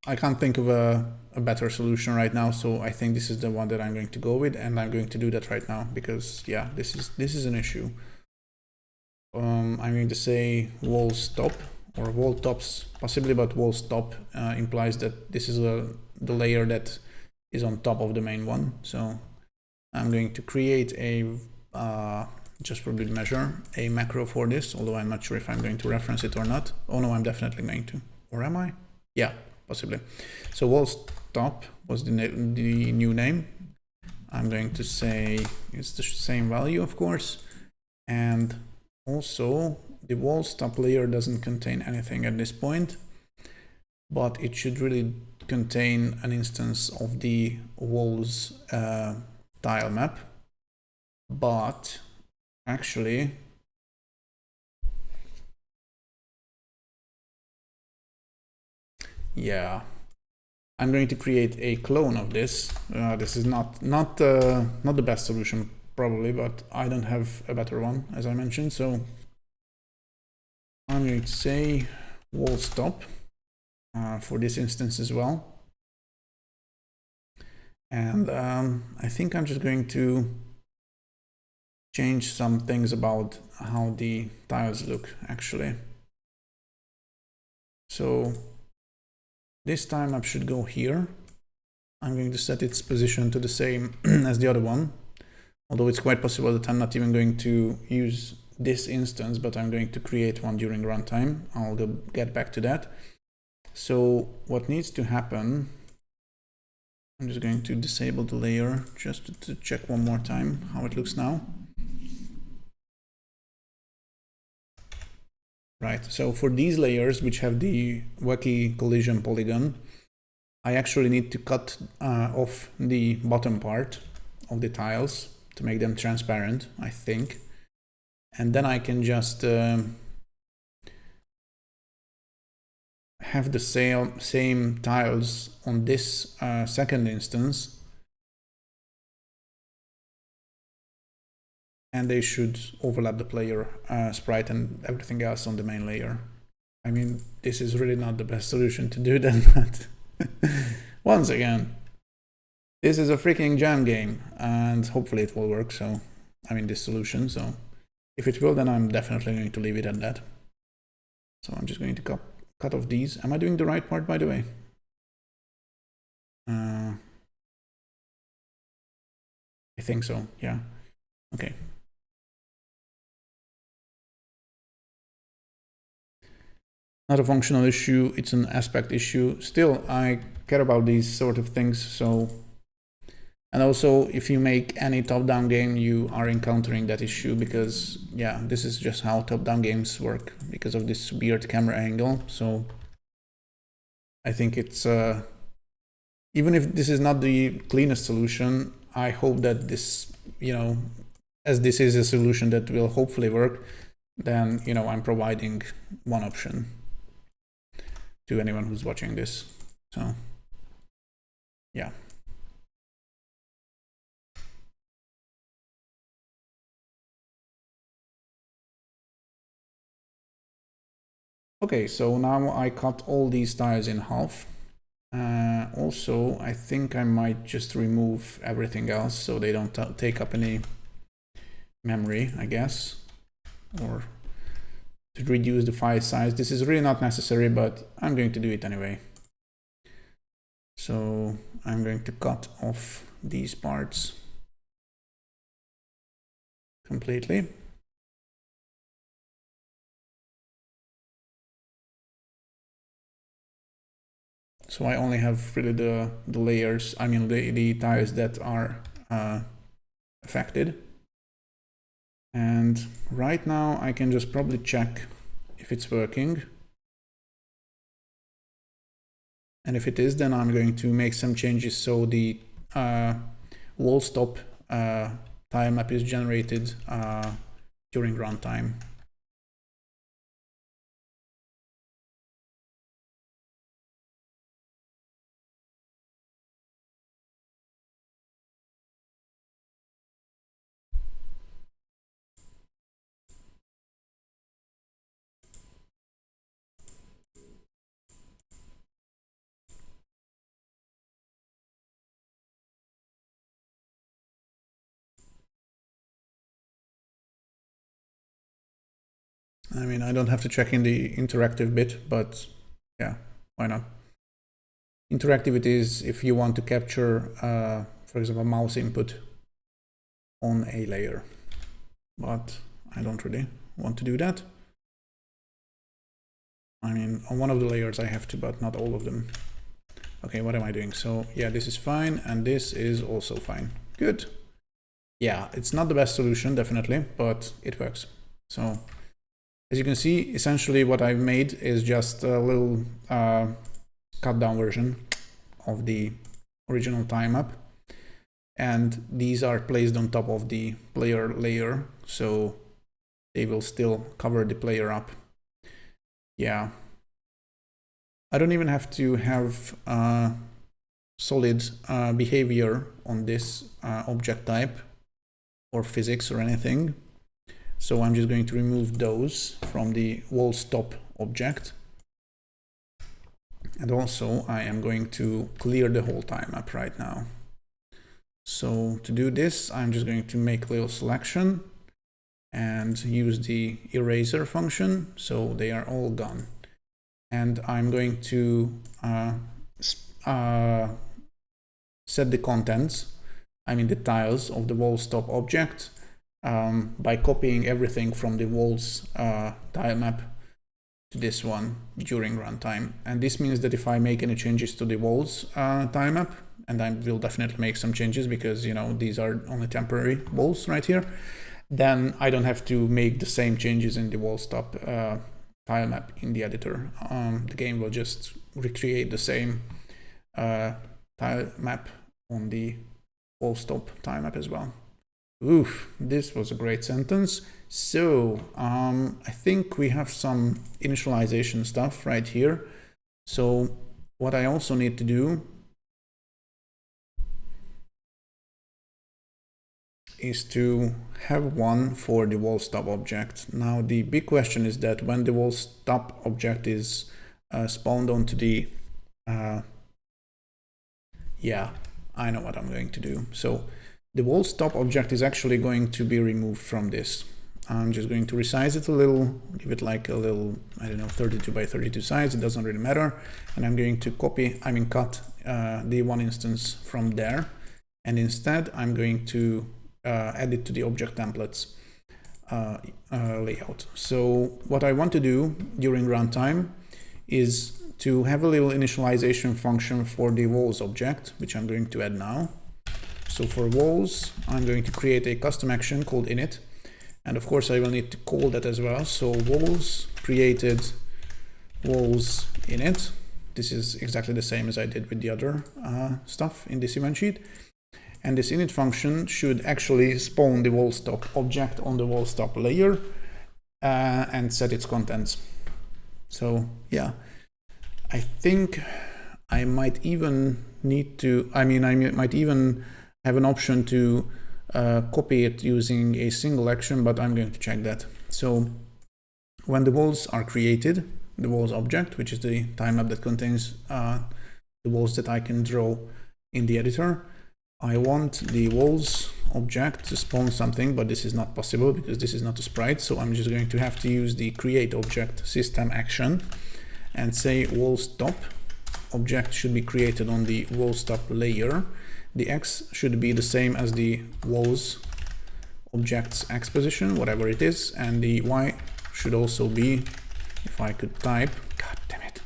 I can't think of a better solution right now, so I think this is the one that I'm going to go with, and I'm going to do that right now because yeah, this is an issue. I'm going to say walls top or wall tops, possibly, but walls top implies that this is the layer that is on top of the main one. So I'm going to create a just for good measure a macro for this, although I'm not sure if I'm going to reference it or not. Oh no, I'm definitely going to. Or am I? Yeah, possibly. So walls top was the new name. I'm going to say it's the same value, of course, and also the walls top layer doesn't contain anything at this point, but it should really contain an instance of the walls tile map. But actually, yeah, I'm going to create a clone of this. This is not the best solution probably, but I don't have a better one, as I mentioned. So I'm going to say walls top for this instance as well. And I think I'm just going to change some things about how the tiles look actually. So this time I should go here. I'm going to set its position to the same as the other one, although it's quite possible that I'm not even going to use this instance, but I'm going to create one during runtime. I'll get back to that. So what needs to happen, I'm just going to disable the layer just to check one more time how it looks now. Right, so for these layers which have the wacky collision polygon, I actually need to cut off the bottom part of the tiles to make them transparent, I think. And then I can just have the same tiles on this second instance, and they should overlap the player sprite and everything else on the main layer. I mean, this is really not the best solution to do that, but once again, this is a freaking jam game, and hopefully it will work. So, I mean, this solution. So, if it will, then I'm definitely going to leave it at that. So I'm just going to cut off these. Am I doing the right part, by the way? I think so. Yeah. Okay. Not a functional issue, it's an aspect issue. Still, I care about these sort of things, so... And also, if you make any top-down game, you are encountering that issue because, yeah, this is just how top-down games work because of this weird camera angle. So I think it's... even if this is not the cleanest solution, I hope that this, you know, as this is a solution that will hopefully work, then, you know, I'm providing one option to anyone who's watching this. So, yeah. Okay, so now I cut all these tiles in half. Also, I think I might just remove everything else so they don't take up any memory, I guess, or to reduce the file size. This is really not necessary, but I'm going to do it anyway. So I'm going to cut off these parts completely. So I only have really the layers, I mean the tiles that are affected. And right now I can just probably check if it's working. And if it is, then I'm going to make some changes so the wall stop tile map is generated during runtime. I mean, I don't have to check in the interactive bit, but yeah, why not? Interactive is if you want to capture, for example, mouse input on a layer, but I don't really want to do that. I mean, on one of the layers I have to, but not all of them. Okay, what am I doing? So yeah, this is fine, and this is also fine. Good. Yeah, it's not the best solution, definitely, but it works. So as you can see, essentially what I've made is just a little cut down version of the original tile map. And these are placed on top of the player layer, so they will still cover the player up. Yeah. I don't even have to have solid behavior on this object type or physics or anything. So I'm just going to remove those from the wall stop object. And also I am going to clear the whole tile map right now. So to do this, I'm just going to make a little selection and use the eraser function. So they are all gone. And I'm going to set the contents, I mean the tiles of the wall stop object by copying everything from the walls tile map to this one during runtime. And this means that if I make any changes to the walls tile map, and I will definitely make some changes because, you know, these are only temporary walls right here, then I don't have to make the same changes in the wall stop tile map in the editor. The game will just recreate the same tile map on the wall stop tile map as well. Oof, this was a great sentence. So I think we have some initialization stuff right here. So what I also need to do is to have one for the wall stop object. Now the big question is that when the wall stop object is spawned onto the yeah, I know what I'm going to do. So the wall stop object is actually going to be removed from this. I'm just going to resize it a little, give it like a little, I don't know, 32 by 32 size, it doesn't really matter. And I'm going to cut the one instance from there. And instead I'm going to add it to the object templates layout. So what I want to do during runtime is to have a little initialization function for the walls object, which I'm going to add now. So for walls, I'm going to create a custom action called init. And of course I will need to call that as well. So walls created walls init. This is exactly the same as I did with the other stuff in this event sheet. And this init function should actually spawn the wall stop object on the wall stop layer and set its contents. So yeah, I think I might even need to, I might even have an option to copy it using a single action, but I'm going to check that. So when the walls are created, the walls object, which is the tile map that contains the walls that I can draw in the editor, I want the walls object to spawn something, but this is not possible because this is not a sprite. So I'm just going to have to use the create object system action and say wall stop object should be created on the wall stop layer. The X should be the same as the walls object's X position, whatever it is. And the Y should also be, if I could type, god damn it,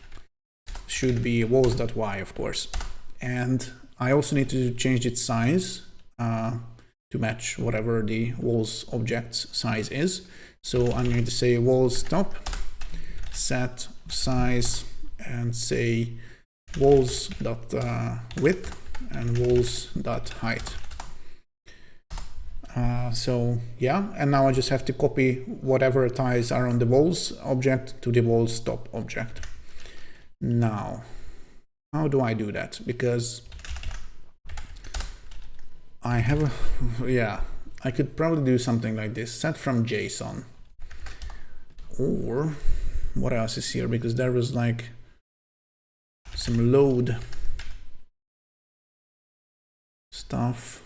should be walls.y, of course. And I also need to change its size to match whatever the walls object's size is. So I'm going to say walls top, set size, and say walls.width and walls.height. So yeah, and now I just have to copy whatever ties are on the walls object to the walls top object. Now, how do I do that? Because I have I could probably do something like this, set from JSON. Or what else is here? Because there was like some load stuff.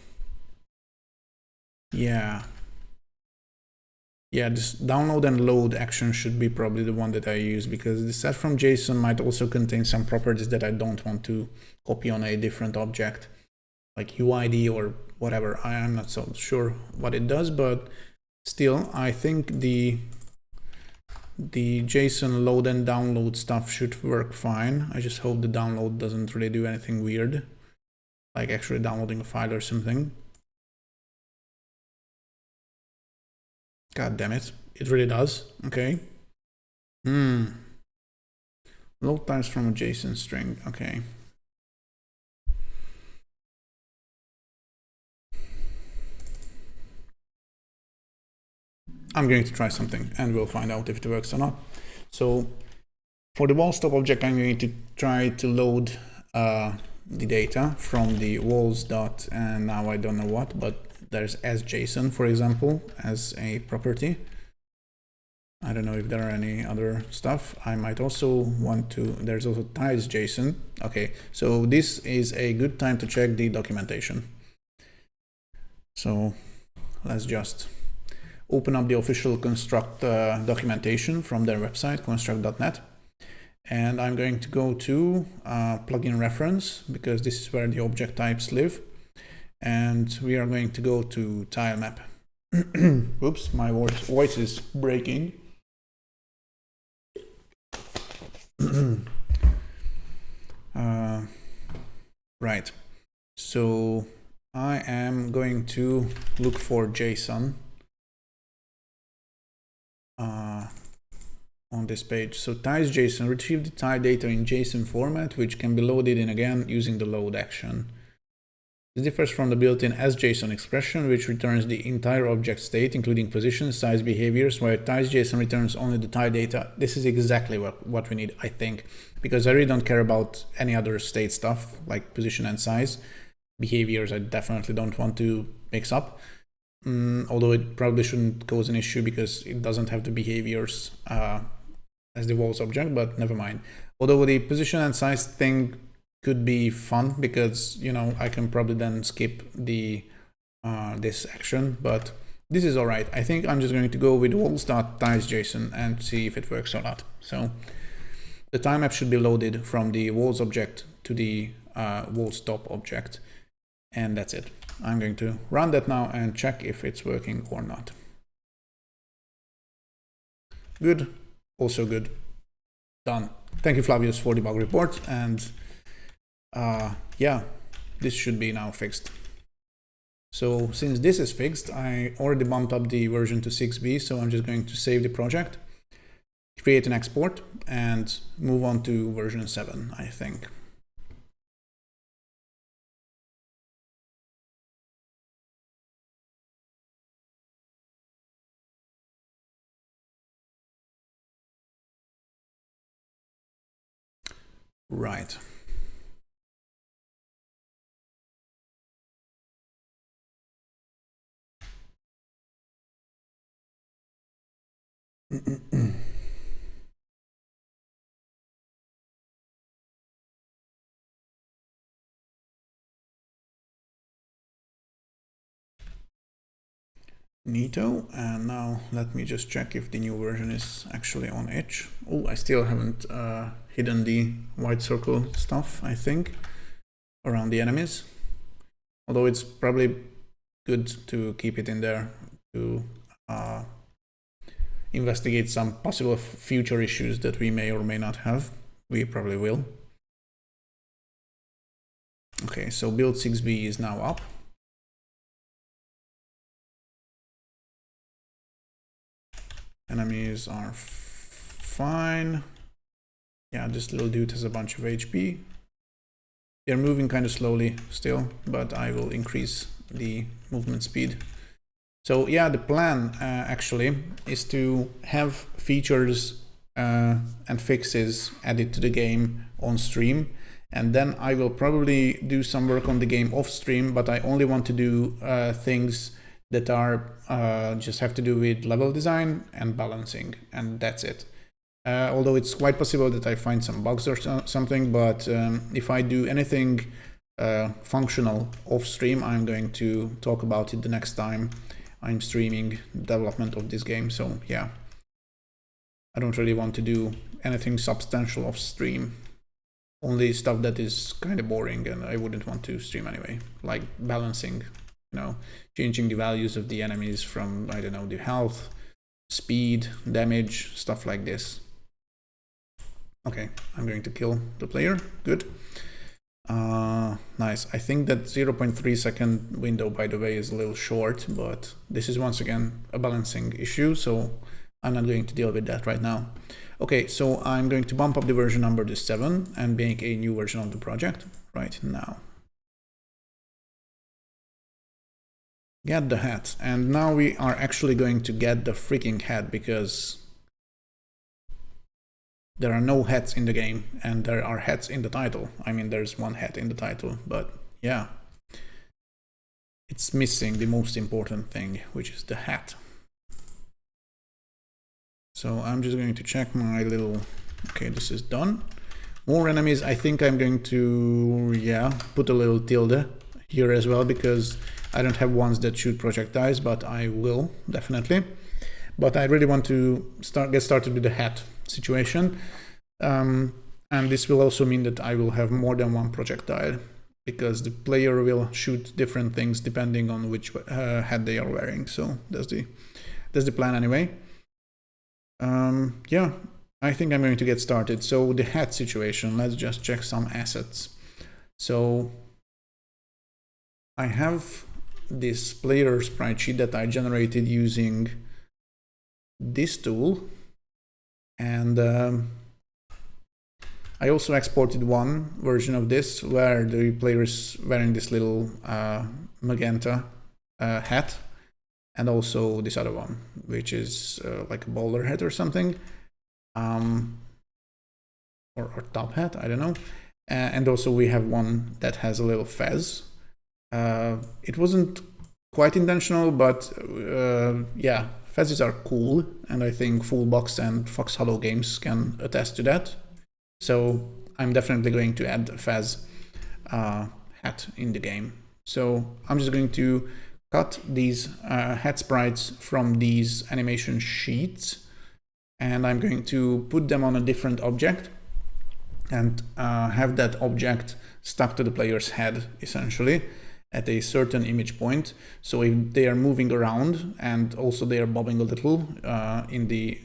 Yeah, this download and load action should be probably the one that I use, because the set from JSON might also contain some properties that I don't want to copy on a different object, like UID or whatever. I am not so sure what it does, but still, I think the JSON load and download stuff should work fine. I just hope the download doesn't really do anything weird, like actually downloading a file or something. God damn it, it really does. Okay. Load times from a JSON string. Okay. I'm going to try something and we'll find out if it works or not. So for the walls top object, I'm going to try to load the data from the walls dot, and now I don't know what, but there's as.json, for example, as a property. I don't know if there are any other stuff. I might also want to, there's also ties.json. Okay, so this is a good time to check the documentation. So let's just open up the official Construct documentation from their website, construct.net. And I'm going to go to plugin reference, because this is where the object types live. And we are going to go to tile map. Oops, my voice is breaking. Right, so I am going to look for JSON on this page. So ties.json, retrieve the tie data in JSON format, which can be loaded in again using the load action. This differs from the built-in as.json expression, which returns the entire object state, including position, size, behaviors, while ties.json returns only the tie data. This is exactly what we need, I think, because I really don't care about any other state stuff like position and size. Behaviors I definitely don't want to mix up, although it probably shouldn't cause an issue because it doesn't have the behaviors as the walls object, but never mind. Although the position and size thing could be fun, because I can probably then skip the this action, but this is all right. I think I'm just going to go with walls.ties.json and see if it works or not. So the time map should be loaded from the walls object to the walls top object, and that's it. I'm going to run that now and check if it's working or not. Good, also good, done. Thank you, Flavius, for the bug report, and yeah, this should be now fixed. So since this is fixed, I already bumped up the version to 6b, so I'm just going to save the project, create an export, and move on to version 7, I think. Right. Neato, and now let me just check if the new version is actually on itch. Oh, I still haven't hidden the white circle stuff, I think, around the enemies. Although it's probably good to keep it in there to investigate some possible future issues that we may or may not have. We probably will. Okay, so build 6B is now up. Enemies are fine. Yeah, this little dude has a bunch of HP. They're moving kind of slowly still, but I will increase the movement speed. So yeah, the plan actually is to have features and fixes added to the game on stream, and then I will probably do some work on the game off stream, but I only want to do things that are just have to do with level design and balancing, and that's it. Although it's quite possible that I find some bugs or something, but if I do anything functional off stream, I'm going to talk about it the next time I'm streaming development of this game. So yeah, I don't really want to do anything substantial off stream. Only stuff that is kind of boring and I wouldn't want to stream anyway, like balancing, you know, changing the values of the enemies from, I don't know, the health, speed, damage, stuff like this. Okay, I'm going to kill the player. Good. Nice. I think that 0.3 second window, by the way, is a little short, but this is once again a balancing issue, so I'm not going to deal with that right now. Okay, so I'm going to bump up the version number to 7 and make a new version of the project right now. Get the hat. And now we are actually going to get the freaking hat, because there are no hats in the game, and there are hats in the title. I mean, there's one hat in the title, but yeah. It's missing the most important thing, which is the hat. So I'm just going to check my little... Okay, this is done. More enemies. I think I'm going to, yeah, put a little tilde here as well, because I don't have ones that shoot projectiles, but I will, definitely. But I really want to get started with the hat situation. And this will also mean that I will have more than one projectile, because the player will shoot different things depending on which hat they are wearing. So that's the plan anyway. Yeah, I think I'm going to get started. So the hat situation, let's just check some assets. So I have this player sprite sheet that I generated using this tool, and I also exported one version of this where the player is wearing this little magenta hat, and also this other one, which is like a bowler hat or something, or top hat, I don't know. And also we have one that has a little fez. It wasn't quite intentional, but yeah, fezzes are cool, and I think Fullbox and Fox Hollow Games can attest to that. So I'm definitely going to add a fez hat in the game. So I'm just going to cut these hat sprites from these animation sheets, and I'm going to put them on a different object and have that object stuck to the player's head, essentially, at a certain image point. So if they are moving around and also they are bobbing a little in the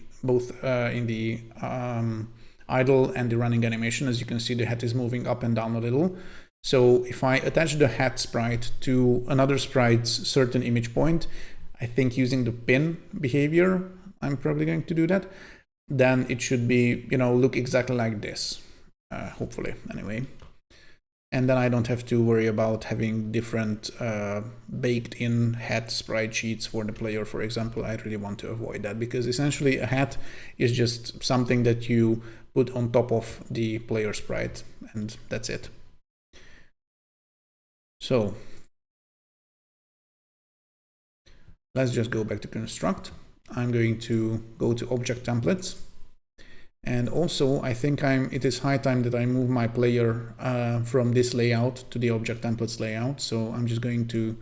idle and the running animation, as you can see, the hat is moving up and down a little. So if I attach the hat sprite to another sprite's certain image point, I think using the pin behavior, I'm probably going to do that, then it should be, you know, look exactly like this, hopefully, anyway. And then I don't have to worry about having different baked-in hat sprite sheets for the player, for example. I really want to avoid that, because essentially a hat is just something that you put on top of the player sprite, and that's it. So let's just go back to construct. I'm going to go to object templates. And also, I think it is high time that I move my player from this layout to the object templates layout. So I'm just going to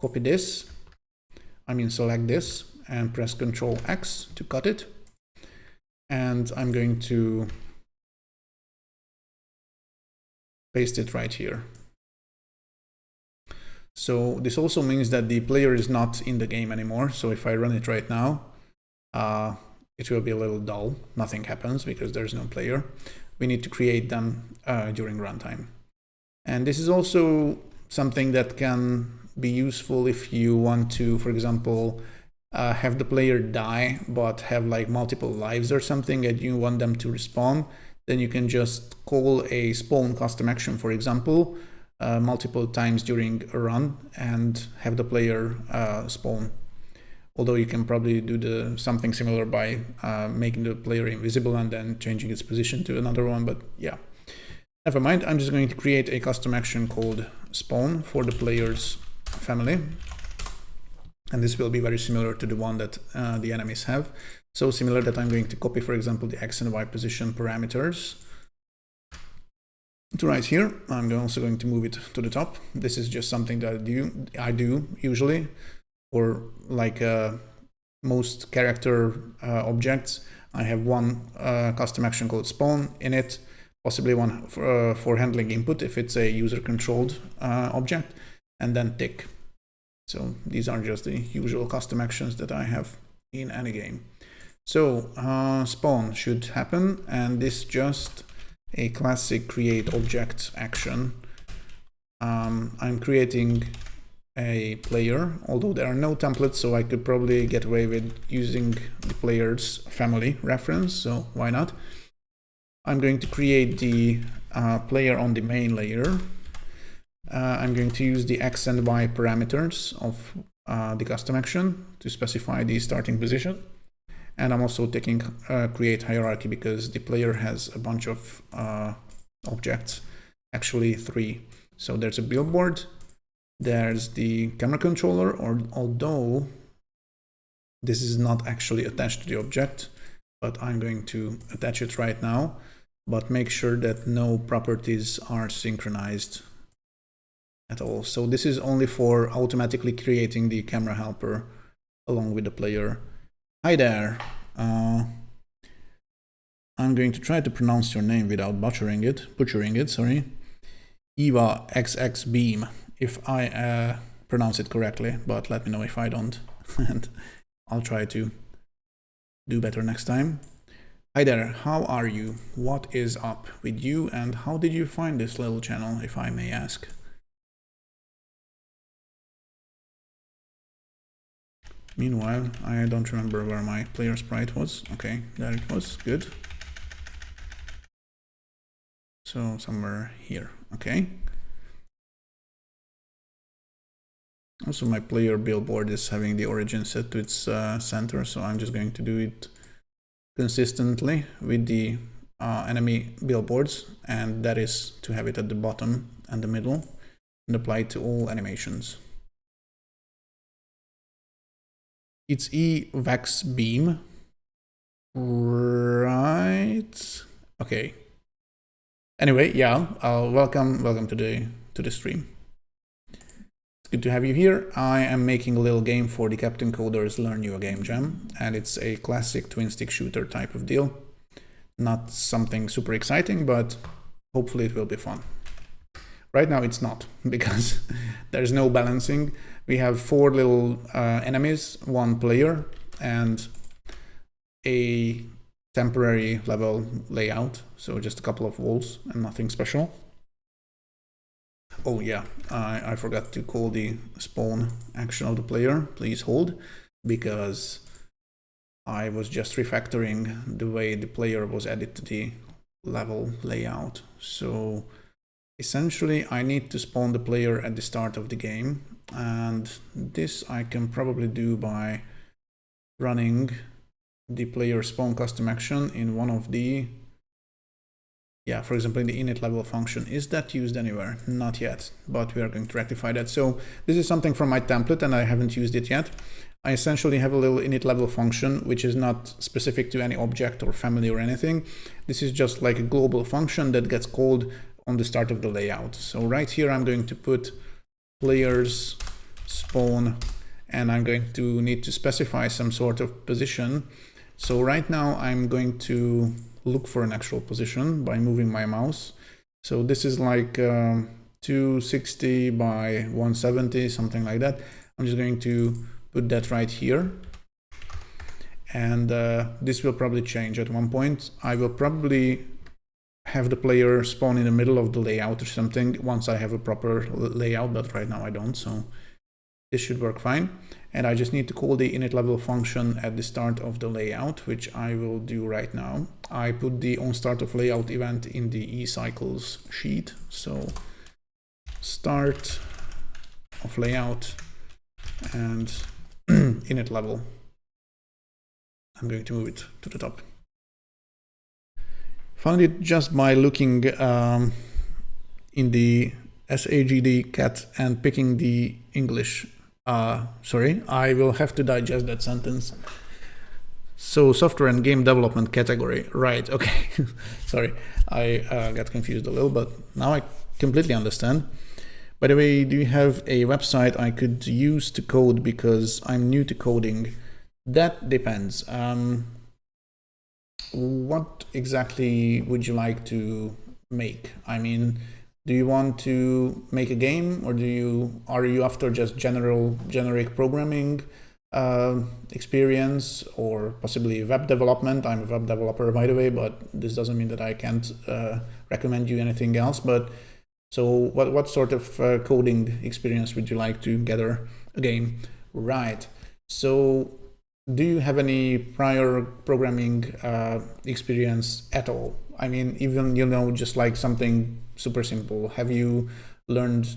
copy this, select this and press Ctrl X to cut it. And I'm going to paste it right here. So this also means that the player is not in the game anymore. So if I run it right now, it will be a little dull. Nothing happens because there's no player. We need to create them during runtime. And this is also something that can be useful if you want to, for example, have the player die but have like multiple lives or something and you want them to respawn. Then you can just call a spawn custom action, for example, multiple times during a run and have the player spawn. Although you can probably do something similar by making the player invisible and then changing its position to another one, but yeah. Never mind, I'm just going to create a custom action called spawn for the player's family. And this will be very similar to the one that the enemies have. So similar that I'm going to copy, for example, the X and Y position parameters to right here. I'm also going to move it to the top. This is just something that I do usually, or like most character objects. I have one custom action called spawn in it, possibly one for handling input if it's a user-controlled object, and then tick. So these are just the usual custom actions that I have in any game. So spawn should happen, and this just a classic create object action. I'm creating a player, although there are no templates, so I could probably get away with using the player's family reference, so why not? I'm going to create the player on the main layer. I'm going to use the X and Y parameters of the custom action to specify the starting position. And I'm also taking create hierarchy because the player has a bunch of objects, actually 3. So there's a billboard, there's the camera controller, although this is not actually attached to the object, but I'm going to attach it right now. But make sure that no properties are synchronized at all. So this is only for automatically creating the camera helper along with the player. Hi there. I'm going to try to pronounce your name without butchering it, sorry. Eva XX Beam, if I pronounce it correctly, but let me know if I don't, and I'll try to do better next time. Hi there, how are you? What is up with you, and how did you find this little channel, if I may ask? Meanwhile, I don't remember where my player sprite was. Okay, there it was, good. So somewhere here, okay. Also, my player billboard is having the origin set to its center, so I'm just going to do it consistently with the enemy billboards, and that is to have it at the bottom and the middle and apply it to all animations. It's EVAX Beam, right? Okay. Anyway, yeah, welcome to the stream. It's good to have you here. I am making a little game for the Captain Coders Learn You a Game Jam, and it's a classic twin stick shooter type of deal. Not something super exciting, but hopefully it will be fun. Right now it's not, because there's no balancing. We have 4 little enemies, 1 player, and a temporary level layout. So just a couple of walls and nothing special. Oh yeah, I forgot to call the spawn action of the player. Please hold, because I was just refactoring the way the player was added to the level layout. So essentially, I need to spawn the player at the start of the game, and this I can probably do by running the player spawn custom action in one of the, for example, in the init level function. Is that used anywhere? Not yet, but we are going to rectify that. So this is something from my template, and I haven't used it yet. I essentially have a little init level function, which is not specific to any object or family or anything. This is just like a global function that gets called on the start of the layout. So right here, I'm going to put players spawn, and I'm going to need to specify some sort of position. So right now I'm going to look for an actual position by moving my mouse. So this is like 260 by 170, something like that. I'm just going to put that right here. And this will probably change at one point. I will probably have the player spawn in the middle of the layout or something once I have a proper layout, but right now I don't, so this should work fine. And I just need to call the init level function at the start of the layout, which I will do right now. I put the onStartOfLayout event in the eCycles sheet, so start of layout and init level. I'm going to move it to the top. Found it just by looking in the SAGD cat and picking the English. Sorry, I will have to digest that sentence. So software and game development category, right? Okay, sorry, I got confused a little, but now I completely understand. By the way, do you have a website I could use to code because I'm new to coding? That depends. What exactly would you like to make? I mean, do you want to make a game, or are you after just generic programming experience, or possibly web development? I'm a web developer, by the way, but this doesn't mean that I can't recommend you anything else. But so what sort of coding experience would you like to gather a game? Right. So do you have any prior programming experience at all? I mean, even, just like something super simple. Have you learned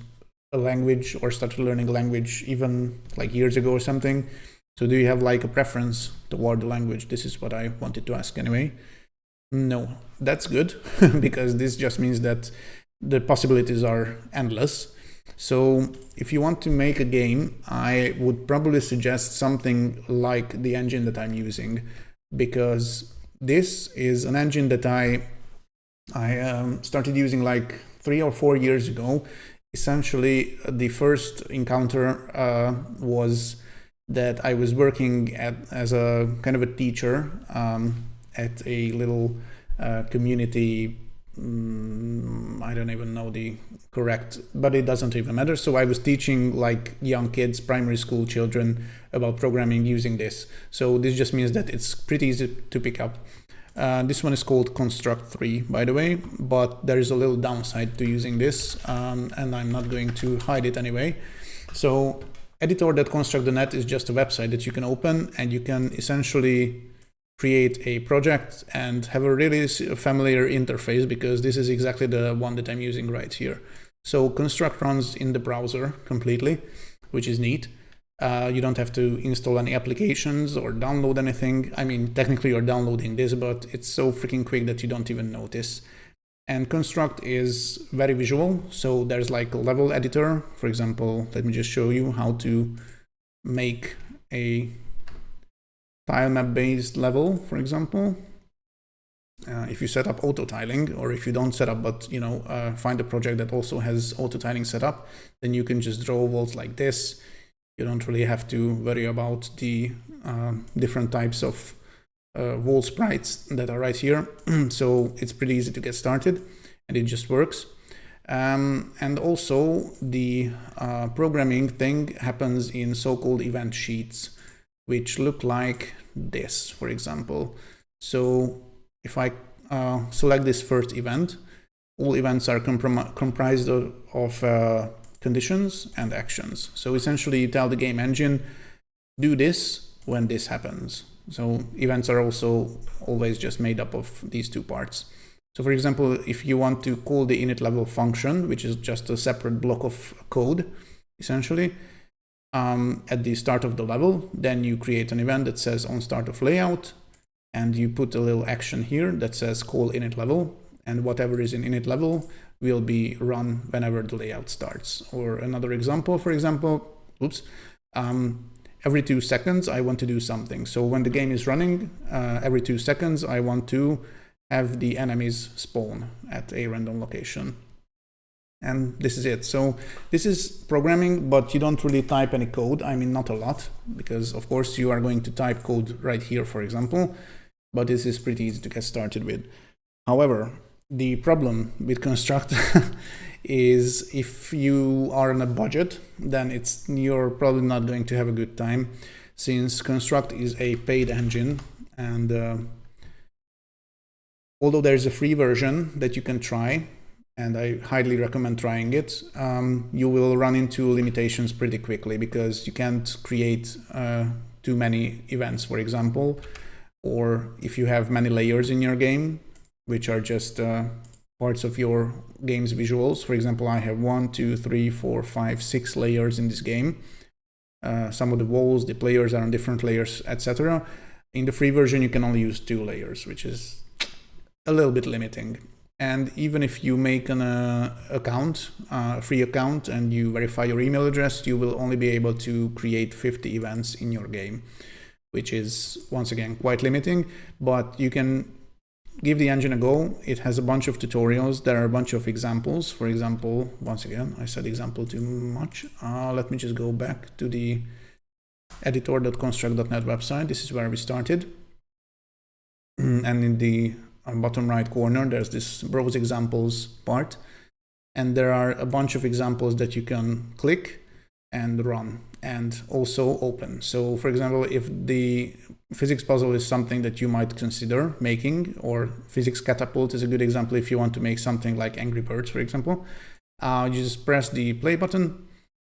a language or started learning a language even like years ago or something? So do you have like a preference toward the language? This is what I wanted to ask anyway. No, that's good because this just means that the possibilities are endless. So if you want to make a game, I would probably suggest something like the engine that I'm using, because this is an engine that I started using like 3 or 4 years ago. Essentially, the first encounter was that I was working as a kind of a teacher at a little community. I don't even know the correct, but it doesn't even matter. So I was teaching like young kids, primary school children, about programming using this. So this just means that it's pretty easy to pick up. This one is called Construct 3, by the way, but there is a little downside to using this, and I'm not going to hide it anyway. So editor.construct.net is just a website that you can open, and you can essentially create a project and have a really familiar interface, because this is exactly the one that I'm using right here. So Construct runs in the browser completely, which is neat. You don't have to install any applications or download anything. I mean, technically you're downloading this, but it's so freaking quick that you don't even notice. And Construct is very visual. So there's like a level editor. For example, let me just show you how to make a tile map based level, for example. If you set up auto tiling, or if you don't set up, but find a project that also has auto tiling set up, then you can just draw walls like this. You don't really have to worry about the different types of wall sprites that are right here. So it's pretty easy to get started, and it just works. And also the programming thing happens in so-called event sheets, which look like this, for example. So if I select this first event, all events are comprised of conditions and actions. So essentially you tell the game engine, do this when this happens. So events are also always just made up of these two parts. So for example, if you want to call the init level function, which is just a separate block of code, essentially, at the start of the level, then you create an event that says onStartOfLayout, and you put a little action here that says call init level, and whatever is in init level will be run whenever the layout starts. Or another example, for example, every 2 seconds I want to do something. So when the game is running, every 2 seconds I want to have the enemies spawn at a random location. And this is it. So this is programming, but you don't really type any code. I mean, not a lot, because of course you are going to type code right here, for example, but this is pretty easy to get started with. However, the problem with Construct is if you are on a budget, then you're probably not going to have a good time, since Construct is a paid engine, and although there's a free version that you can try, and I highly recommend trying it, you will run into limitations pretty quickly because you can't create too many events, for example, or if you have many layers in your game, which are just parts of your game's visuals. For example, I have 1, 2, 3, 4, 5, 6 layers in this game. Some of the walls, the players are on different layers, etc. In the free version, you can only use 2 layers, which is a little bit limiting. And even if you make an account, a free account, and you verify your email address, you will only be able to create 50 events in your game, which is, once again, quite limiting. But you can give the engine a go. It has a bunch of tutorials. There are a bunch of examples. For example, once again, I said example too much. Let me just go back to the editor.construct.net website. This is where we started. And in the bottom right corner, there's this browse examples part. And there are a bunch of examples that you can click and run and also open. So for example, if the physics puzzle is something that you might consider making, or physics catapult is a good example if you want to make something like Angry Birds, for example, you just press the play button.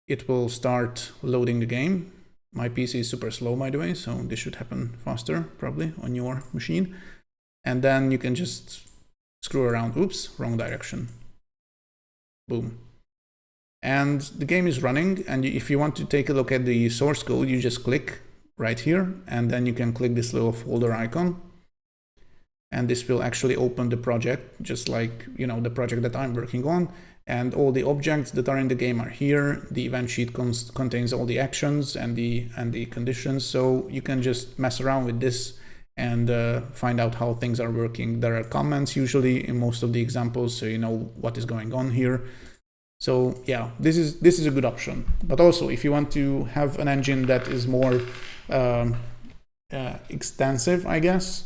It will start loading the game. My PC is super slow, by the way, so this should happen faster probably on your machine. And then you can just screw around. Oops, wrong direction. Boom. And the game is running, and if you want to take a look at the source code, you just click right here, and then you can click this little folder icon, and this will actually open the project, just like, you know, the project that I'm working on. And all the objects that are in the game are here. The event sheet contains all the actions and the conditions, so you can just mess around with this and find out how things are working. There are comments usually in most of the examples, so you know what is going on here. So yeah, this is a good option. But also, if you want to have an engine that is more extensive, I guess,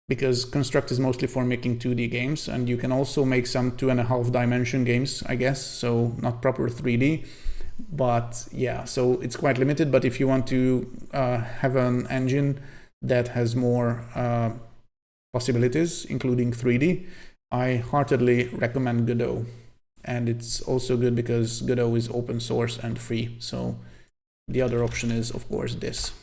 because Construct is mostly for making 2D games, and you can also make some 2.5 dimension games, I guess, so not proper 3D. But yeah, so it's quite limited. But if you want to have an engine that has more possibilities, including 3D, I heartily recommend Godot. And it's also good because Godot is open source and free. So the other option is, of course, this.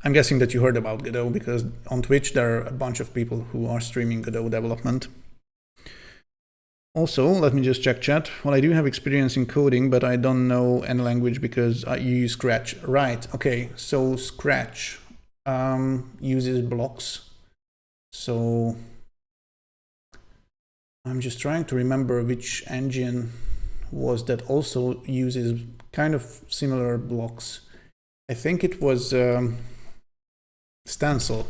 I'm guessing that you heard about Godot because on Twitch there are a bunch of people who are streaming Godot development. Also, let me just check chat. Well, I do have experience in coding, but I don't know any language because I use Scratch. Right, okay, so Scratch uses blocks. So I'm just trying to remember which engine was that also uses kind of similar blocks. I think it was Stencil.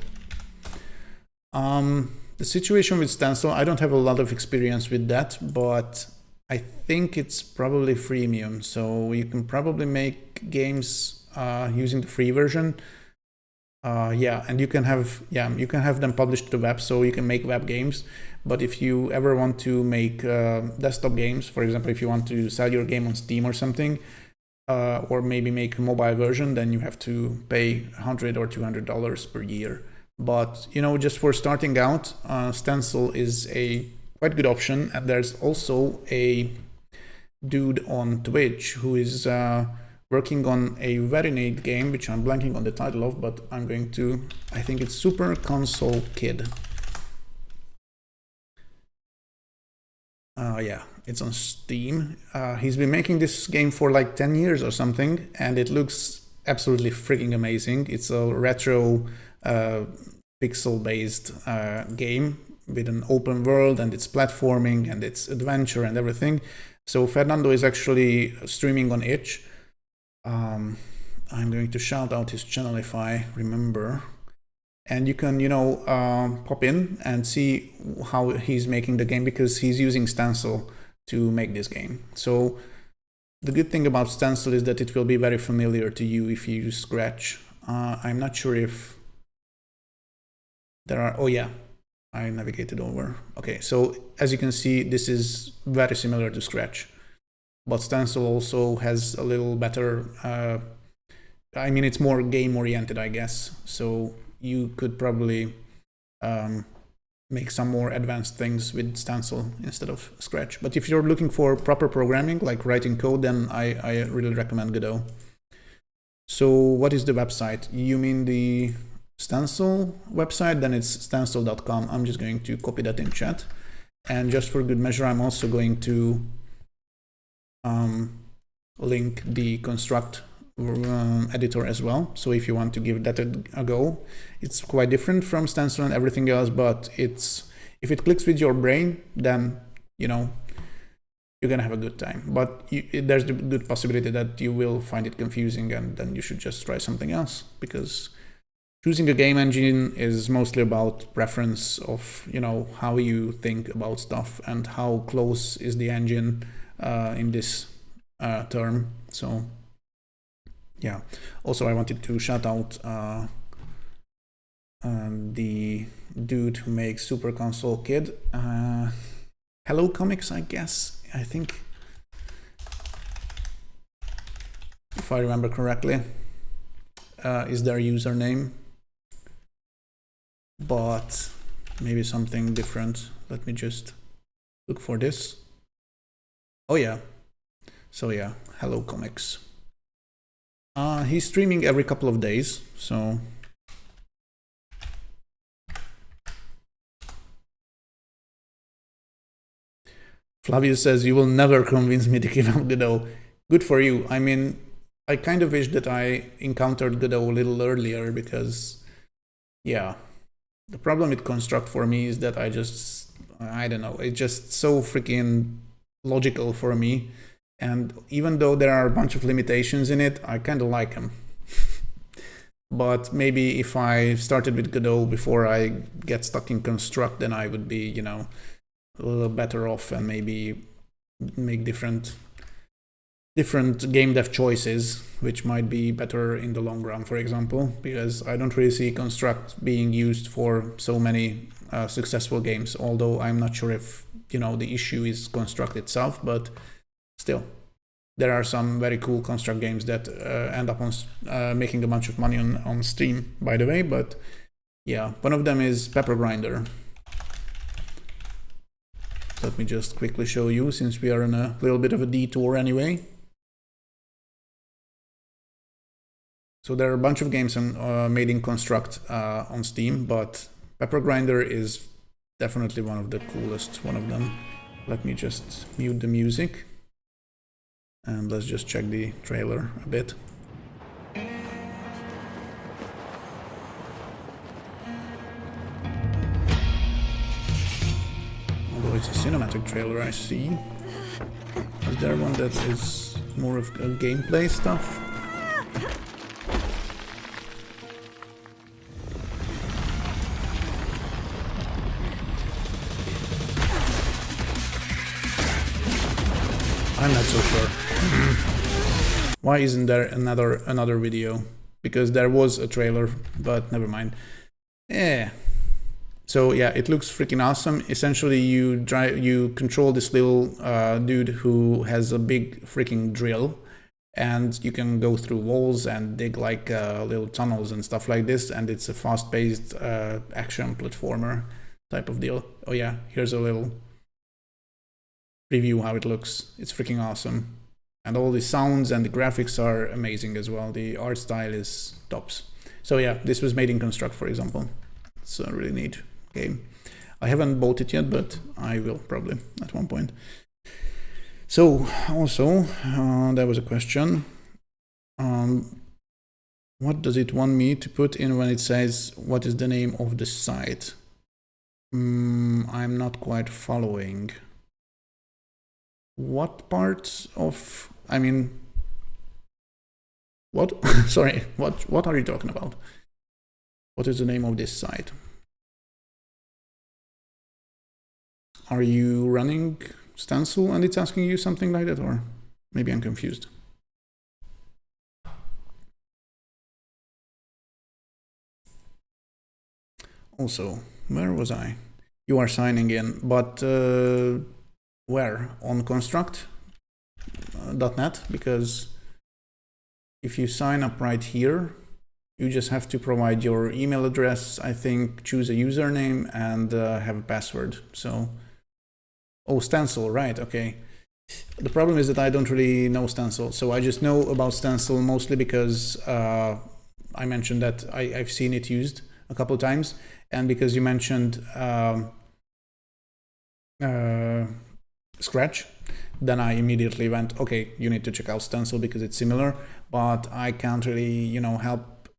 The situation with Stencil, I don't have a lot of experience with that, but I think it's probably freemium. So you can probably make games using the free version. Yeah, and you can have them published to the web, so you can make web games. But if you ever want to make desktop games, for example, if you want to sell your game on Steam or something, or maybe make a mobile version, then you have to pay $100 or $200 per year. But you know, just for starting out, Stencil is a quite good option. And there's also a dude on Twitch who is working on a very neat game, which I'm blanking on the title of, but I think it's Super Console Kid. Yeah, it's on Steam. He's been making this game for like 10 years or something, and it looks absolutely freaking amazing. It's a retro pixel-based game with an open world, and it's platforming, and it's adventure and everything. So Fernando is actually streaming on Itch. I'm going to shout out his channel if I remember. And you can, you know, pop in and see how he's making the game, because he's using Stencil to make this game. So the good thing about Stencil is that it will be very familiar to you if you use Scratch. I'm not sure if there are, oh yeah, I navigated over. Okay, so as you can see, this is very similar to Scratch. But Stencil also has a little better, it's more game oriented, I guess. So you could probably make some more advanced things with Stencil instead of Scratch. But if you're looking for proper programming, like writing code, then I really recommend Godot. So what is the website? You mean the Stencil website? Then it's stencil.com. I'm just going to copy that in chat. And just for good measure, I'm also going to link the Construct editor as well. So if you want to give that a go, it's quite different from Stencil and everything else, but if it clicks with your brain, then you know you're gonna have a good time. But there's the good possibility that you will find it confusing, and then you should just try something else, because choosing a game engine is mostly about preference of, you know, how you think about stuff and how close is the engine in this term. So yeah. Also, I wanted to shout out the dude who makes Super Console Kid. Hello Comics, I guess. I think, if I remember correctly, is their username. But maybe something different. Let me just look for this. Oh yeah. So yeah, Hello Comics. He's streaming every couple of days, so Flavius says, you will never convince me to give up Godot. Good for you. I mean, I kind of wish that I encountered Godot a little earlier, because yeah, the problem with Construct for me is that I don't know, it's just so freaking logical for me. And even though there are a bunch of limitations in it, I kind of like them. But maybe if I started with Godot before I get stuck in Construct, then I would be, you know, a little better off and maybe make different game dev choices, which might be better in the long run, for example, because I don't really see Construct being used for so many successful games, although I'm not sure if, you know, the issue is Construct itself, but still, there are some very cool Construct games that end up on making a bunch of money on Steam, by the way. But yeah, one of them is Pepper Grinder. Let me just quickly show you, since we are on a little bit of a detour anyway. So there are a bunch of games made in Construct on Steam, but Pepper Grinder is definitely one of the coolest one of them. Let me just mute the music. And let's just check the trailer a bit. Although it's a cinematic trailer, I see. Is there one that is more of a gameplay stuff? I'm not so sure. Why isn't there another video? Because there was a trailer, but never mind. Yeah. So yeah, it looks freaking awesome. Essentially, you control this little dude who has a big freaking drill, and you can go through walls and dig like little tunnels and stuff like this. And it's a fast-paced action platformer type of deal. Oh yeah, here's a little preview how it looks. It's freaking awesome. And all the sounds and the graphics are amazing as well. The art style is tops. So yeah, this was made in Construct, for example. It's a really neat game. I haven't bought it yet, but I will probably at one point. So also, there was a question. What does it want me to put in when it says, what is the name of the site? I'm not quite following. What part of, I mean, what? Sorry, what are you talking about? What is the name of this site? Are you running Stencil and it's asking you something like that, or maybe I'm confused? Also, where was I? You are signing in, but where? On construct.net? Because if you sign up right here, You just have to provide your email address, I think, choose a username, and have a password. So, oh, Stencil, right, okay. The problem is that I don't really know Stencil, so I just know about Stencil mostly because I mentioned that I've seen it used a couple of times, and because you mentioned Scratch, then I immediately went, okay, you need to check out Stencil because it's similar, but I can't really, you know,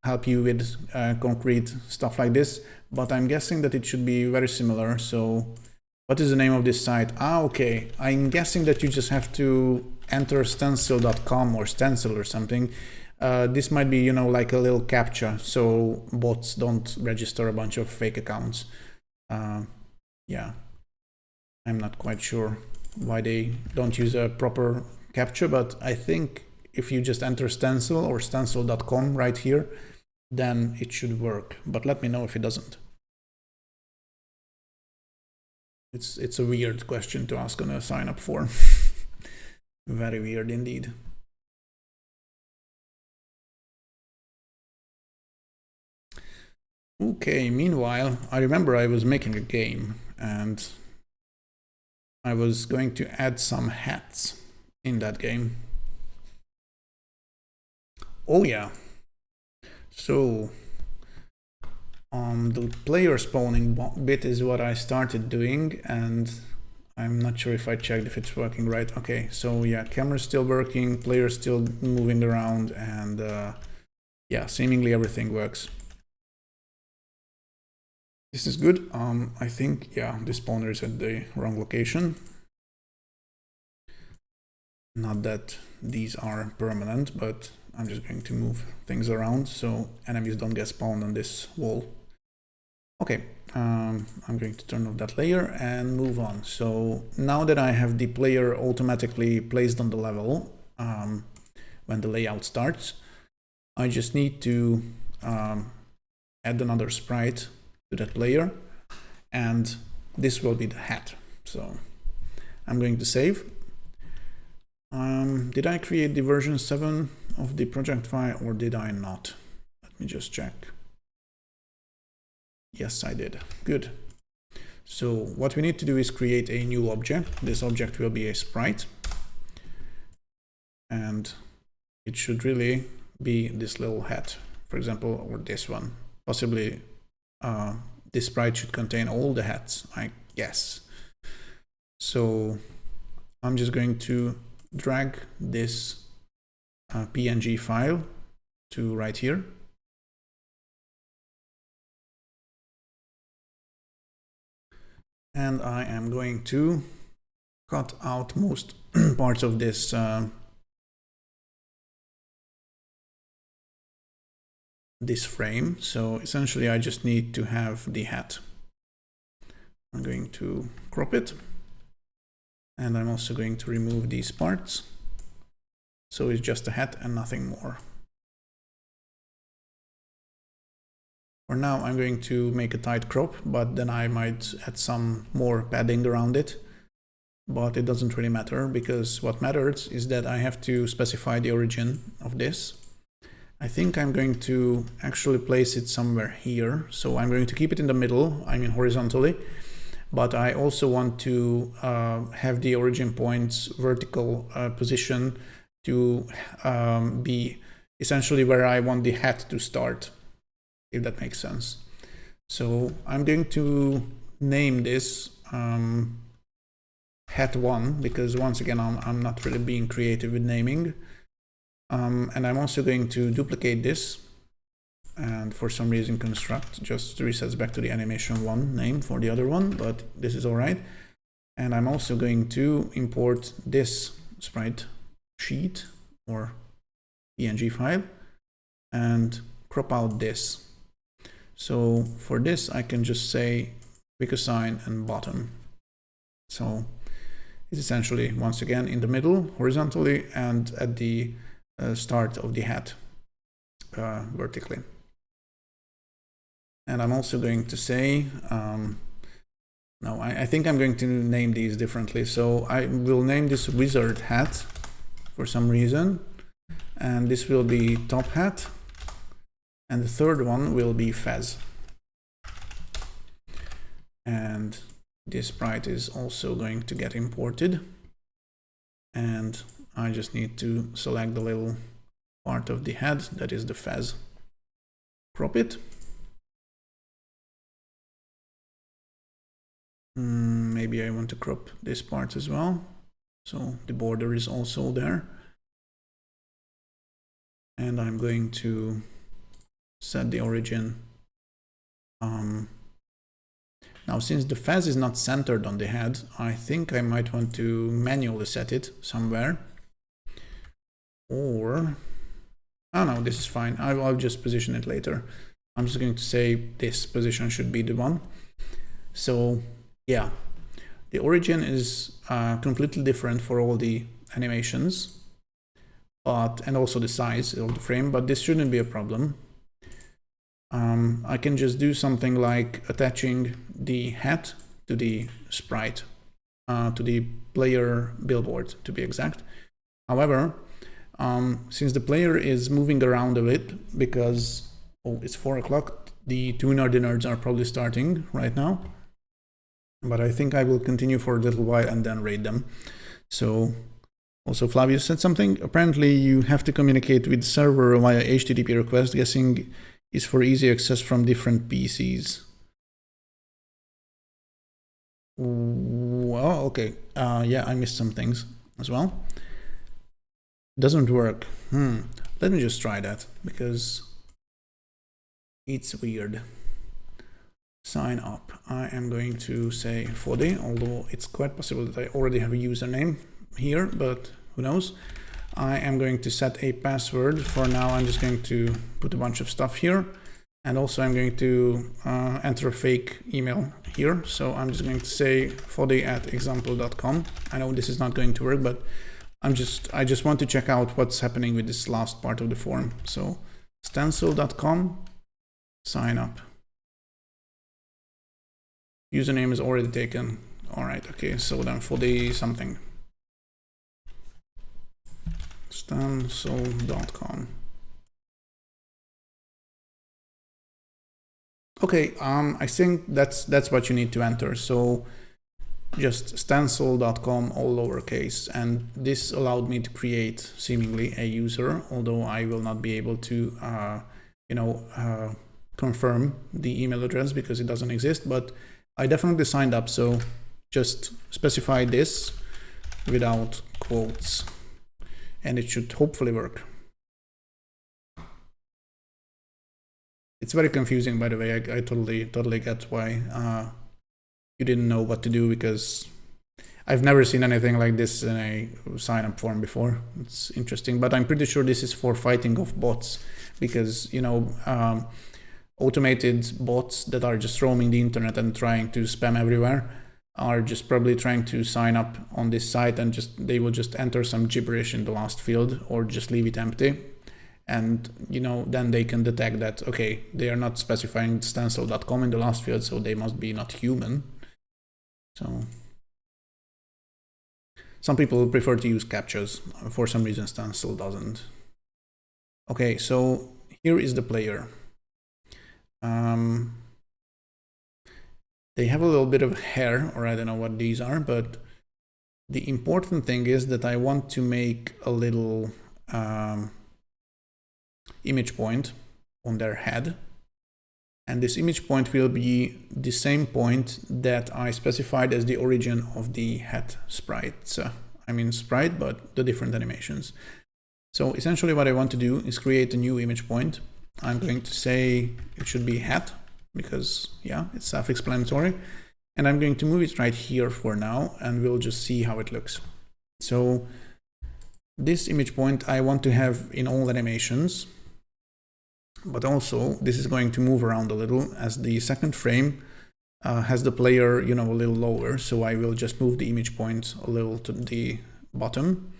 help you with concrete stuff like this, but I'm guessing that it should be very similar. So what is the name of this site? Okay, I'm guessing that you just have to enter stencil.com or Stencil or something. This might be, you know, like a little captcha, so bots don't register a bunch of fake accounts. Yeah, I'm not quite sure why they don't use a proper captcha, but I think if you just enter Stencil or stencil.com right here, then it should work. But let me know if it doesn't. It's a weird question to ask on a sign up form. Very weird indeed. Okay, meanwhile, I remember I was making a game and I was going to add some hats in that game. Oh yeah. So the player spawning bit is what I started doing, and I'm not sure if I checked if it's working right. Okay, so yeah, camera's still working, player's still moving around, and yeah, seemingly everything works. This is good. I think, yeah, the spawner is at the wrong location. Not that these are permanent, but I'm just going to move things around so enemies don't get spawned on this wall. Okay, I'm going to turn off that layer and move on. So now that I have the player automatically placed on the level when the layout starts, I just need to add another sprite to that player, and this will be the hat. So I'm going to save. Did I create the version 7 of the project file or did I not? Let me just check. Yes, I did. Good. So what we need to do is create a new object. This object will be a sprite, and it should really be this little hat, for example, or this one. Possibly this sprite should contain all the hats, I guess. So I'm just going to drag this PNG file to right here. And I am going to cut out most parts of this this frame. So essentially I just need to have the hat. I'm going to crop it, and I'm also going to remove these parts. So it's just a hat and nothing more. For now, I'm going to make a tight crop, but then I might add some more padding around it. But it doesn't really matter, because what matters is that I have to specify the origin of this. I think I'm going to actually place it somewhere here. So I'm going to keep it in the middle, I mean horizontally. But I also want to have the origin point's vertical position to be essentially where I want the hat to start, if that makes sense. So I'm going to name this hat1, because once again, I'm not really being creative with naming. And I'm also going to duplicate this, and for some reason construct just resets back to the animation1 name for the other one, but this is all right. And I'm also going to import this sprite sheet or PNG file and crop out this. So for this, I can just say quickassign and bottom. So it's essentially, once again, in the middle horizontally and at the start of the hat vertically. And I'm also going to say, no, I think I'm going to name these differently. So I will name this wizard hat for some reason, and this will be top hat, And the third one will be Fez. And this sprite is also going to get imported. And I just need to select the little part of the head that is the Fez. Crop it. Maybe I want to crop this part as well, so the border is also there. And I'm going to set the origin. Now, since the Fez is not centered on the head, I think I might want to manually set it somewhere. Or, oh no, this is fine. I'll just position it later. I'm just going to say this position should be the one. So yeah, the origin is completely different for all the animations, and also the size of the frame, but this shouldn't be a problem. I can just do something like attaching the head to the sprite, to the player billboard to be exact. However, since the player is moving around a bit because it's 4 o'clock, the two nerdy nerds are probably starting right now. But I think I will continue for a little while and then raid them. So also Flavius said something. Apparently you have to communicate with the server via HTTP request, guessing is for easy access from different PCs. Well, okay. Yeah, I missed some things as well. Doesn't work. Let me just try that because it's weird. Sign up. I am going to say Foddy, although it's quite possible that I already have a username here, but who knows. I am going to set a password. For now, I'm just going to put a bunch of stuff here. And also I'm going to enter a fake email here. So I'm just going to say foddy@example.com. I know this is not going to work, but I just want to check out what's happening with this last part of the form. So stencil.com, sign up. Username is already taken. All right, okay, so then Foddy something. Stencil.com. Okay, I think that's what you need to enter. So just stencil.com, all lowercase, and this allowed me to create seemingly a user, although I will not be able to, confirm the email address because it doesn't exist, but I definitely signed up. So just specify this without quotes and it should hopefully work. It's very confusing, by the way. I totally get why you didn't know what to do, because I've never seen anything like this in a sign up form before. It's interesting, but I'm pretty sure this is for fighting off bots, because, automated bots that are just roaming the internet and trying to spam everywhere are just probably trying to sign up on this site, and they will just enter some gibberish in the last field or just leave it empty. And, then they can detect that, okay, they are not specifying stencil.com in the last field, so they must be not human. So some people prefer to use captchas. For some reason, stencil doesn't. Okay, so here is the player. They have a little bit of hair, or I don't know what these are, but the important thing is that I want to make a little image point on their head. And this image point will be the same point that I specified as the origin of the head sprite. Sprite, but the different animations. So essentially what I want to do is create a new image point. I'm going to say it should be head, because yeah, it's self-explanatory. And I'm going to move it right here for now, and we'll just see how it looks. So this image point I want to have in all animations, but also this is going to move around a little, as the second frame has the player, a little lower. So I will just move the image point a little to the bottom.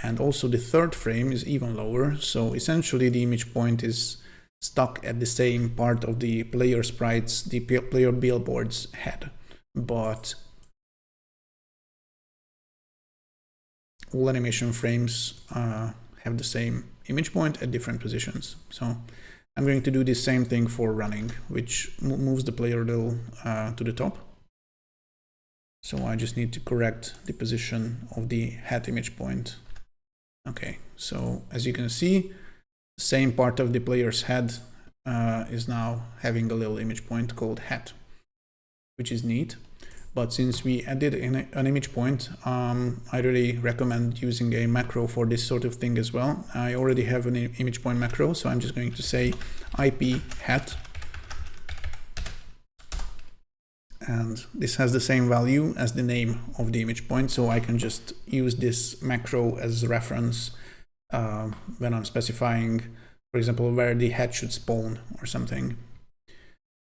And also the third frame is even lower. So essentially the image point is stuck at the same part of the player sprites, the player billboard's head. But all animation frames have the same image point at different positions. So I'm going to do the same thing for running, which moves the player a little to the top. So I just need to correct the position of the hat image point. Okay, so as you can see, the same part of the player's head is now having a little image point called hat, which is neat. But since we added an image point, I really recommend using a macro for this sort of thing as well. I already have an image point macro, so I'm just going to say IP hat. And this has the same value as the name of the image point, so I can just use this macro as a reference when I'm specifying, for example, where the hat should spawn or something.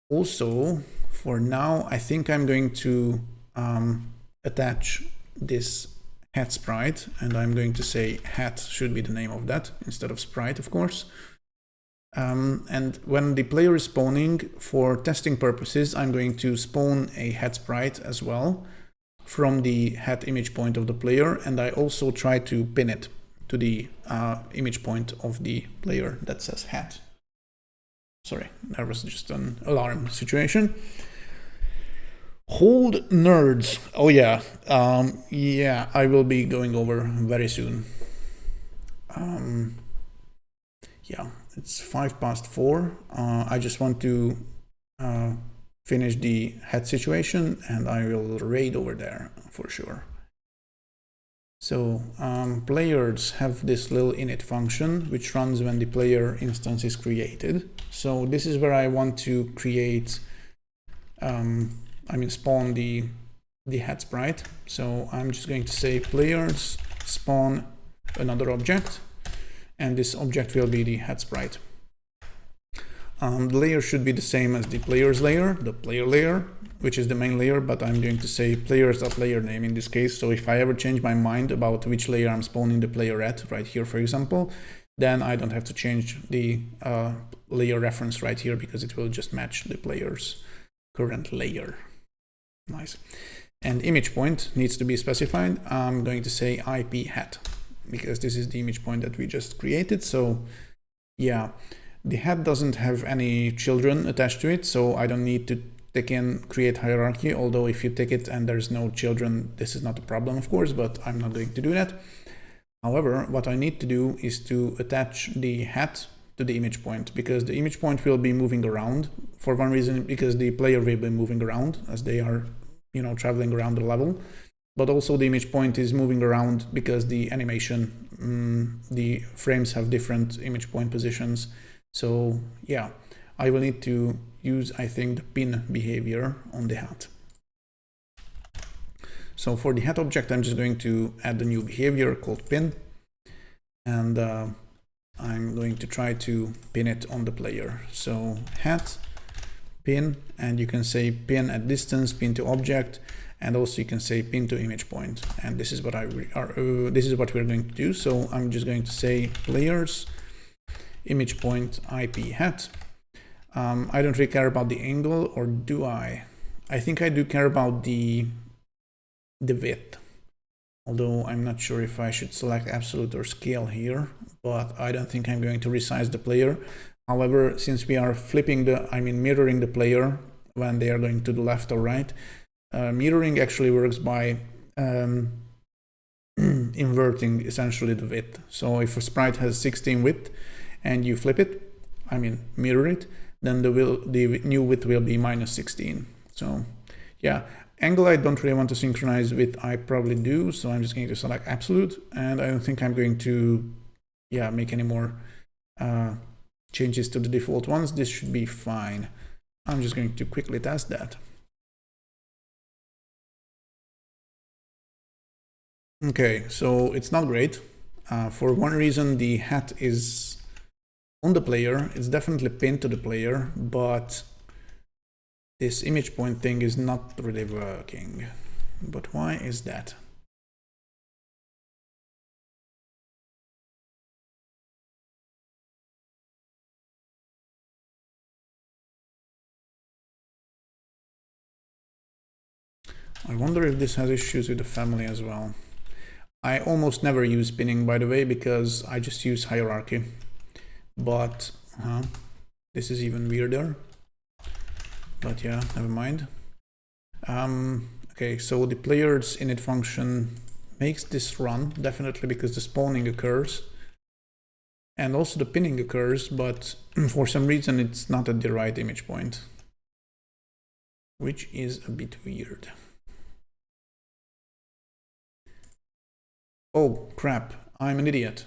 Also, for now, I think I'm going to attach this hat sprite, and I'm going to say hat should be the name of that instead of sprite, of course. And when the player is spawning, for testing purposes, I'm going to spawn a hat sprite as well from the hat image point of the player, and I also try to pin it to the image point of the player that says hat. Sorry, that was just an alarm situation. Hold nerds. Oh yeah, yeah, I will be going over very soon. Yeah, it's 4:05. I just want to finish the hat situation, and I will raid over there for sure. So players have this little init function which runs when the player instance is created. So this is where I want to create, spawn the hat sprite. So I'm just going to say players spawn another object, and this object will be the hat sprite. The layer should be the same as the player's layer, the player layer, which is the main layer, but I'm going to say players.layer name in this case. So if I ever change my mind about which layer I'm spawning the player at, right here, for example, then I don't have to change the layer reference right here, because it will just match the player's current layer. Nice. And image point needs to be specified. I'm going to say IP hat, because this is the image point that we just created. So yeah, the hat doesn't have any children attached to it, so I don't need to take in create hierarchy, although if you take it and there's no children, this is not a problem, of course, but I'm not going to do that. However, what I need to do is to attach the hat to the image point, because the image point will be moving around for one reason, because the player will be moving around as they are, traveling around the level. But also the image point is moving around because the animation, the frames have different image point positions. So yeah, I will need to use, I think, the pin behavior on the hat. So for the hat object, I'm just going to add a new behavior called pin, and I'm going to try to pin it on the player. So hat pin, and you can say pin at distance, pin to object, and also you can say pin to image point. And this is what this is what we're going to do. So I'm just going to say players image point IP hat. I don't really care about the angle, or do I? I think I do care about the width, although I'm not sure if I should select absolute or scale here, but I don't think I'm going to resize the player. However, since we are mirroring the player when they are going to the left or right, mirroring actually works by inverting essentially the width. So if a sprite has 16 width and you flip it, mirror it, then the new width will be -16. So yeah, angle I don't really want to synchronize with, I probably do, so I'm just going to select absolute, and I don't think I'm going to make any more changes to the default ones. This should be fine. I'm just going to quickly test that. Okay, so it's not great. For one reason, the hat is on the player. It's definitely pinned to the player, but this image point thing is not really working. But why is that? I wonder if this has issues with the family as well. I almost never use pinning, by the way, because I just use hierarchy. But This is even weirder. But yeah, never mind. Okay, so the players init function makes this run, definitely because the spawning occurs. And also the pinning occurs, but for some reason it's not at the right image point. Which is a bit weird. Oh, crap, I'm an idiot.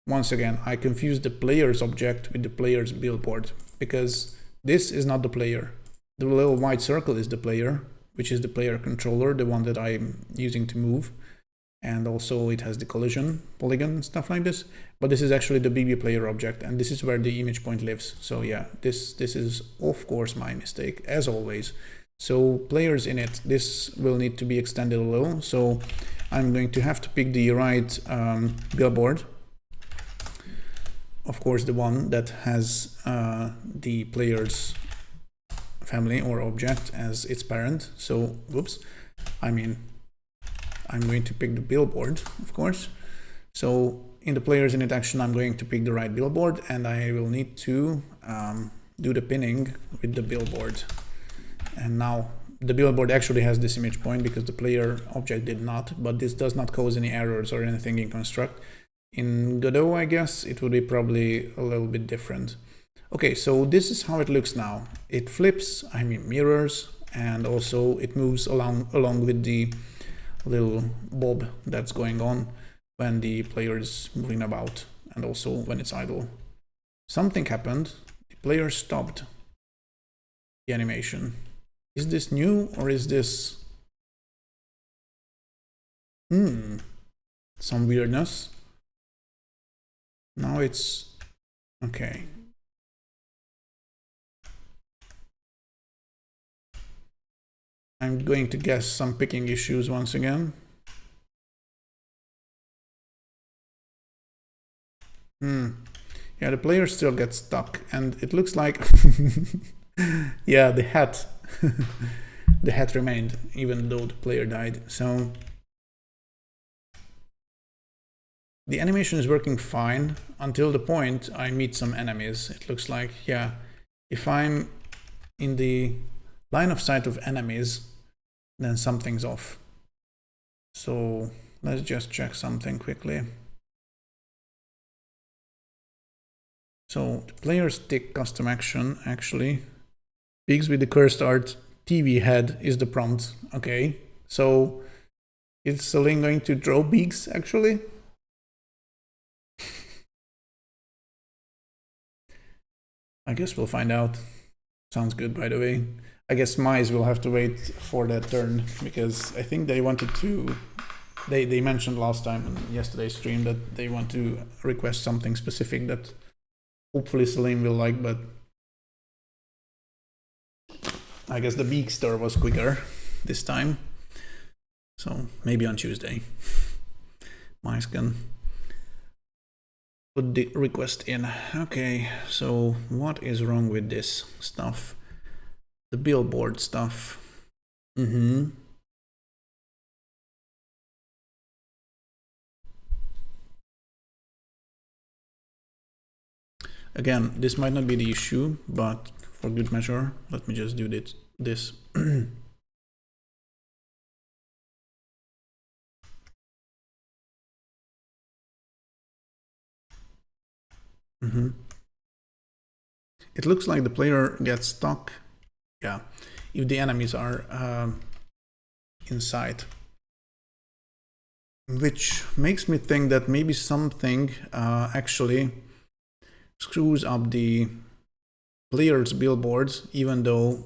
Once again, I confused the player's object with the player's billboard, because this is not the player. The little white circle is the player, which is the player controller, the one that I'm using to move. And also it has the collision polygon, stuff like this. But this is actually the BB player object, and this is where the image point lives. So yeah, this is of course my mistake, as always. So players init, this will need to be extended a little. So I'm going to have to pick the right billboard. Of course, the one that has the player's family or object as its parent. So, whoops, I'm going to pick the billboard, of course. So in the players init action, I'm going to pick the right billboard, and I will need to do the pinning with the billboard. And now the billboard actually has this image point because the player object did not, but this does not cause any errors or anything in construct. In Godot, I guess it would be probably a little bit different. Okay, so this is how it looks now. It flips, mirrors, and also it moves along with the little bob that's going on when the player is moving about, and also when it's idle. Something happened. The player stopped the animation. Is this new or is this some weirdness? Now it's okay. I'm going to guess some picking issues once again. Yeah, the player still gets stuck, and it looks like yeah, the hat the hat remained even though the player died. So the animation is working fine until the point I meet some enemies. It looks like, yeah, if I'm in the line of sight of enemies, then something's off. So let's just check something quickly. So the player stick custom action actually pigs with the cursed art TV head is the prompt. Okay, so is Celine going to draw beaks actually? I guess we'll find out. Sounds good, by the way. I guess Mize will have to wait for that turn, because I think they wanted to... They mentioned last time in yesterday's stream that they want to request something specific that hopefully Celine will like, but I guess the Beakster was quicker this time. So maybe on Tuesday. Mize can put the request in. Okay, so what is wrong with this stuff? The billboard stuff. Again, this might not be the issue, but for good measure, let me just do this. It looks like the player gets stuck, yeah, if the enemies are inside. Which makes me think that maybe something actually screws up the player's billboards, even though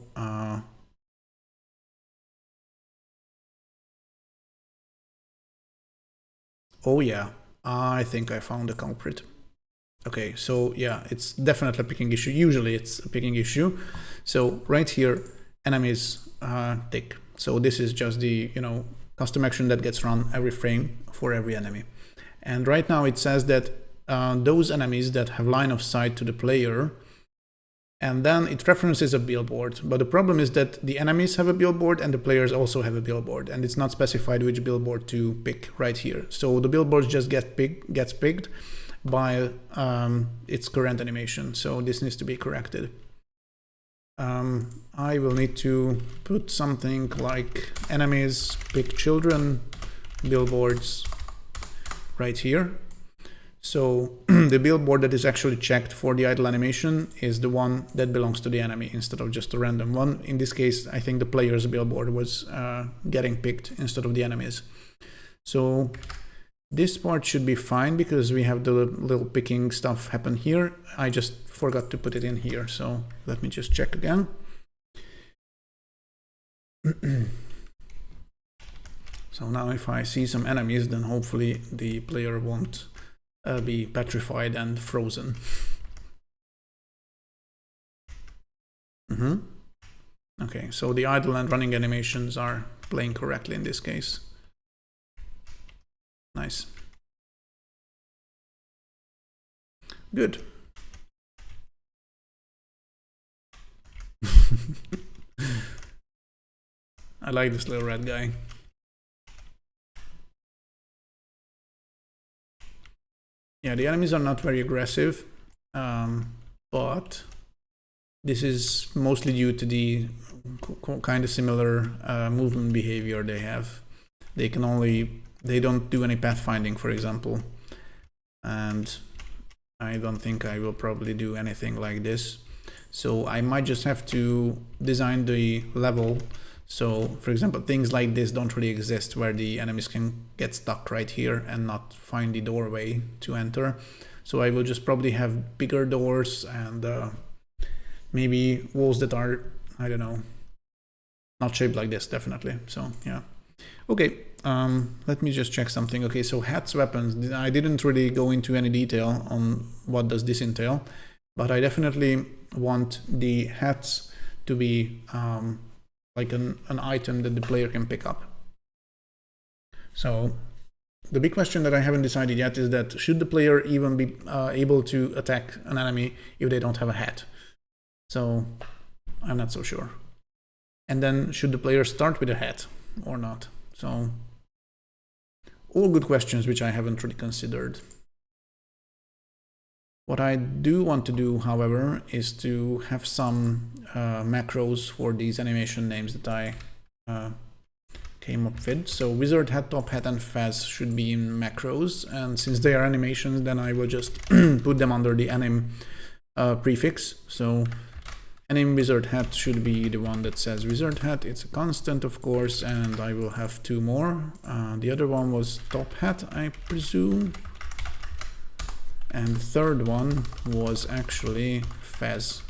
oh yeah, I think I found the culprit. Okay, so yeah, it's definitely a picking issue. Usually it's a picking issue. So right here, enemies tick. So this is just the, custom action that gets run every frame for every enemy. And right now it says that those enemies that have line of sight to the player, and then it references a billboard. But the problem is that the enemies have a billboard and the players also have a billboard, and it's not specified which billboard to pick right here. So the billboard just gets picked, by its current animation, so this needs to be corrected. I will need to put something like enemies, pick children, billboards right here. So the billboard that is actually checked for the idle animation is the one that belongs to the enemy instead of just a random one. In this case, I think the player's billboard was getting picked instead of the enemy's. So this part should be fine because we have the little picking stuff happen here. I just forgot to put it in here, so let me just check again. So now if I see some enemies, then hopefully the player won't be petrified and frozen. Okay, so the idle and running animations are playing correctly in this case. Nice. Good. I like this little red guy. Yeah, the enemies are not very aggressive, but this is mostly due to the kind of similar movement behavior they have. They don't do any pathfinding, for example, and I don't think I will probably do anything like this. So I might just have to design the level. So, for example, things like this don't really exist, where the enemies can get stuck right here and not find the doorway to enter. So I will just probably have bigger doors and maybe walls that are, I don't know, not shaped like this, definitely. So, yeah. Okay, let me just check something. Okay, so hats, weapons. I didn't really go into any detail on what does this entail, but I definitely want the hats to be like an item that the player can pick up. So the big question that I haven't decided yet is that should the player even be able to attack an enemy if they don't have a hat? So I'm not so sure. And then should the player start with a hat or not? So all good questions which I haven't really considered. What I do want to do, however, is to have some macros for these animation names that I came up with. So wizard hat, top hat, and fez should be in macros, and since they are animations, then I will just put them under the anim prefix. So anim wizard hat should be the one that says wizard hat. It's a constant, of course, and I will have two more. The other one was top hat, I presume. And the third one was actually fez.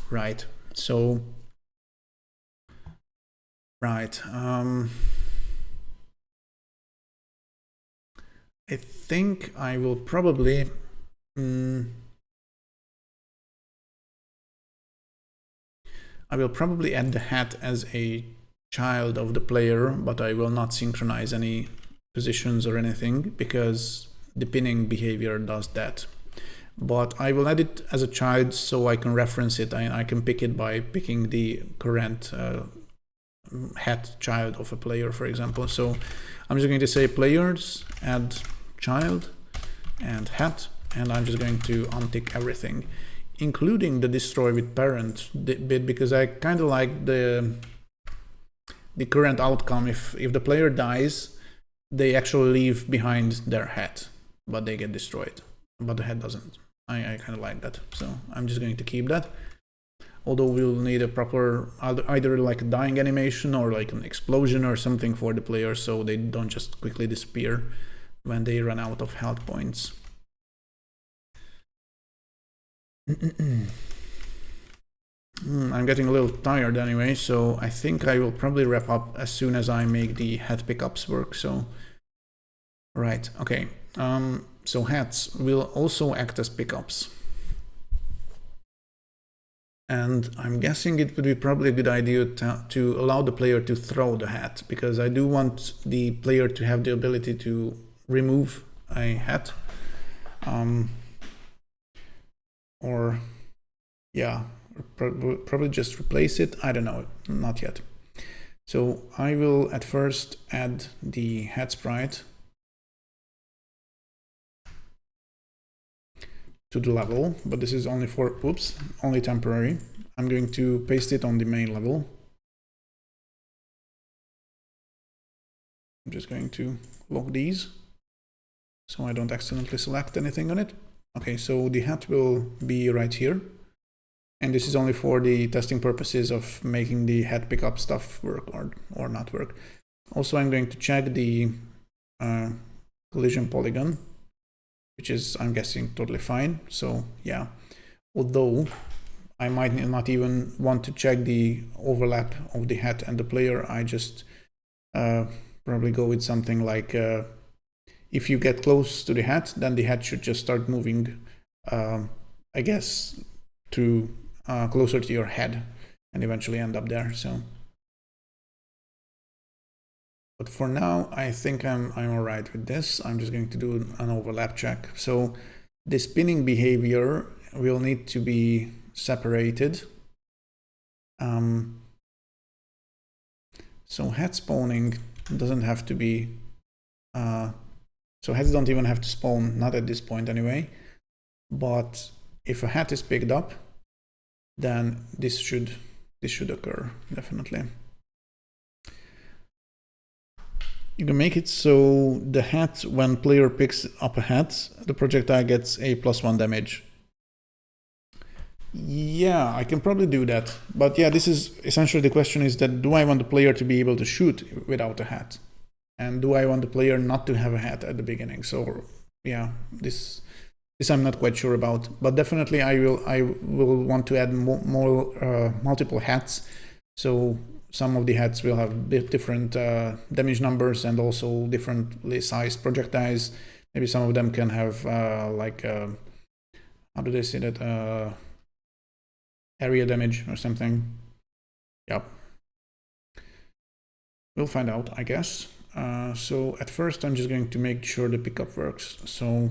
Right, so right, I think I will probably add the hat as a child of the player, but I will not synchronize any positions or anything because the pinning behavior does that. But I will add it as a child so I can reference it and I can pick it by picking the current hat child of a player, for example. So I'm just going to say players, add child and hat, and I'm just going to untick everything, including the destroy with parent bit, because I kind of like the current outcome. If the player dies, they actually leave behind their hat, but they get destroyed, but the head doesn't. I kind of like that, so I'm just going to keep that. Although we'll need a proper either like a dying animation or like an explosion or something for the player, so they don't just quickly disappear when they run out of health points. I'm getting a little tired anyway, so I think I will probably wrap up as soon as I make the hat pickups work. So right, okay. So hats will also act as pickups. And I'm guessing it would be probably a good idea to allow the player to throw the hat, because I do want the player to have the ability to remove a hat. Or yeah, probably just replace it. I don't know, not yet. So I will at first add the hat sprite. to the level, but this is only for, oops, only temporary. I'm going to paste it on the main level. I'm just going to lock these so I don't accidentally select anything on it. Okay, so the hat will be right here. And this is only for the testing purposes of making the hat pickup stuff work or not work. Also, I'm going to check the collision polygon, which is, I'm guessing, totally fine. So yeah, although I might not even want to check the overlap of the hat and the player, I just probably go with something like if you get close to the hat, then the hat should just start moving, I guess, to closer to your head and eventually end up there. So, but for now, I think I'm all right with this. I'm just going to do an overlap check. So the spinning behavior will need to be separated. So hat spawning doesn't have to be, so hats don't even have to spawn, not at this point anyway. But if a hat is picked up, then this should occur, definitely. You can make it so the hat, when player picks up a hat, the projectile gets a +1 damage. Yeah, I can probably do that. But yeah, this is essentially the question is that do I want the player to be able to shoot without a hat? And do I want the player not to have a hat at the beginning? So yeah, this I'm not quite sure about, but definitely I will want to add more multiple hats. So some of the hats will have different damage numbers and also differently sized projectiles. Maybe some of them can have like how do they say that, area damage or something. Yep, we'll find out, I guess. So at first I'm just going to make sure the pickup works. So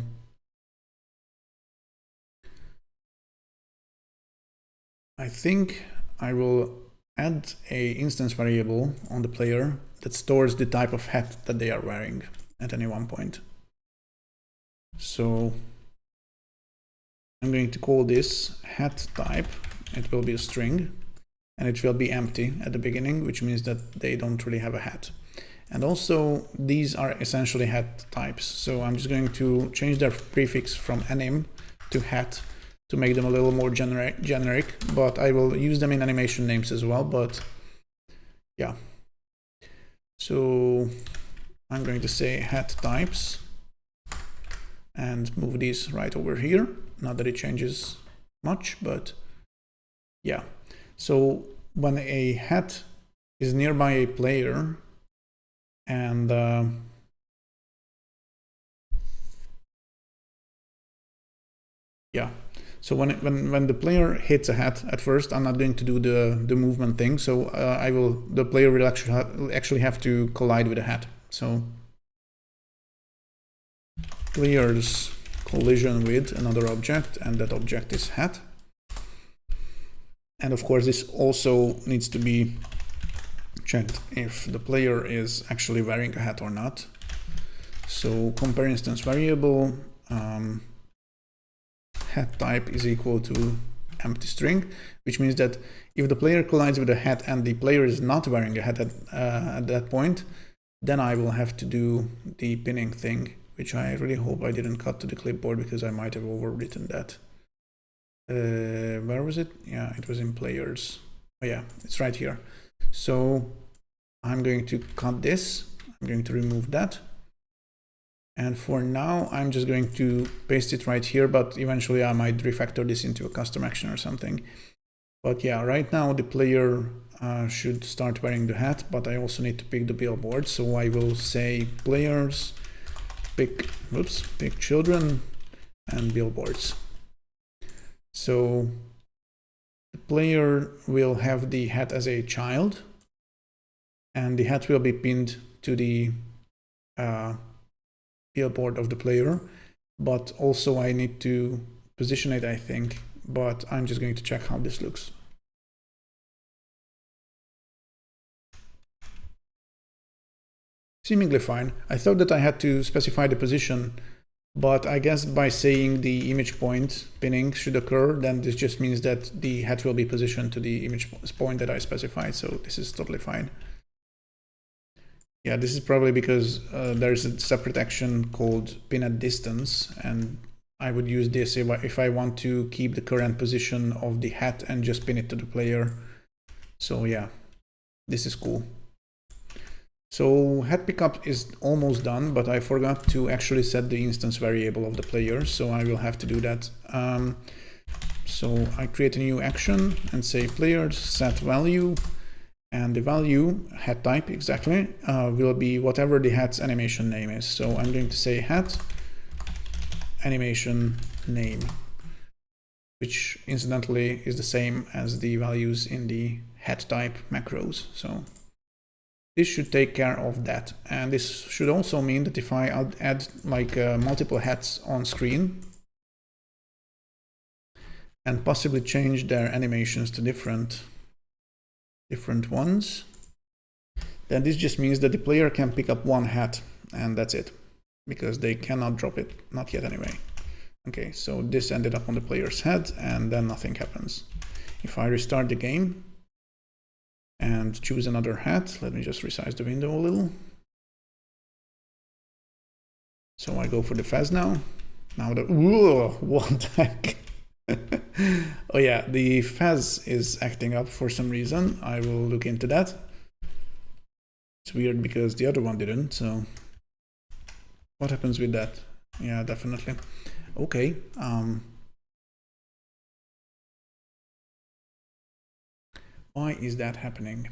I think I will add a instance variable on the player that stores the type of hat that they are wearing at any one point. So I'm going to call this hat type. It will be a string and it will be empty at the beginning, which means that they don't really have a hat. And also these are essentially hat types. So I'm just going to change their prefix from anim to hat to make them a little more generic, but I will use them in animation names as well. But yeah, so I'm going to say hat types and move these right over here. Not that it changes much, but yeah. So when a hat is nearby a player and yeah, so when the player hits a hat at first, I'm not going to do the movement thing. So the player will actually have to collide with a hat. So player's collision with another object, and that object is hat. And of course, this also needs to be checked if the player is actually wearing a hat or not. So compare instance variable. Hat type is equal to empty string, which means that if the player collides with a hat and the player is not wearing a hat at that point, then I will have to do the pinning thing, which I really hope I didn't cut to the clipboard because I might have overwritten that. Where was it? Yeah, it was in players. Oh yeah, it's right here. So I'm going to cut this. I'm going to remove that. And for now, I'm just going to paste it right here, but eventually I might refactor this into a custom action or something. But yeah, right now the player should start wearing the hat, but I also need to pick the billboard. So I will say players, pick children and billboards. So the player will have the hat as a child, and the hat will be pinned to the billboard of the player, but also I need to position it, I think, but I'm just going to check how this looks. Seemingly fine. I thought that I had to specify the position, But I guess by saying the image point pinning should occur, then this just means that the hat will be positioned to the image point that I specified. So this is totally fine. Yeah, this is probably because there's a separate action called pin at distance, and I would use this if I want to keep the current position of the hat and just pin it to the player. So yeah, this is cool. So hat pickup is almost done, but I forgot to actually set the instance variable of the player, so I will have to do that. So I create a new action and say players set value, and the value, hat type exactly, will be whatever the hat's animation name is. So I'm going to say hat animation name, which incidentally is the same as the values in the hat type macros. So this should take care of that. And this should also mean that if I add like multiple hats on screen and possibly change their animations to different ones, then this just means that the player can pick up one hat and that's it, because they cannot drop it, not yet anyway. Okay, so this ended up on the player's head and then nothing happens. If I restart the game and choose another hat, let me just resize the window a little. So I go for the fez now. Now the, whoa, what the heck? Oh yeah, the fez is acting up for some reason. I will look into that. It's weird because the other one didn't, so what happens with that? Yeah, definitely. Okay. Why is that happening?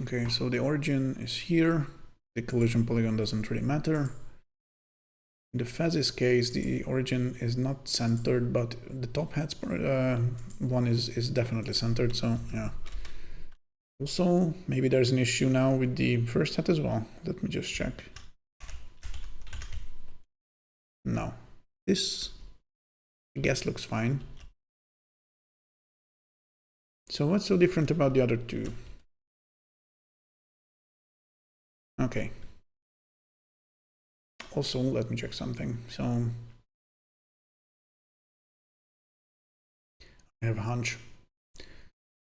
Okay, so the origin is here. The collision polygon doesn't really matter. In the Fez's case, the origin is not centered, but the top hat's one is definitely centered, so yeah. Also, maybe there's an issue now with the first hat as well. Let me just check. No. This, I guess, looks fine. So what's so different about the other two? Okay. Also, let me check something. So I have a hunch.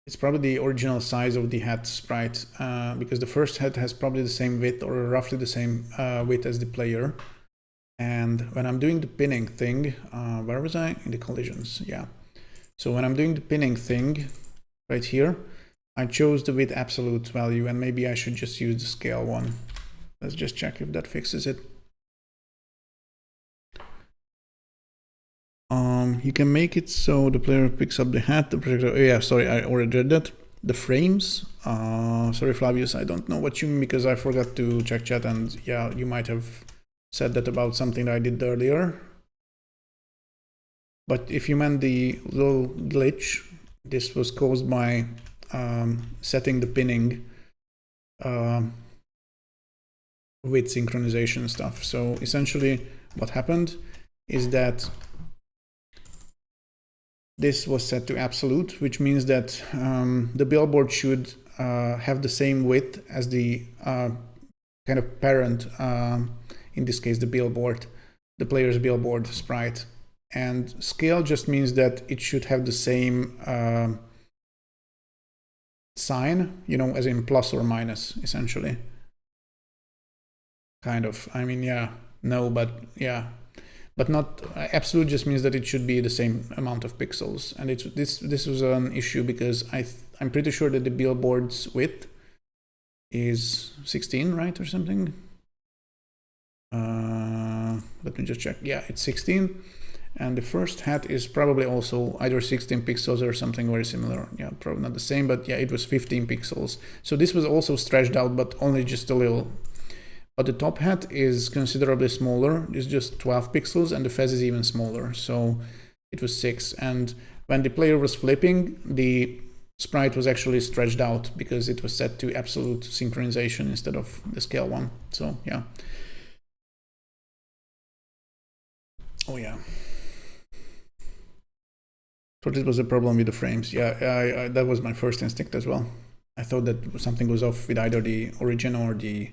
It's probably the original size of the hat sprite, because the first hat has probably the same width or roughly the same width as the player. And when I'm doing the pinning thing, where was I? In the collisions, yeah. So when I'm doing the pinning thing right here, I chose the width absolute value, and maybe I should just use the scale one. Let's just check if that fixes it. You can make it so the player picks up the hat, the projector. Oh yeah, sorry, I already read that. The frames, sorry Flavius, I don't know what you mean because I forgot to check chat, and yeah, you might have said that about something that I did earlier. But if you meant the little glitch, this was caused by setting the pinning with synchronization stuff. So essentially what happened is that this was set to absolute, which means that the billboard should have the same width as the kind of parent, in this case the billboard, the player's billboard sprite. And scale just means that it should have the same sign, you know, as in plus or minus, essentially. Kind of, I mean, yeah, no, but yeah. But not absolute just means that it should be the same amount of pixels, and it's this was an issue because I'm pretty sure that the billboard's width is 16, right, or something. Let me just check. Yeah, it's 16, and the first hat is probably also either 16 pixels or something very similar. Yeah, probably not the same, but yeah, it was 15 pixels. So this was also stretched out, but only just a little. But the top hat is considerably smaller. It's just 12 pixels, and the fez is even smaller. So it was 6. And when the player was flipping, the sprite was actually stretched out because it was set to absolute synchronization instead of the scale one. So yeah. Oh yeah. So this was a problem with the frames. Yeah, that was my first instinct as well. I thought that something was off with either the origin or the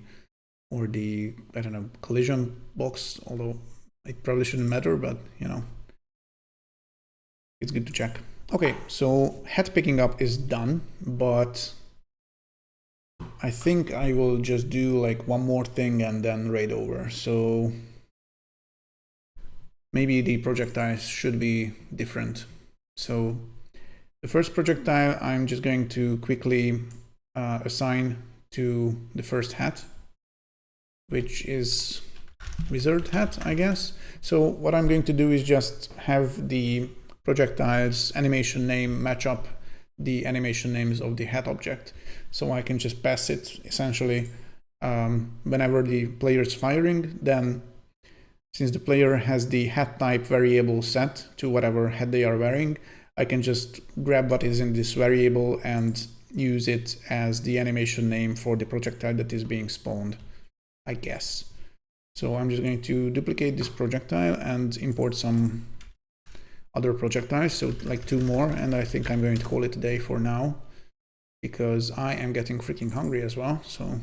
I don't know, collision box, although it probably shouldn't matter, but you know, it's good to check. Okay, so hat picking up is done, but I think I will just do like one more thing and then raid over. So maybe the projectiles should be different. So the first projectile I'm just going to quickly assign to the first hat, which is wizard hat, I guess. So what I'm going to do is just have the projectiles animation name match up the animation names of the hat object. So I can just pass it essentially whenever the player is firing. Then since the player has the hat type variable set to whatever hat they are wearing, I can just grab what is in this variable and use it as the animation name for the projectile that is being spawned, I guess. So I'm just going to duplicate this projectile and import some other projectiles, so like 2 more, and I think I'm going to call it a day for now, because I am getting freaking hungry as well, so.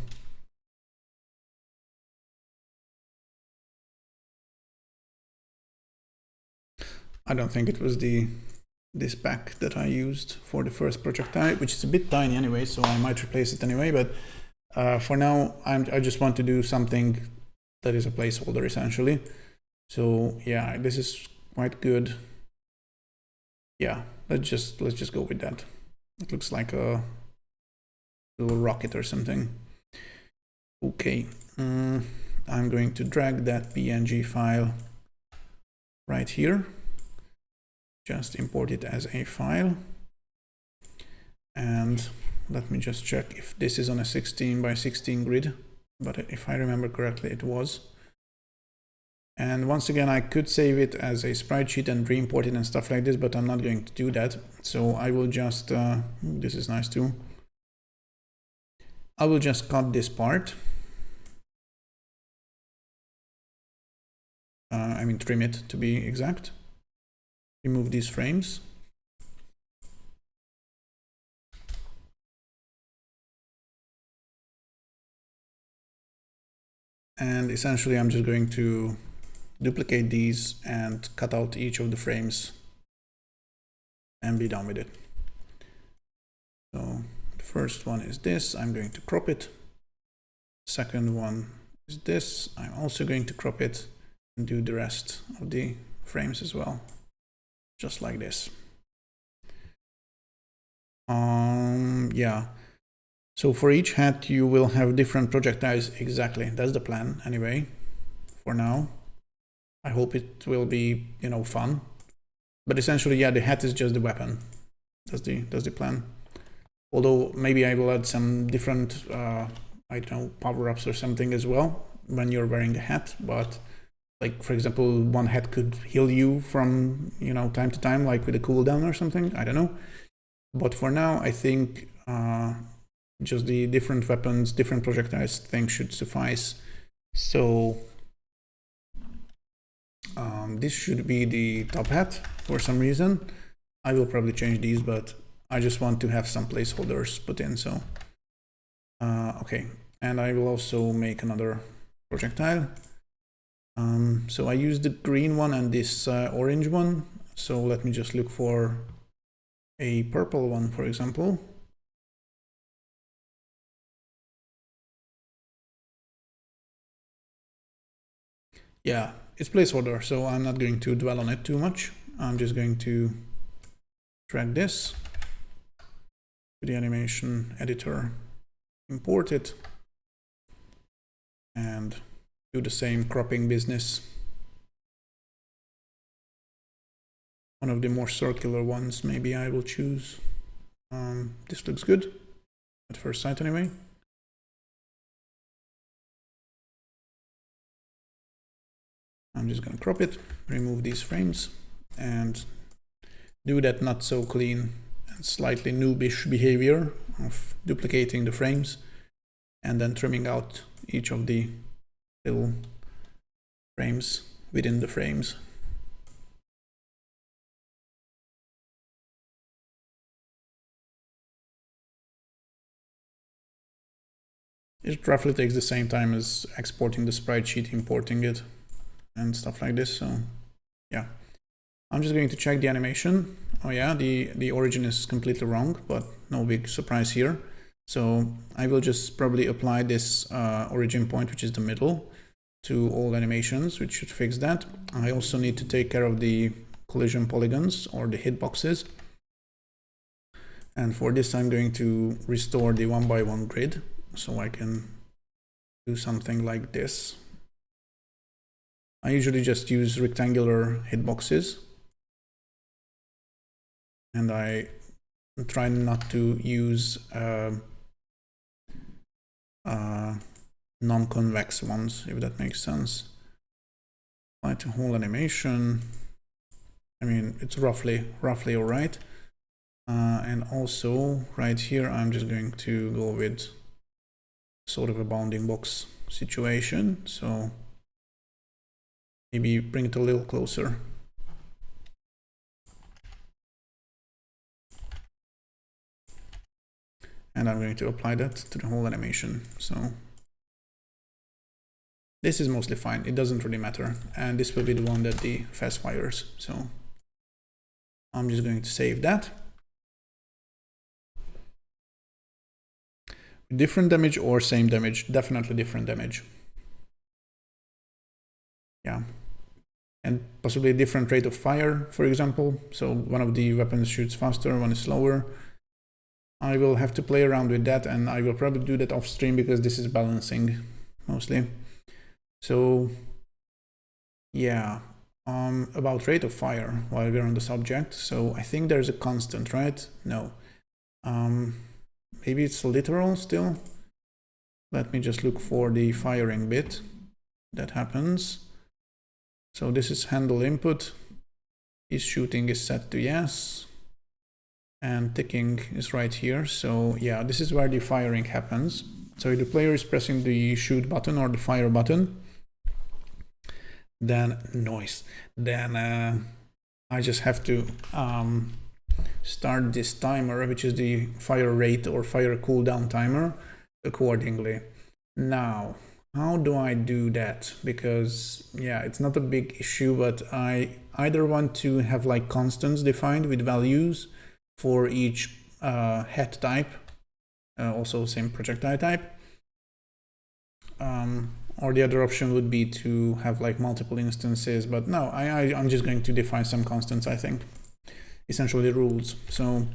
I don't think it was this pack that I used for the first projectile, which is a bit tiny anyway, so I might replace it anyway, but for now, I just want to do something that is a placeholder essentially. So yeah, this is quite good. Yeah, let's just go with that. It looks like a little rocket or something. Okay, I'm going to drag that PNG file right here. Just import it as a file. And let me just check if this is on a 16 by 16 grid, but if I remember correctly, it was. And once again, I could save it as a sprite sheet and re-import it and stuff like this, but I'm not going to do that. So I will just, this is nice too. I will just cut this part. I mean, trim it to be exact. Remove these frames. And essentially, I'm just going to duplicate these and cut out each of the frames and be done with it. So the first one is this, I'm going to crop it. Second one is this, I'm also going to crop it and do the rest of the frames as well, just like this. Yeah, so for each hat you will have different projectiles. Exactly, that's the plan anyway for now. I hope it will be, you know, fun, but essentially, yeah, the hat is just the weapon. That's the plan. Although maybe I will add some different I don't know, power-ups or something as well when you're wearing the hat, but like, for example, one hat could heal you from, you know, time to time, like with a cooldown or something, I don't know. But for now, I think just the different weapons, different projectiles thing should suffice. So this should be the top hat for some reason. I will probably change these, but I just want to have some placeholders put in, so. Okay, and I will also make another projectile. So I used the green one and this orange one. So let me just look for a purple one, for example. Yeah, it's placeholder, so I'm not going to dwell on it too much. I'm just going to drag this to the animation editor, import it, and do the same cropping business. One of the more circular ones, maybe I will choose. This looks good at first sight anyway. I'm just going to crop it, remove these frames, and do that not so clean and slightly noobish behavior of duplicating the frames and then trimming out each of the little frames within the frames. It roughly takes the same time as exporting the sprite sheet, importing it, and stuff like this. So yeah, I'm just going to check the animation. Oh yeah, the origin is completely wrong, but no big surprise here. So I will just probably apply this origin point, which is the middle, to all animations, which should fix that. I also need to take care of the collision polygons or the hitboxes. And for this, I'm going to restore the 1x1 grid, so I can do something like this. I usually just use rectangular hitboxes, and I try not to use non-convex ones, if that makes sense. Apply to whole animation. I mean, it's roughly all right. And also right here, I'm just going to go with sort of a bounding box situation. So maybe bring it a little closer. And I'm going to apply that to the whole animation. So this is mostly fine. It doesn't really matter. And this will be the one that the fast fires. So I'm just going to save that. Different damage or same damage? Definitely different damage. Yeah. And possibly a different rate of fire, for example. So one of the weapons shoots faster, one is slower. I will have to play around with that, and I will probably do that off stream because this is balancing mostly. So yeah, about rate of fire while we're on the subject. So I think there's a constant, right? No. Maybe it's literal still. Let me just look for the firing bit that happens. So this is handle input. Is shooting is set to yes. And ticking is right here. So yeah, this is where the firing happens. So if the player is pressing the shoot button or the fire button, then I just have to start this timer, which is the fire rate or fire cooldown timer, accordingly. Now, how do I do that? Because yeah, it's not a big issue, but I either want to have like constants defined with values for each head type, also same projectile type, or the other option would be to have like multiple instances, but no, I'm just going to define some constants, I think, essentially rules. So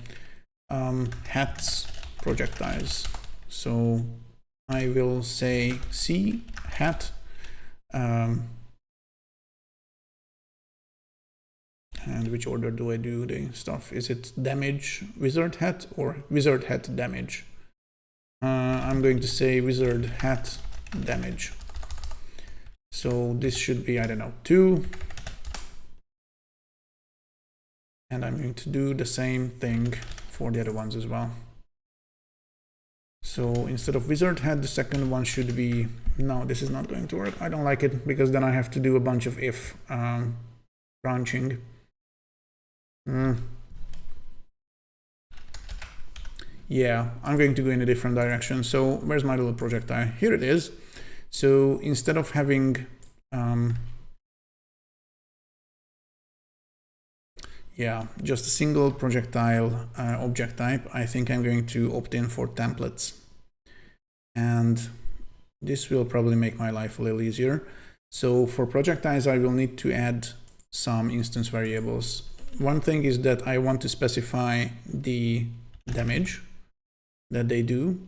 hats projectiles, so I will say C hat, and which order do I do the stuff? Is it damage wizard hat or wizard hat damage? I'm going to say wizard hat damage. So this should be, I don't know, 2. And I'm going to do the same thing for the other ones as well. So instead of wizard hat, the second one should be, no, this is not going to work. I don't like it because then I have to do a bunch of if branching. Yeah, I'm going to go in a different direction. So where's my little projectile? Here it is. So instead of having yeah, just a single projectile object type, I think I'm going to opt in for templates. And this will probably make my life a little easier. So for projectiles, I will need to add some instance variables. One thing is that I want to specify the damage that they do.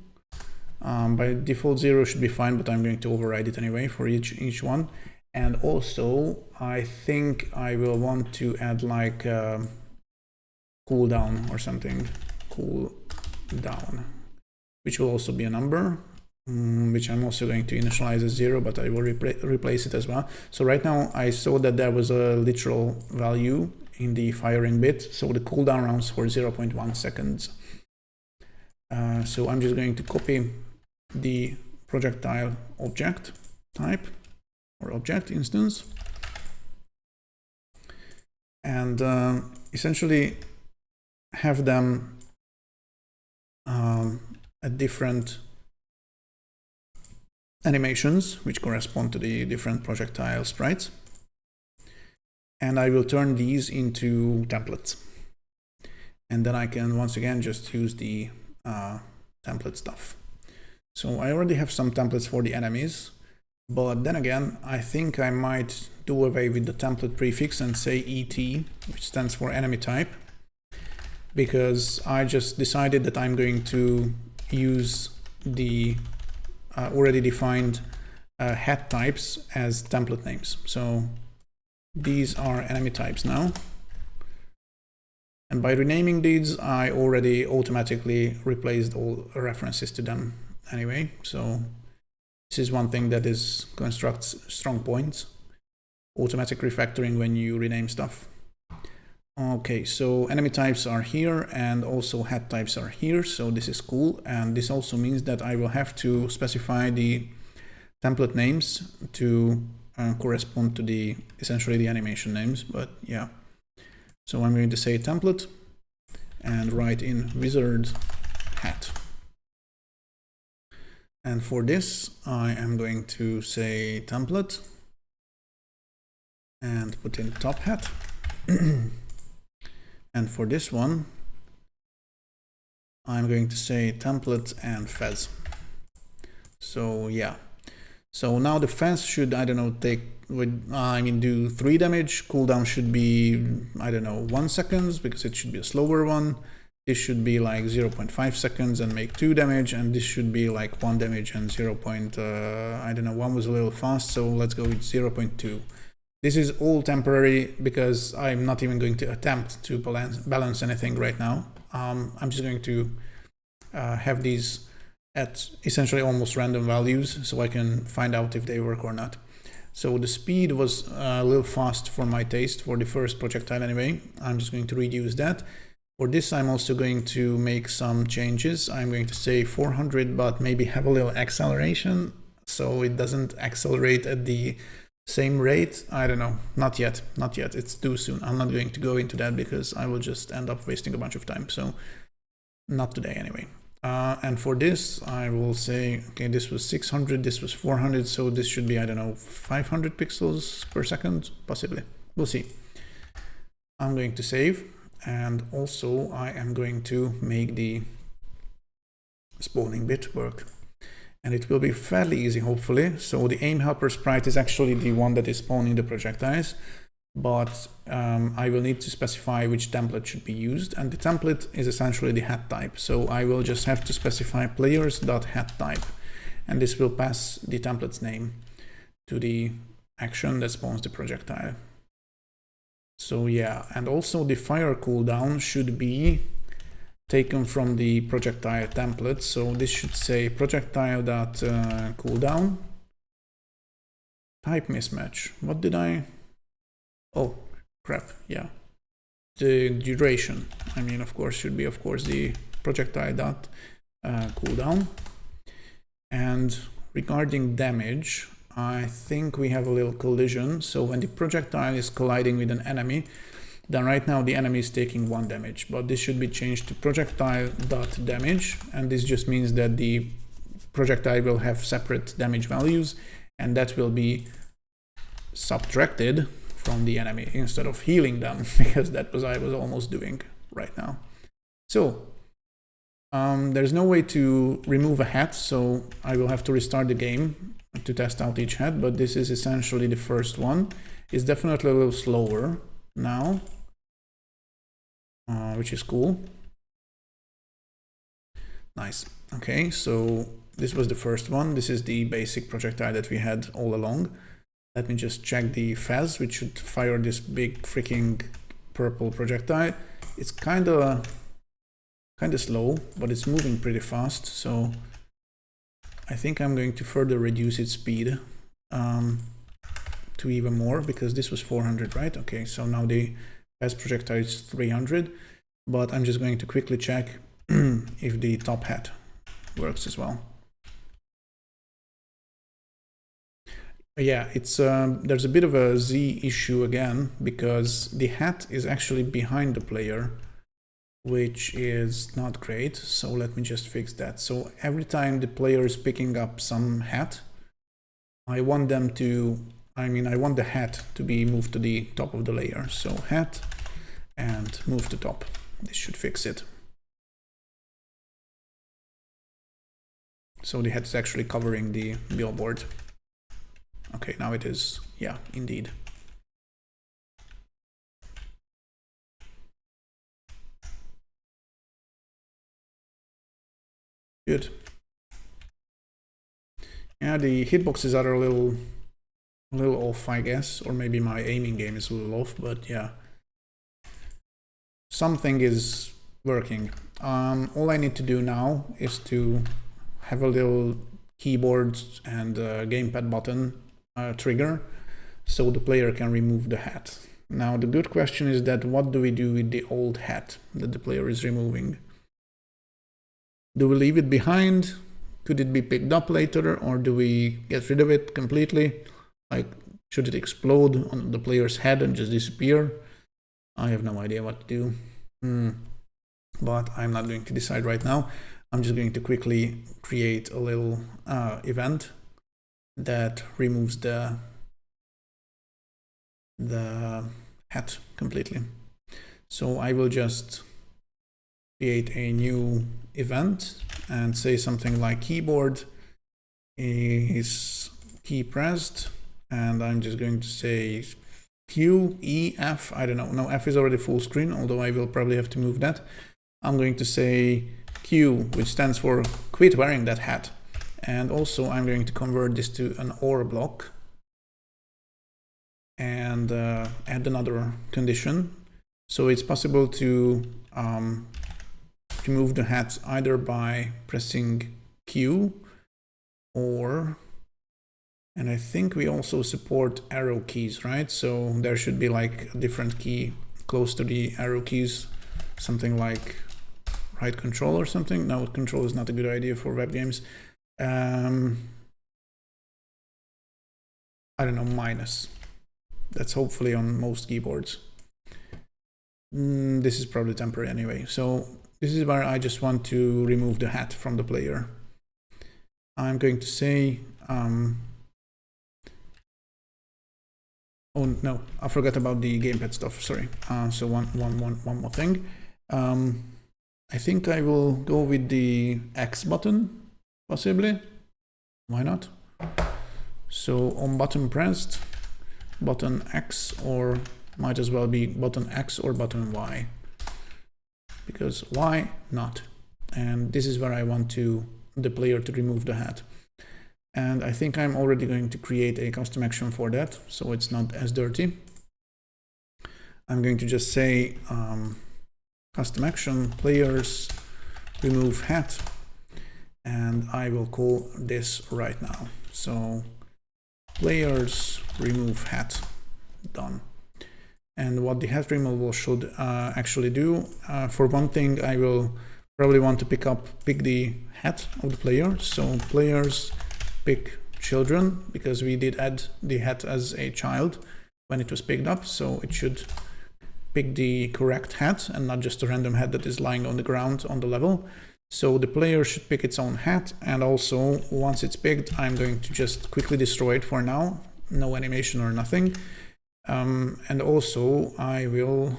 By default 0 should be fine, but I'm going to override it anyway for each one. And also I think I will want to add like cooldown or something, cooldown, which will also be a number, which I'm also going to initialize as 0, but I will replace it as well. So right now I saw that there was a literal value in the firing bit, so the cooldown rounds for 0.1 seconds. So I'm just going to copy the projectile object type or object instance, and essentially have them at different animations, which correspond to the different projectile sprites. And I will turn these into templates. And then I can once again just use the template stuff. So I already have some templates for the enemies, but then again, I think I might do away with the template prefix and say ET, which stands for enemy type, because I just decided that I'm going to use the already defined hat types as template names. So these are enemy types now. And by renaming these, I already automatically replaced all references to them anyway. So this is one thing that is constructs strong points. Automatic refactoring when you rename stuff. Okay, so enemy types are here and also hat types are here. So this is cool. And this also means that I will have to specify the template names to correspond to the essentially the animation names. But yeah. So I'm going to say template and write in wizard hat. And for this, I am going to say template and put in top hat. And for this one, I'm going to say template and fez. So yeah. So now the fez should, I don't know, do 3 damage. Cooldown should be, I don't know, 1 second because it should be a slower one. This should be like 0.5 seconds and make 2 damage, and this should be like 1 damage and 0. I don't know, 1 was a little fast, so let's go with 0.2. This is all temporary because I'm not even going to attempt to balance anything right now. I'm just going to have these at essentially almost random values so I can find out if they work or not. So the speed was a little fast for my taste for the first projectile anyway. I'm just going to reduce that. For this, I'm also going to make some changes. I'm going to say 400, but maybe have a little acceleration so it doesn't accelerate at the same rate. I don't know, not yet, it's too soon. I'm not going to go into that because I will just end up wasting a bunch of time. So not today anyway. And for this, I will say, okay, this was 600, this was 400, so this should be, I don't know, 500 pixels per second, possibly. We'll see. I'm going to save, and also I am going to make the spawning bit work. And it will be fairly easy, hopefully. So the aim helper sprite is actually the one that is spawning the projectiles, but I will need to specify which template should be used, and the template is essentially the hat type. So I will just have to specify players.hatType, and this will pass the template's name to the action that spawns the projectile. So yeah, and also the fire cooldown should be taken from the projectile template. So this should say projectile.cooldown. Type mismatch. What did I... Oh, crap, yeah. The duration, I mean, of course, should be, of course, the projectile.cooldown. And regarding damage, I think we have a little collision. So when the projectile is colliding with an enemy, then right now the enemy is taking 1 damage, but this should be changed to projectile.damage, and this just means that the projectile will have separate damage values, and that will be subtracted from the enemy instead of healing them, because that was I was almost doing right now. So there's no way to remove a hat, so I will have to restart the game to test out each hat, but this is essentially the first one. It's definitely a little slower now, which is cool. Nice. Okay, so this was the first one. This is the basic projectile that we had all along. Let me just check the fez, which should fire this big freaking purple projectile. It's kind of slow, but it's moving pretty fast, so I think I'm going to further reduce its speed to even more, because this was 400, right? Okay, so now the fez projectile is 300, but I'm just going to quickly check if the top hat works as well. Yeah, it's there's a bit of a Z issue again, because the hat is actually behind the player, which is not great. So let me just fix that. So every time the player is picking up some hat, I want them to, I want the hat to be moved to the top of the layer. So hat and move to top. This should fix it. So the hat is actually covering the billboard. Okay, now it is. Yeah, indeed. Good. Yeah, the hitboxes are a little off, I guess, or maybe my aiming game is a little off, but yeah. Something is working. All I need to do now is to have a little keyboard and gamepad button trigger so the player can remove the hat. Now the good question is that what do we do with the old hat that the player is removing? Do we leave it behind? Could it be picked up later, or do we get rid of it completely? Like, should it explode on the player's head and just disappear? I have no idea what to do. But I'm not going to decide right now. I'm just going to quickly create a little event that removes the hat completely. So I will just create a new event and say something like keyboard is key pressed, and I'm just going to say Q, E, F, I don't know. No, F is already full screen, although I will probably have to move that. I'm going to say Q, which stands for quit wearing that hat. And also I'm going to convert this to an OR block and add another condition. So it's possible to remove the hat either by pressing Q or, and I think we also support arrow keys, right? So there should be like a different key close to the arrow keys, something like right control or something. No, control is not a good idea for web games. I don't know, minus. That's hopefully on most keyboards. This is probably temporary anyway. So this is where I just want to remove the hat from the player. I'm going to say, oh no, I forgot about the gamepad stuff, sorry. So one more thing. I think I will go with the X button, possibly. Why not? So on button pressed, button X, or might as well be button X or button Y, because why not? And this is where I want the player to remove the hat. And I think I'm already going to create a custom action for that, so it's not as dirty. I'm going to just say custom action players remove hat, and I will call this right now. So players remove hat, done. And what the hat removal should actually do, for one thing, I will probably want to pick the hat of the player. So players pick children, because we did add the hat as a child when it was picked up, so it should pick the correct hat and not just a random hat that is lying on the ground on the level. So the player should pick its own hat, and also once it's picked, I'm going to just quickly destroy it for now, no animation or nothing. And also I will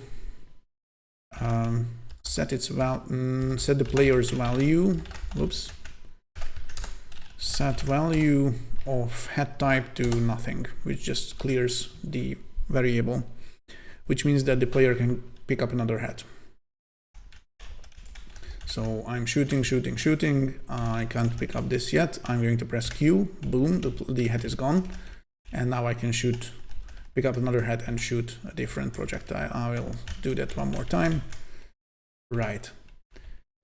set the player's value. Whoops. Set value of hat type to nothing, which just clears the variable, which means that the player can pick up another hat. So I'm shooting. I can't pick up this yet. I'm going to press Q. Boom, the hat is gone. And now I can pick up another hat and shoot a different projectile. I will do that one more time. Right.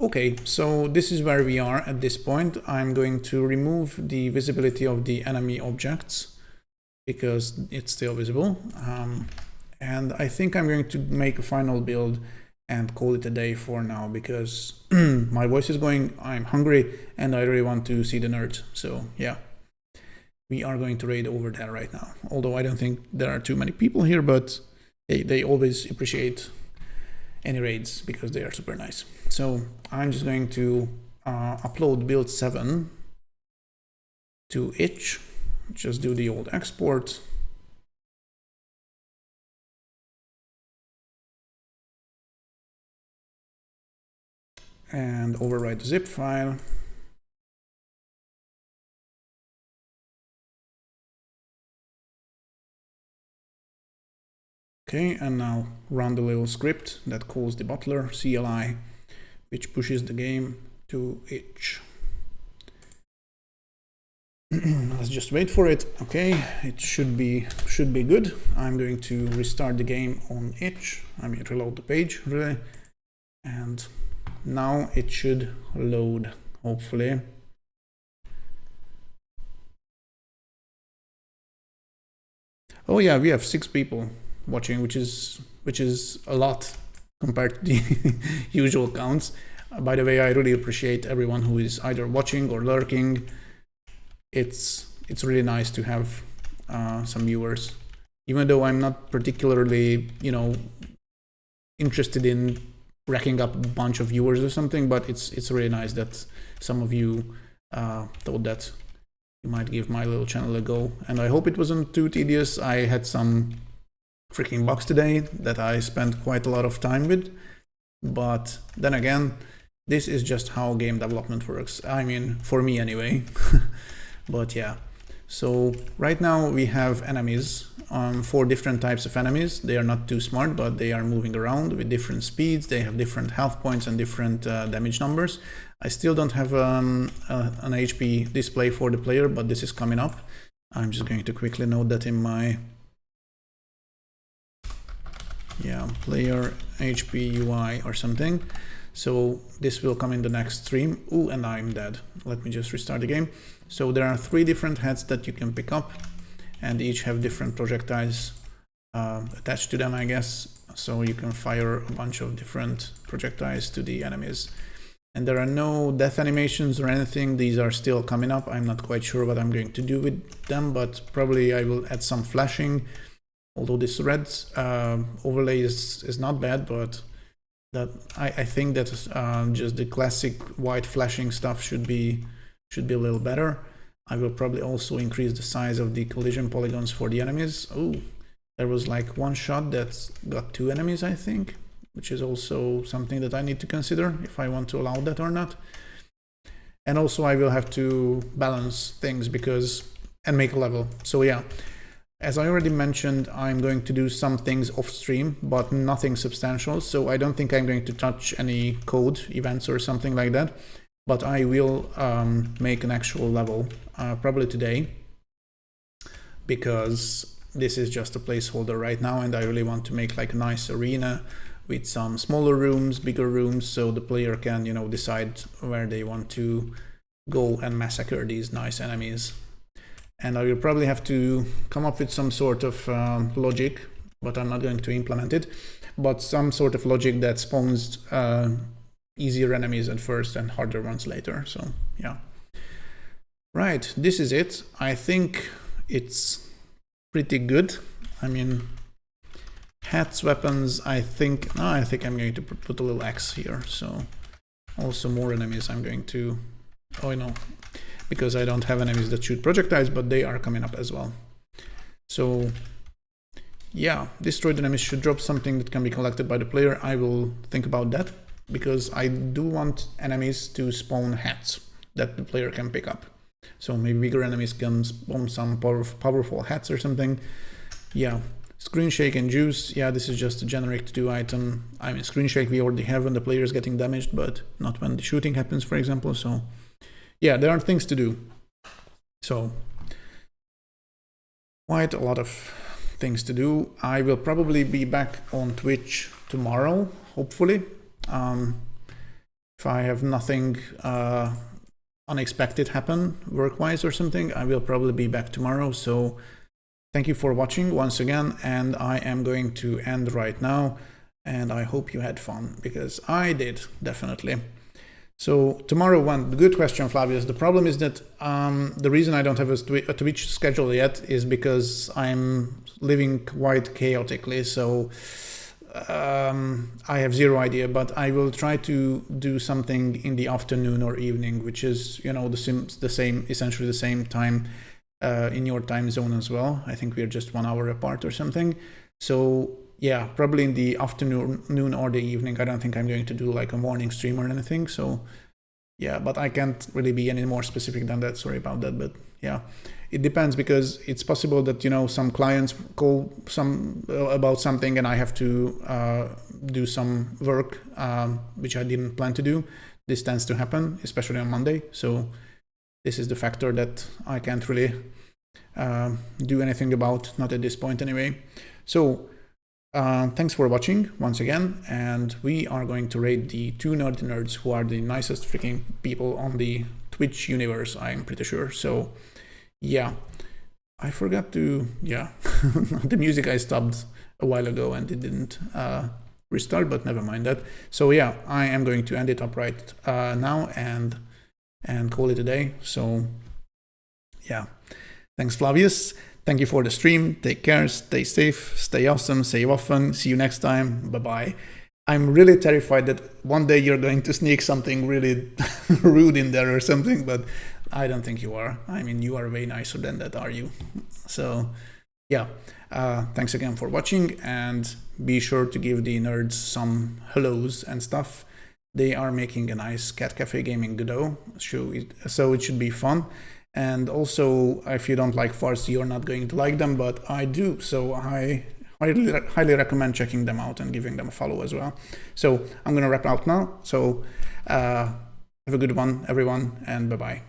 Okay, so this is where we are at this point. I'm going to remove the visibility of the enemy objects because it's still visible. And I think I'm going to make a final build and call it a day for now, because my voice is going, I'm hungry, and I really want to see the nerds. So yeah, we are going to raid over there right now. Although I don't think there are too many people here, but they always appreciate any raids because they are super nice. So I'm just going to upload build 7 to itch, just do the old export. And overwrite the zip file. Okay, and now run the little script that calls the bottler CLI, which pushes the game to itch. Let's just wait for it. Okay, it should be good. I'm going to restart the game on itch. I mean, reload the page, really. And now it should load, hopefully. Oh yeah, we have 6 people watching, which is a lot compared to the usual counts. By the way, I really appreciate everyone who is either watching or lurking. It's really nice to have some viewers, even though I'm not particularly, you know, interested in racking up a bunch of viewers or something, but it's really nice that some of you thought that you might give my little channel a go, and I hope it wasn't too tedious. I had some freaking bugs today that I spent quite a lot of time with, but then again, this is just how game development works. I mean, for me anyway. But yeah, so right now we have enemies, 4 different types of enemies. They are not too smart, but they are moving around with different speeds. They have different health points and different damage numbers. I still don't have an HP display for the player, but this is coming up. I'm just going to quickly note that in my player HP UI or something. So this will come in the next stream. Ooh, and I'm dead. Let me just restart the game. So there are 3 different heads that you can pick up, and each have different projectiles attached to them, I guess. So you can fire a bunch of different projectiles to the enemies. And there are no death animations or anything. These are still coming up. I'm not quite sure what I'm going to do with them, but probably I will add some flashing. Although this red overlay is not bad, but that I think that just the classic white flashing stuff should be a little better. I will probably also increase the size of the collision polygons for the enemies. Oh, there was like one shot that got 2 enemies, I think, which is also something that I need to consider if I want to allow that or not. And also I will have to balance things and make a level. So yeah, as I already mentioned, I'm going to do some things off stream, but nothing substantial. So I don't think I'm going to touch any code events or something like that. But I will make an actual level probably today, because this is just a placeholder right now, and I really want to make like a nice arena with some smaller rooms, bigger rooms, so the player can, you know, decide where they want to go and massacre these nice enemies. And I will probably have to come up with some sort of logic, but I'm not going to implement it, but some sort of logic that spawns easier enemies at first and harder ones later. So yeah, right, this is it. I think it's pretty good. I mean, hats, weapons, I think I'm going to put a little X here. So also more enemies I'm going to, oh no, because I don't have enemies that shoot projectiles, but they are coming up as well. So yeah, destroyed enemies should drop something that can be collected by the player. I will think about that, because I do want enemies to spawn hats that the player can pick up. So maybe bigger enemies can spawn some powerful hats or something. Yeah, screen shake and juice. Yeah, this is just a generic to do item. I mean, screen shake we already have when the player is getting damaged, but not when the shooting happens, for example. So yeah, there are things to do. So quite a lot of things to do. I will probably be back on Twitch tomorrow, hopefully. If I have nothing unexpected happen work-wise or something, I will probably be back tomorrow. So thank you for watching once again, and I am going to end right now, and I hope you had fun, because I did, definitely. So tomorrow one, good question, Flavius. The problem is that the reason I don't have a Twitch schedule yet is because I'm living quite chaotically. So I have zero idea, but I will try to do something in the afternoon or evening, which is, you know, the same, essentially the same time in your time zone as well. I think we're just 1 hour apart or something. So yeah, probably in the afternoon or the evening. I don't think I'm going to do like a morning stream or anything. So yeah, but I can't really be any more specific than that. Sorry about that. But yeah, it depends, because it's possible that, you know, some clients call about something and I have to do some work which I didn't plan to do. This tends to happen, especially on Monday. So this is the factor that I can't really do anything about, not at this point anyway. So thanks for watching once again, and we are going to rate the two nerdy nerds who are the nicest freaking people on the Twitch universe, I'm pretty sure. So yeah, I forgot to, yeah, the music I stopped a while ago and it didn't restart, but never mind that. So yeah, I am going to end it up right now and call it a day. So yeah, thanks Flavius. Thank you for the stream. Take care, stay safe, stay awesome, save often. See you next time. Bye-bye. I'm really terrified that one day you're going to sneak something really rude in there or something, but I don't think you are. I mean, you are way nicer than that, are you? So yeah, thanks again for watching, and be sure to give the nerds some hellos and stuff. They are making a nice Cat Cafe Gaming Godot show, so it should be fun. And also, if you don't like farts, you're not going to like them, but I do. So I highly recommend checking them out and giving them a follow as well. So I'm going to wrap out now. So have a good one, everyone, and bye-bye.